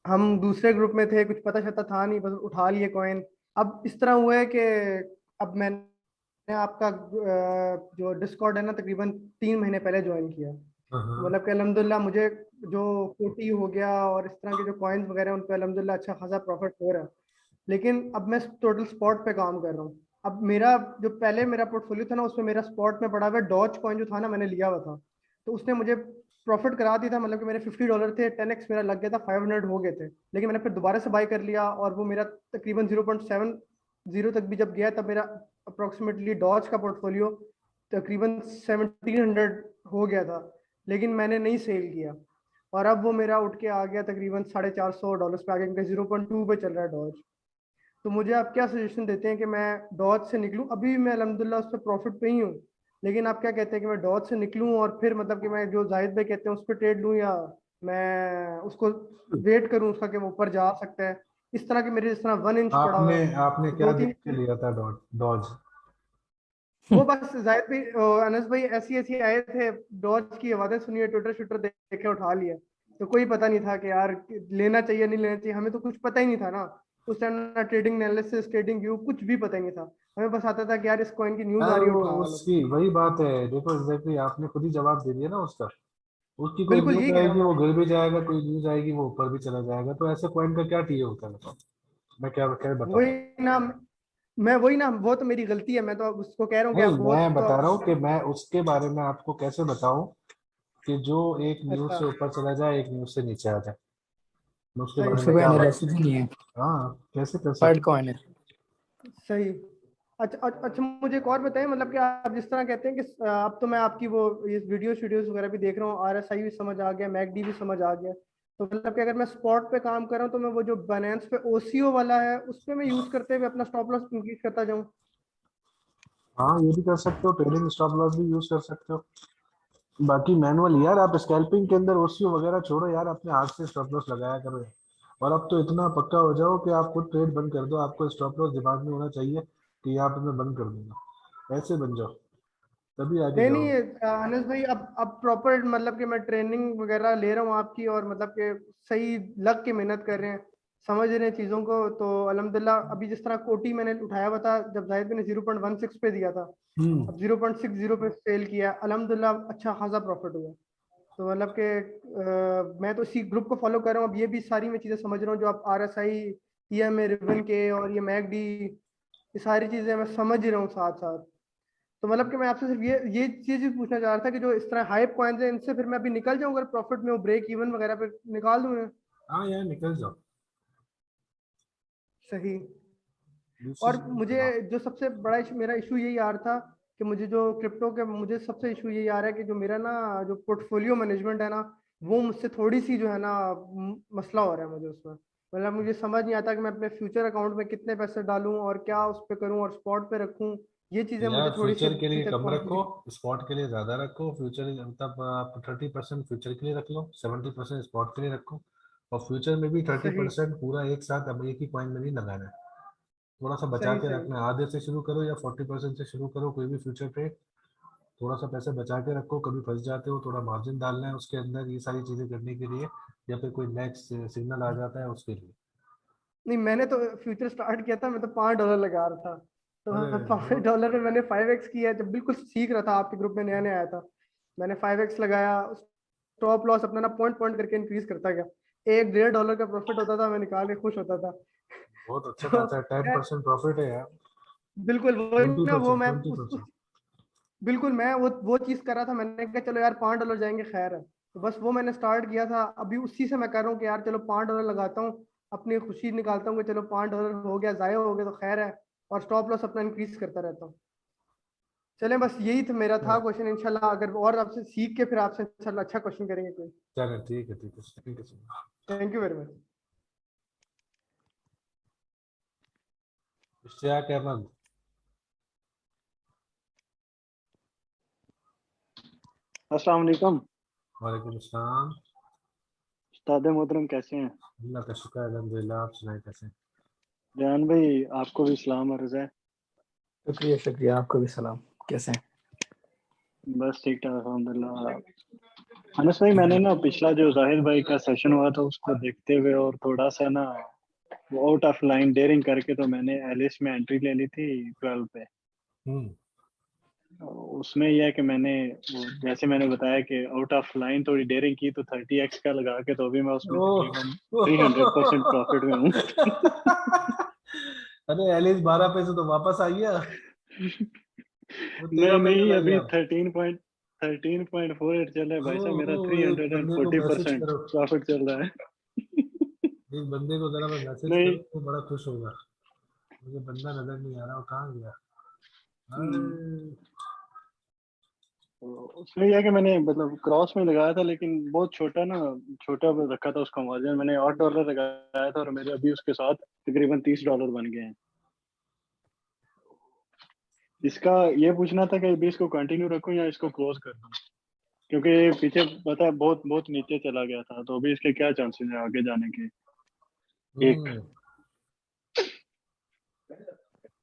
हम दूसरे ग्रुप में थे, कुछ पता चलता था नहीं, बस उठा लिए कॉइन। अब इस तरह हुआ है कि अब मैंने आपका जो डिस्कॉर्ड है ना, तकरीबन 3 महीने पहले ज्वाइन किया। तो हाँ मतलब कि अल्हम्दुलिल्लाह मुझे जो कोटी हो गया और इस तरह के जो कॉइन्स वगैरह उन पे अल्हम्दुलिल्लाह अच्छा खासा प्रॉफिट हो रहा है। लेकिन अब मैं टोटल स्पॉट पे काम कर रहा हूँ। अब मेरा जो पहले मेरा पोर्टफोलियो था ना, उसमें मेरा स्पॉट में पड़ा हुआ डॉज कॉइन जो था ना, मैंने लिया हुआ था, तो उसने मुझे प्रॉफिट करा दिया था। मतलब कि मेरे $50 थे, 10x मेरा लग गया था, 500 हो गए थे। लेकिन मैंने फिर दोबारा से बाय कर लिया और वो मेरा तकरीबन 0.70 तक भी जब गया, तब मेरा अप्रोक्सीमेटली डॉज का पोर्टफोलियो तकरीबन 1700 हो गया था। लेकिन मैंने नहीं सेल किया और अब वो मेरा उठ के आ गया तकरीबन $450 पे आ गया, क्योंकि 0.2 पे चल रहा है डॉज। तो मुझे आप क्या सजेशन देते हैं कि मैं डॉज से निकलूं? अभी मैं अल्हम्दुलिल्लाह उस पर प्रॉफिट पे ही हूँ, लेकिन आप क्या कहते हैं कि मैं डॉज से निकलूं और फिर मतलब कि मैं जो जाहिद भाई कहते हैं उस पर ट्रेड लूं, या मैं उसको वेट करूं उसका कि वो ऊपर जा सकता है? इस तरह के मेरे जिस तरह 1 इंच पड़ा हुआ आपने है, आपने तो क्या दो देख तीन के लिया था डॉज? वो बस जाहिद भाई अनस भाई ऐसी ऐसी आए थे, डॉज की आवाजें सुनिए, ट्विटर शूटर देखे, उठा लिया। तो कोई पता नहीं था कि यार लेना चाहिए नहीं लेना चाहिए, हमें तो कुछ पता ही नहीं था ना उस टाइम, ना ट्रेडिंग एनालिसिस, ट्रेडिंग व्यू, कुछ भी पता ही नहीं था। हमें बस आता था कि यार इस कॉइन की न्यूज आ यार रही है, वो उठा लो। उसकी वही बात है, देखो एग्जैक्टली आपने खुद ही जवाब दे दिया ना उसका। उसकी कोई बिल्कुल यही न्यूज कह रहा आएगी हूँ वो मैं। गिर भी जाएगा, कोई न्यूज आएगी वो ऊपर भी चला जाएगा, तो ऐसे पॉइंट का क्या टीए होता है बताओ? मैं क्या क्या बताऊं? वही ना, मैं वही ना, वो तो मेरी गलती है, मैं तो अब उसको कह रहा हूँ कि नहीं, आप वो मैं तो बता रहा हूँ कि मैं उसके बारे में आपको कैसे बताऊं कि जो एक न्यूज अच्छा से ऊपर चला जाए, एक न्यूज से नीचे आ जाए, मैं उसके सही बारे उससे में कोई क्या बात? एनालिसिस ही नहीं है, हाँ कैसे कर थर्ड सकते? कॉइन है। सही। अच्छा मुझे एक और बताएं, मतलब कि आप जिस तरह कहते हैं कि अब तो मैं आपकी वो ये वीडियोस वगैरह भी देख रहा हूँ, आरएसआई भी समझ आ गया, मैकडी भी समझ आ गया। तो मतलब कि अगर मैं स्पॉट पे काम कर रहा हूँ, तो मैं वो जो बायनेंस पे ओसीओ वाला है उस पे मैं यूज करते हुए अपना स्टॉप लॉस इंक्रीज करता जाऊँ? हाँ ये भी कर सकते हो, ट्रेडिंग स्टॉप लॉस भी यूज कर सकते हो। बाकी मैनुअल यार, आप स्कैल्पिंग के अंदर ओसीओ वगैरह छोड़ो यार, अपने हाथ से स्टॉप लॉस लगाया करो यार। और अब तो इतना पक्का हो जाओ कि आप खुद ट्रेड बंद कर दो, आपको स्टॉप लॉस दिमाग में होना चाहिए कि यहाँ पे मैं बंद कर दूंगा, ऐसे बन जाओ, तभी आगे नहीं नहीं जाओगे। अनस भाई, अब प्रॉपर मतलब कि मैं ट्रेनिंग वगैरह ले रहा हूँ आपकी, और मतलब कि सही लग के मेहनत कर रहे हैं, समझ रहे हैं चीज़ों को। तो अल्हम्दुलिल्लाह अभी जिस तरह कोटी मैंने उठाया हुआ था, जब जाहिद ने 0.16 पे दिया था, हम्म। अब 0.60 पे सेल किया, अल्हम्दुलिल्लाह अच्छा खासा प्रॉफिट हुआ। तो मतलब कि मैं तो इसी ग्रुप को फॉलो कर रहा हूँ। अब ये भी सारी मैं चीज़ें समझ रहा हूँ जो आप RSI EMA रिबन के और ये मैकडी, ये सारी चीज़ें मैं समझ ही रहा हूँ साथ साथ। तो मतलब कि मैं आपसे सिर्फ ये चीज़ ही पूछना चाह रहा था कि जो इस तरह हाइप कॉइन्स हैं इनसे फिर मैं अभी निकल जाऊँ, अगर प्रॉफिट में वो ब्रेक इवन वगैरह पे निकाल दूँ मैं? हाँ यार निकल जाओ। सही। दूसरी और चीज़ मुझे बताओ। जो सबसे बड़ा मेरा इशू यही आ रहा था कि मुझे जो क्रिप्टो के मुझे सबसे इशू यही आ रहा है कि जो मेरा ना जो पोर्टफोलियो मैनेजमेंट है ना, वो मुझसे थोड़ी सी जो है ना मसला हो रहा है मुझे उसमें। मतलब मुझे समझ नहीं आता कि मैं अपने फ्यूचर अकाउंट में कितने पैसे डालूं और क्या उस पर करूं और स्पॉट पे रखूं। ये चीज़ें मुझे यार थोड़ी सी फ्यूचर के अभी लिए तक कम रखो, कॉन्फ्लिक्ट। स्पॉट के लिए ज्यादा रखो। फ्यूचर मतलब आप 30% फ्यूचर के लिए रख लो, 70% स्पॉट के लिए रखो। और फ्यूचर में भी थर्टी सही परसेंट पूरा एक साथ अब एक ही कॉइन में नहीं लगाना है, थोड़ा सा बचा सही के सही। रखना है। आधे से शुरू करो या 40% से शुरू करो कोई भी फ्यूचर ट्रेड। थोड़ा सा पैसे बचा के रखो, कभी फंस जाते हो थोड़ा मार्जिन डालना है उसके अंदर, ये सारी चीजें करने के लिए, या फिर कोई नेक्स्ट सिग्नल आ जाता है उसके लिए। नहीं, मैंने तो फ्यूचर स्टार्ट किया था, मैं तो $5 लगा रहा था। अरे तो वो $5 में मैंने 5x किया जब बिल्कुल सीख रहा था, आपके ग्रुप में नया नया आया था। मैंने 5x लगाया, स्टॉप लॉस अपना ना पॉइंट पॉइंट करके इंक्रीज करता गया। $1 1.5 का प्रॉफिट होता था, मैं निकाल के खुश होता था। बहुत अच्छा तो खासा है, टेन मैं परसेंट प्रॉफिट है यार। बिल्कुल वो ट्वेंटी ना वो परसेंट मैं ट्वेंटी उस परसेंट बिल्कुल मैं वो चीज कर रहा था। मैंने कहा चलो यार $5 जाएंगे, खैर है। तो बस वो मैंने स्टार्ट किया था, अभी उसी से मैं कर रहा हूँ कि यार चलो $5 लगाता हूँ, अपनी खुशी निकालता हूँ कि चलो $5 हो गया, जाया हो गया तो खैर है। और स्टॉप लॉस अपना इंक्रीज करता रहता हूँ। चलें, बस यही तो मेरा था क्वेश्चन। इंशाल्लाह अगर और आपसे सीख के फिर आपसे इंशाल्लाह अच्छा क्वेश्चन करेंगे कोई। चलो ठीक है ठीक है ठीक है। Thank you very much. Ishtiaq Ahmed. अस्सलाम वालेकुम। वालेकुम अस्सलाम। उस्ताद मोहतरम कैसे हैं? अल्लाह का शुक्र है अल्हम्दुलिल्लाह, आप सुनाए कैसे हैं? जान भाई आपको भी सलाम अर्ज़ है। शुक्रिया शुक्रिया, आपको भी सलाम। कैसे हैं? बस ठीक ठाक अल्हम्दुलिल्लाह। अनस भाई मैंने ना पिछला जो जाहिद भाई का सेशन हुआ था उसको देखते हुए और थोड़ा सा ना वो आउट ऑफ लाइन डेयरिंग करके तो मैंने एलिस में एंट्री ले ली थी 12 पे। उसमें यह है कि मैंने जैसे मैंने बताया कि आउट ऑफ लाइन थोड़ी डेयरिंग की तो 30x का लगा के तो अभी मैं उसमें तकरीबन 300% प्रॉफिट में हूँ। अरे एलिस 12 पैसे तो वापस आ गया, वो 13 नहीं पे नहीं चला अभी गया। 13.48 चल रहा है भाई साहब, मेरा एक बंदे को मैसेज 340% करो, प्रॉफिट चल रहा है। एक बंदे को जरा मैं मैसेज नहीं करूँ तो बड़ा खुश होगा। मुझे बंदा नजर नहीं आ रहा, वो कहाँ गया? हम्म, अरे तो उसमें यह है कि मैंने मतलब क्रॉस में लगाया था लेकिन बहुत छोटा ना, छोटा रखा था उसका मार्जिन। मैंने $8 लगाया था और मेरे अभी उसके साथ तकरीबन $30 बन गए हैं। इसका ये पूछना था कि अभी इसको कंटिन्यू रखूं या इसको क्लोज कर दूं, क्योंकि ये पीछे पता है बहुत बहुत नीचे चला गया था। तो अभी इसके क्या चांसेस है आगे जाने के? एक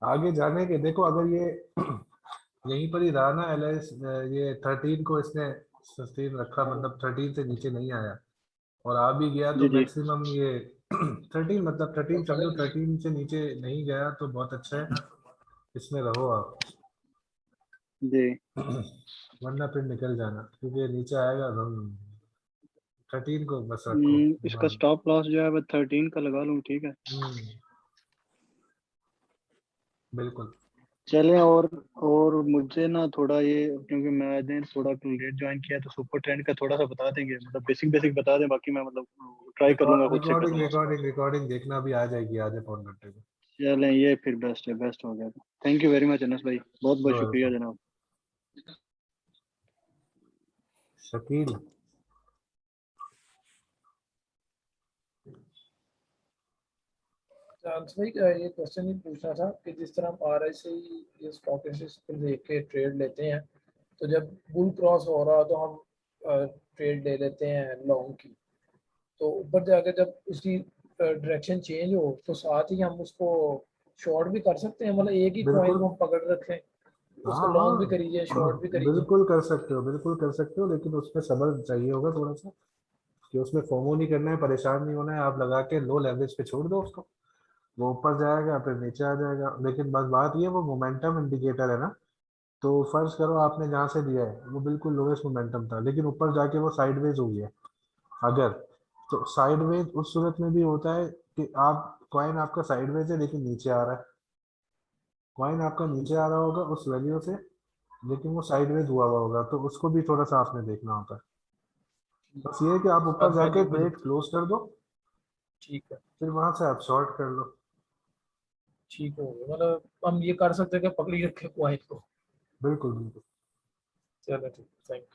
आगे जाने के देखो, अगर ये यहीं पर ही रहा ना एलिस, ये 13 को इसने सस्टेन रखा, मतलब 13 से नीचे नहीं आया और आ भी गया तो जी जी मैक्सिमम ये 13 मतलब 13 समझो, 13 से नीचे नहीं गया तो बहुत अच्छा है, इसमें रहो आप। जी। वरना फिर निकल जाना, क्योंकि ये नीचे आएगा। 13 को बस रखो। इसका स्टॉप लॉस जो है वो 13 का लगा लूं, ठीक है? बिल्कुल। चलें। और मुझे ना थोड़ा ये, क्योंकि मैंने थोड़ा लेट ज्वाइन किया तो सुपर ट्रेंड का थोड़ा सा बता देंगे, मतलब बेसिक बेसिक बता दें, बाकी मैं मतलब ट्राई करूंगा खुद से रिकॉर्डिंग करना उसको। रिकॉर्डिंग रिकॉर्डिंग देखना भी आ जाएगी आधे पौन घंटे में। चलें, ये फिर बेस्ट है, बेस्ट हो गया। Thank you very much Anas भाई, बहुत बहुत शुक्रिया वेलकम। जनाब। शकील। चांस भाई ये क्वेश्चन ही पूछना था कि जिस तरह हम RSI ये स्टॉक एक्सचेंज पर देख के ट्रेड लेते हैं, तो जब बुल क्रॉस हो रहा तो हम ट्रेड ले लेते हैं लॉन्ग की, तो ऊपर जाके जब उसकी डायरेक्शन चेंज हो तो साथ ही हम उसको शॉर्ट भी कर सकते हैं, मतलब एक ही कॉइन बिल्कुल। को हम पकड़ रखें, उसको हाँ लॉन्ग भी हाँ करिए शॉर्ट भी करिए। बिल्कुल कर सकते हो, बिल्कुल कर सकते हो, लेकिन उसमें सब्र चाहिए होगा थोड़ा सा, कि उसमें फोमो नहीं करना है, परेशान नहीं होना है। आप लगा के लो लेवरेज पे छोड़ दो उसको, वो ऊपर जाएगा फिर नीचे आ जाएगा। लेकिन बस बात ये, वो मोमेंटम इंडिकेटर है ना, तो फर्ज करो आपने जहाँ से दिया है वो बिल्कुल लोवेस्ट मोमेंटम था, लेकिन ऊपर जाके वो साइडवेज हो गया अगर, तो साइडवेज उस सूरत में भी होता है कि आप कॉइन आपका साइडवेज है लेकिन नीचे आ रहा है, कॉइन आपका नीचे आ रहा होगा उस वैल्यू से, लेकिन वो साइडवेज हुआ होगा, तो उसको भी थोड़ा सा आपने देखना होता है। बस ये है कि आप ऊपर अब मैं जाके बिल्कुल ट्रेड क्लोज कर दो, ठीक है, फिर वहां से आप शॉर्ट कर लो। ठीक हो गया, मतलब हम ये कर सकते हैं कि पकड़ी रखे क्वाइट को। बिल्कुल बिल्कुल। चलो ठीक, थैंक यू।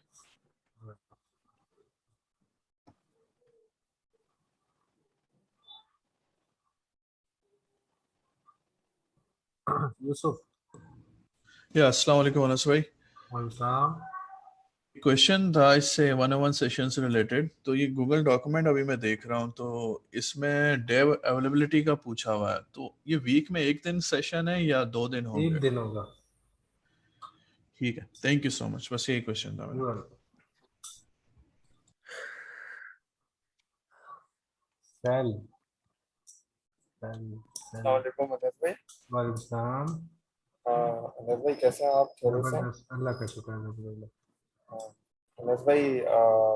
यूसुफ। या अस्सलाम वालेकुम अनस भाई। वालेकुम। क्वेश्चन था इससे 101 सेशन से रिलेटेड। तो ये गूगल डॉक्यूमेंट अभी मैं देख रहा हूँ, तो इसमें डेव अवेलेबिलिटी का पूछा हुआ है, तो ये वीक में एक दिन सेशन है या 2 दिन होंगे? एक दिन होगा। ठीक है, थैंक यू सो मच, बस यही क्वेश्चन था मेरा। सेल अस्सलाम वालेकुम अनस भाई। वालेकुम। अनस भाई कैसे हैं आप? खैरियत से हैं? जबरदस्त, अल्लाह का शुक्र है, अल्हम्दुलिल्लाह। हाँ, अनस भाई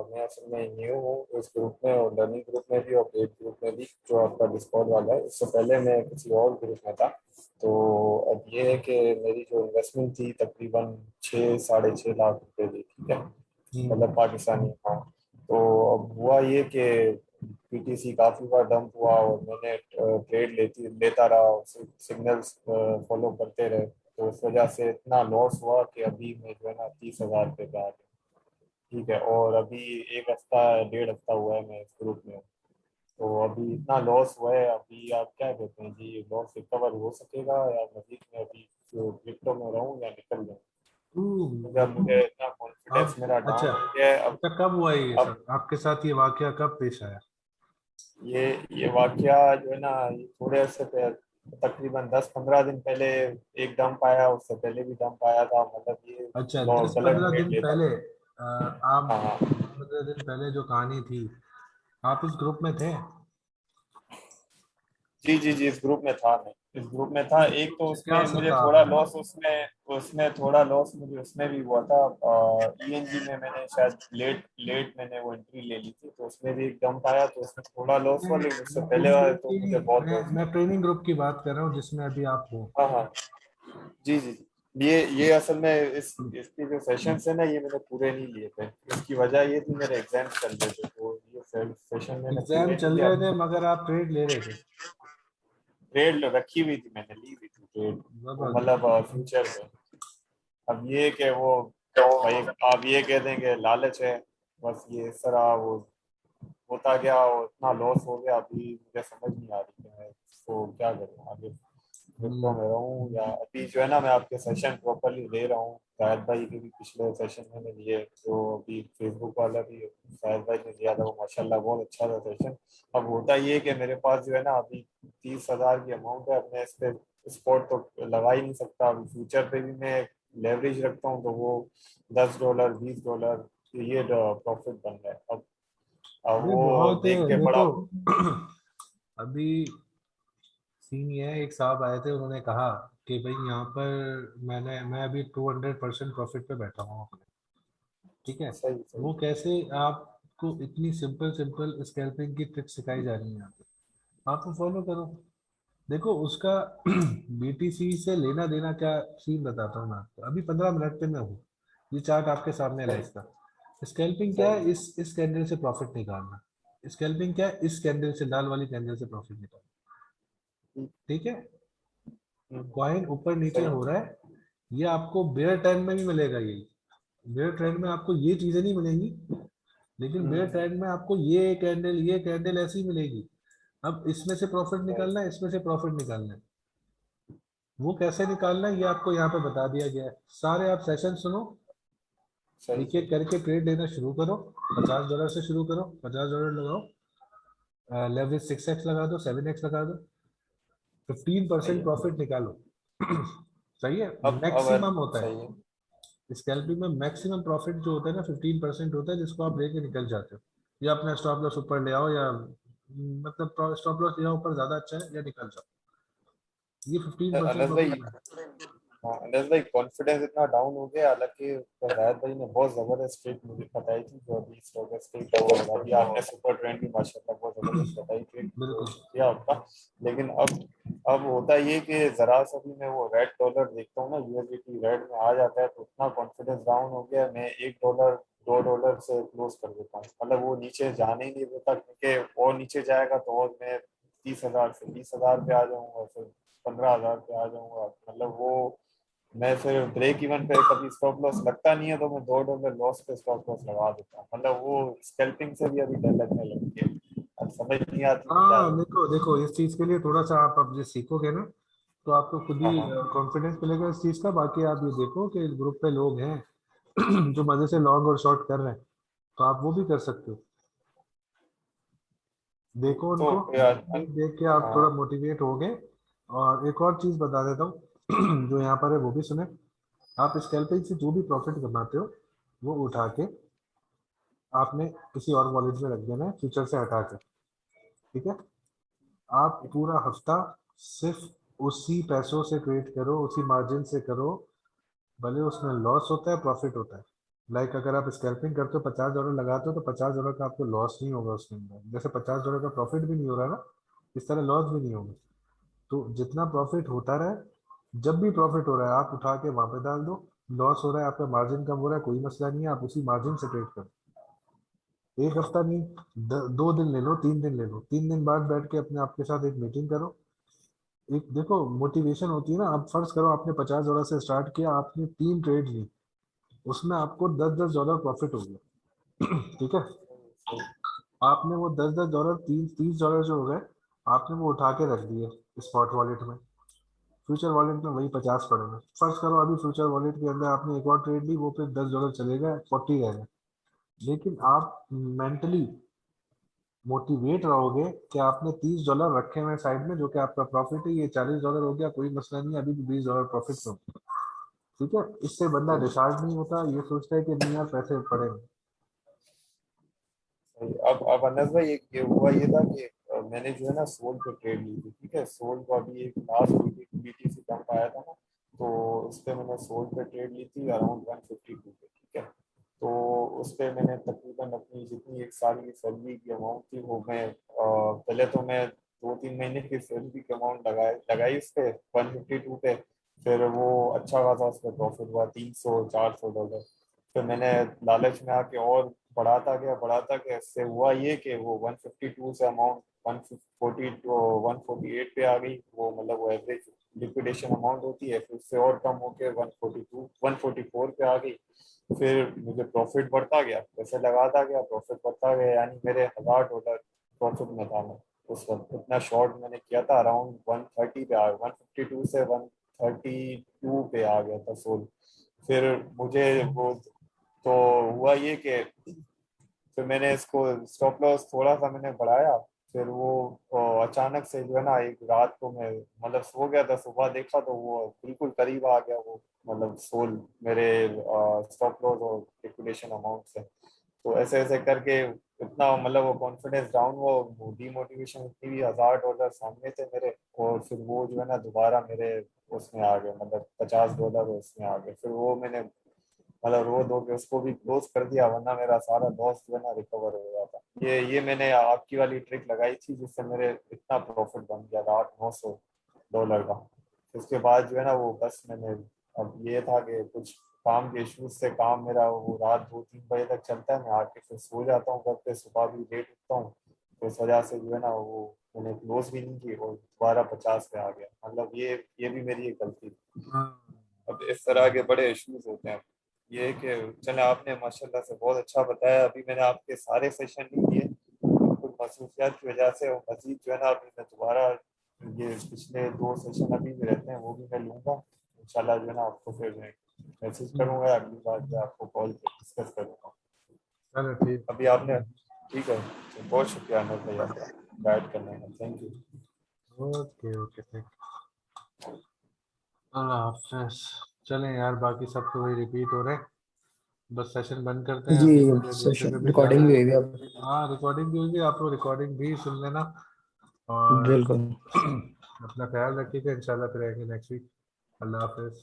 मैं असल में न्यू हूँ इस ग्रुप में, और लर्निंग ग्रुप में भी और पेड ग्रुप में भी, जो आपका डिस्कॉर्ड वाला है। इससे पहले मैं किसी और ग्रुप में था। तो अब ये है कि मेरी जो इन्वेस्टमेंट थी तकरीबन 6-6.5 लाख रुपए की, ठीक है, मतलब पाकिस्तानी। हाँ, तो अब हुआ ये कि पीटीसी काफ़ी बार डंप हुआ और मैंने ट्रेड लेता रहा और सिग्नल्स फॉलो करते रहे, तो उस वजह से इतना लॉस हुआ कि अभी मैं जो है ना 30,000 रुपये पे आ गया। ठीक है, और अभी 1 हफ्ता 1.5 हफ्ता हुआ है मैं इस ग्रुप में हूँ। तो अभी इतना लॉस हुआ है, अभी आप क्या कहते हैं जी, लॉस रिकवर हो सकेगा या मजीद में अभी क्रिप्टो में रहूँ या निकल जाऊँ? मुझे इतना कॉन्फिडेंस मेरा डाउन अच्छा हो गया है अब। अच्छा, कब हुआ ये अब सब आपके साथ, ये वाकया कब पेश आया? ये वाकया जो है ना, ये थोड़े अर्से पे, तकरीबन 10-15 दिन पहले एक डंप आया, उससे पहले भी डंप आया था, मतलब ये अच्छा, गलत 10-15 ट्रेड दिन लेता। पहले आप हाँ हाँ 15 दिन पहले जो कहानी थी, आप इस ग्रुप में थे? जी जी जी, इस ग्रुप में था, मैं इस ग्रुप में था। एक तो क्या उसमें मुझे सोचा थोड़ा आपने? लॉस, उसमें उसमें थोड़ा लॉस मुझे उसमें भी हुआ था। ईएनजी में मैंने शायद लेट लेट मैंने वो एंट्री ले ली थी, तो उसमें भी एक डंप आया, तो उसमें थोड़ा लॉस हुआ, लेकिन उससे पहले वाले तो मुझे बहुत लॉस मैं ट्रेनिंग ग्रुप की बात कर रहा हूँ जिसमें अभी आप हो। हुआ। हाँ हाँ जी जी जी। ये असल में इसके जो सेशंस है ना, ये मैंने पूरे नहीं लिए थे। इसकी वजह ये थी मेरे एग्जाम चल रहे थे, तो ये सेशन मैंने एग्जाम पूरे चल नहीं रहे लिया। थे मगर आप ट्रेड ले रहे थे? ट्रेड रखी हुई थी, मैंने ली हुई थी ट्रेड, तो मतलब फ्यूचर में। अब ये कि वो भाई, आप ये कह देंगे लालच है, बस ये इस तरह वो होता गया और इतना लॉस हो गया। अभी मुझे समझ नहीं आ रही कि मैं इसको क्या करूँ आगे, क्रिप्टो में रहूँ या अभी जो है ना मैं आपके सेशन प्रॉपरली ले रहा हूँ। शायद भाई के भी पिछले सेशन मैंने लिए, तो अभी फेसबुक वाला भी शायद भाई ने लिया था, वो माशाल्लाह बहुत अच्छा था सेशन। अब होता ये है कि मेरे पास जो है ना अभी 30,000 की अमाउंट है, अब मैं इस पे स्पॉट तो लगा ही नहीं सकता। अभी फ्यूचर पे भी मैं लेवरेज रखता हूँ, तो वो $10 $20 ये प्रॉफिट बन रहा है। अब अरे वो बहुत देख के बड़ा। देखो अभी सीन ये है, एक साहब आए थे, उन्होंने कहा कि भाई यहाँ पर मैं अभी 200% प्रॉफिट पे बैठा हूँ अपने, ठीक है। सही सही। वो कैसे, आपको इतनी सिंपल सिंपल स्कैल्पिंग की ट्रिक सिखाई जा रही है यहाँ पे, आप वो फॉलो करो। देखो उसका बीटीसी से लेना देना क्या सीन बताता हूँ मैं आपको, अभी 15 मिनट पे मैं हूँ, ये चार्ट आपके सामने है इसका। स्कैल्पिंग क्या है, इस कैंडल से प्रॉफिट निकालना। स्कैल्पिंग क्या है, इस कैंडल से, लाल वाली कैंडल से प्रॉफिट निकालना, ठीक है। कॉइन ऊपर नीचे हो रहा है, ये आपको बेयर ट्रेंड में भी मिलेगा। यही बेयर ट्रेंड में आपको ये चीजें नहीं मिलेंगी, लेकिन बेयर ट्रेंड में आपको ये कैंडल ऐसी मिलेगी। अब इसमें से प्रॉफिट निकालना है, इसमें से प्रॉफिट निकालना है, वो कैसे निकालना है ये आपको यहाँ पे बता दिया गया है। सारे आप सेशन सुनो, एक एक करके ट्रेड लेना शुरू करो। $50 से शुरू करो, $50 लगाओ, लेवरेज 6x लगा दो, 7x लगा दो, 15% प्रॉफिट निकालो। सही है, मैक्सिमम होता सही है है। स्कैल्पिंग में। मैक्सिमम प्रॉफिट जो होता है ना 15% होता है, जिसको आप लेके निकल जाते हो, या अपना स्टॉप लॉस ऊपर ले आओ, या मतलब स्टॉप लॉस ले आओ ऊपर, ज्यादा अच्छा है, या निकल जाओ। ये 15% अनस भाई, प्रॉफिट है। हाँ अनस भाई कॉन्फिडेंस इतना डाउन हो गया, हालांकि राहत भाई ने बहुत जबरदस्त ट्रिक मुझे बताई थी जो अभी स्टॉक ट्रिक, और अभी आपने सुपर ट्रेंड भी माशाल्लाह बहुत जबरदस्त बताई ट्रिक बिल्कुल किया आपका। लेकिन अब होता ये कि जरा सा भी मैं वो रेड डॉलर देखता हूँ ना, यूएसडीटी रेड में आ जाता है तो उतना कॉन्फिडेंस डाउन हो गया, मैं $1 $2 से क्लोज कर देता हूँ, मतलब वो नीचे जाने ही नहीं देता, क्योंकि और नीचे जाएगा तो और मैं 30,000 से 20,000 पे आ जाऊंगा, फिर 15,000 पे आ जाऊंगा, मतलब वो मैं फिर ब्रेक इवन पे कभी स्टॉप लॉस लगता नहीं है तो मैं $2 लॉस पे स्टॉप लॉस लगा देता हूँ, मतलब वो स्कैल्पिंग से भी अभी डर लगने लगी है, अब समझ नहीं आती कि क्या हाँ देखो देखो इस चीज के लिए थोड़ा सा आप अब जो सीखोगे ना तो आपको खुद हाँ ही हाँ कॉन्फिडेंस मिलेगा इस चीज का। बाकी आप ये देखो कि ग्रुप पे लोग हैं जो मजे से लॉन्ग और शॉर्ट कर रहे हैं, तो आप वो भी कर सकते हो, देखो तो उनको, यार देख के आप थोड़ा हाँ मोटिवेट होगे। और एक और चीज बता देता हूँ जो यहाँ पर है वो भी सुने। आप स्कैल्पिंग से जो भी प्रॉफिट कमाते हो वो उठा के आपने किसी और वॉलेट में रख देना है, फ्यूचर से हटा के, ठीक है। आप पूरा हफ्ता सिर्फ उसी पैसों से ट्रेड करो, उसी मार्जिन से करो, भले उसमें लॉस होता है प्रॉफिट होता है। लाइक अगर आप स्कैल्पिंग करते हो $50 लगाते हो तो $50 का आपको लॉस नहीं होगा उसके अंदर, जैसे $50 का प्रॉफिट भी नहीं हो रहा है ना, इस तरह लॉस भी नहीं होगा। तो जितना प्रॉफिट होता रहे, जब भी प्रॉफिट हो रहा है आप उठा के वहां पे डाल दो, लॉस हो रहा है आपका मार्जिन कम हो रहा है कोई मसला नहीं है, आप उसी मार्जिन से ट्रेड करो। एक हफ्ता नहीं, 2 दिन ले लो, 3 दिन ले लो, 3 दिन बाद बैठ के अपने आप के साथ एक मीटिंग करो। एक देखो मोटिवेशन होती है ना, आप फर्ज करो आपने $50 से स्टार्ट किया, आपने 3 ट्रेड ली, उसमें आपको $10 प्रॉफिट हो गया ठीक है। आपने वो $10 $30 जो हो गए आपने वो उठा के रख दिए स्पॉट वॉलेट में, फ्यूचर वॉलेट में वही 50 पड़े हैं। फर्ज करो अभी फ्यूचर वॉलेट के अंदर आपने एक और ट्रेड ली, वो फिर $10 चले गए, 40 रह गए, लेकिन आप मेंटली मोटिवेट रहोगे कि आपने $30 रखे हुए साइड में जो कि आपका प्रॉफिट है, ये $40 हो गया, कोई मसला नहीं, अभी भी $20 प्रॉफिट में, ठीक है। इससे बंदा डिस्चार्ज नहीं होता, ये सोचता है कि नहीं यार पैसे पड़े हैं। सही। अब अनस भाई ये हुआ ये था कि मैंने जो है ना सोल पे ट्रेड ली थी, ठीक है, सोल को अभी एक लास्ट बीटीसी पंप आया था ना, तो उस पे मैंने सोल पे ट्रेड ली थी अराउंड 152 पे, ठीक है। तो उस पे मैंने तकरीबन अपनी जितनी एक साल की सैलरी की अमाउंट थी वो मैं पहले तो मैं 2-3 महीने की सैलरी की अमाउंट लगाई उस पे 152 पे, फिर वो अच्छा खासा उस पर प्रॉफिट हुआ $300-400। फिर मैंने लालच में आके और बढ़ाता गया, इससे हुआ ये कि वो 152 से अमाउंट 140 to 148 पे आ गई, वो मतलब वो एवरेज लिक्विडेशन अमाउंट होती है, फिर उससे और कम होके 142 144 पे आ गई। फिर मुझे प्रॉफिट बढ़ता गया, पैसे लगाता गया, प्रॉफिट बढ़ता गया, यानी मेरे $1,000 प्रॉफिट में था मैं उस वक्त। इतना शॉर्ट मैंने किया था, अराउंड 130 पे आ गया, 152 से 132 पे आ गया था सोल। फिर मुझे वो तो हुआ ये कि फिर मैंने इसको स्टॉप लॉस थोड़ा सा मैंने बढ़ाया, फिर वो अचानक से जो है ना एक रात को मैं मतलब सो गया था, सुबह देखा तो वो बिल्कुल करीब आ गया वो, मतलब सोल मेरे स्टॉप लॉस और लिक्विडेशन अमाउंट से। तो ऐसे ऐसे करके इतना मतलब वो कॉन्फिडेंस डाउन हुआ, वो डीमोटिवेशन इतनी भी, $1,000 सामने थे मेरे, और फिर वो जो है ना दोबारा मेरे उसमें आ गए, मतलब $50 उसमें आ गए, फिर वो मैंने मतलब रो धो के उसको भी क्लोज कर दिया, वरना मेरा सारा लॉस जो है ना रिकवर हो गया था। ये मैंने आपकी वाली ट्रिक लगाई थी जिससे मेरे इतना प्रॉफिट बन गया था $800-900 का। उसके बाद जो है ना वो बस मैंने अब ये था कि कुछ काम के इश्यूज से काम मेरा वो रात 2-3 बजे तक चलता है, मैं आके फिर सो जाता हूँ घर पे, सुबह भी लेट उठता हूँ, तो इस वजह से जो है ना वो मैंने क्लोज भी नहीं की और दोबारा 50 पे आ गया, मतलब ये भी मेरी एक गलती थी। अब इस तरह के बड़े इश्यूज होते हैं। ये है कि चले आपने माशाल्लाह से बहुत अच्छा बताया, अभी मैंने आपके सारे सेशन नहीं किए कुछ मसरूफियात की वजह से, और मजीद जो है ना अभी मैं दोबारा ये पिछले 2 सेशन अभी भी रहते हैं वो भी मैं लूँगा इंशाल्लाह, जो है ना आपको फिर मैं मैसेज करूँगा, अगली बार जो आपको कॉल पर डिस्कस करूँगा। चलो ठीक, अभी आपने ठीक है, तो बहुत शुक्रिया अनवर भाई आपका गाइड करने का, thank you. Okay okay thank, अल्लाह हाफिज। चलें यार बाकी सब तो वही रिपीट हो रहे हैं, बस सेशन बंद करते हैं, जी अभी मुझे दूसरे सेशन पे भी जाना रिकॉर्डिंग भी है। हुई अब। हाँ रिकॉर्डिंग भी होगी, आप लोग रिकॉर्डिंग भी सुन लेना, और बिल्कुल। अपना ख्याल रखिएगा, इंशाल्लाह फिर आएंगे नेक्स्ट वीक। अल्लाह हाफिज।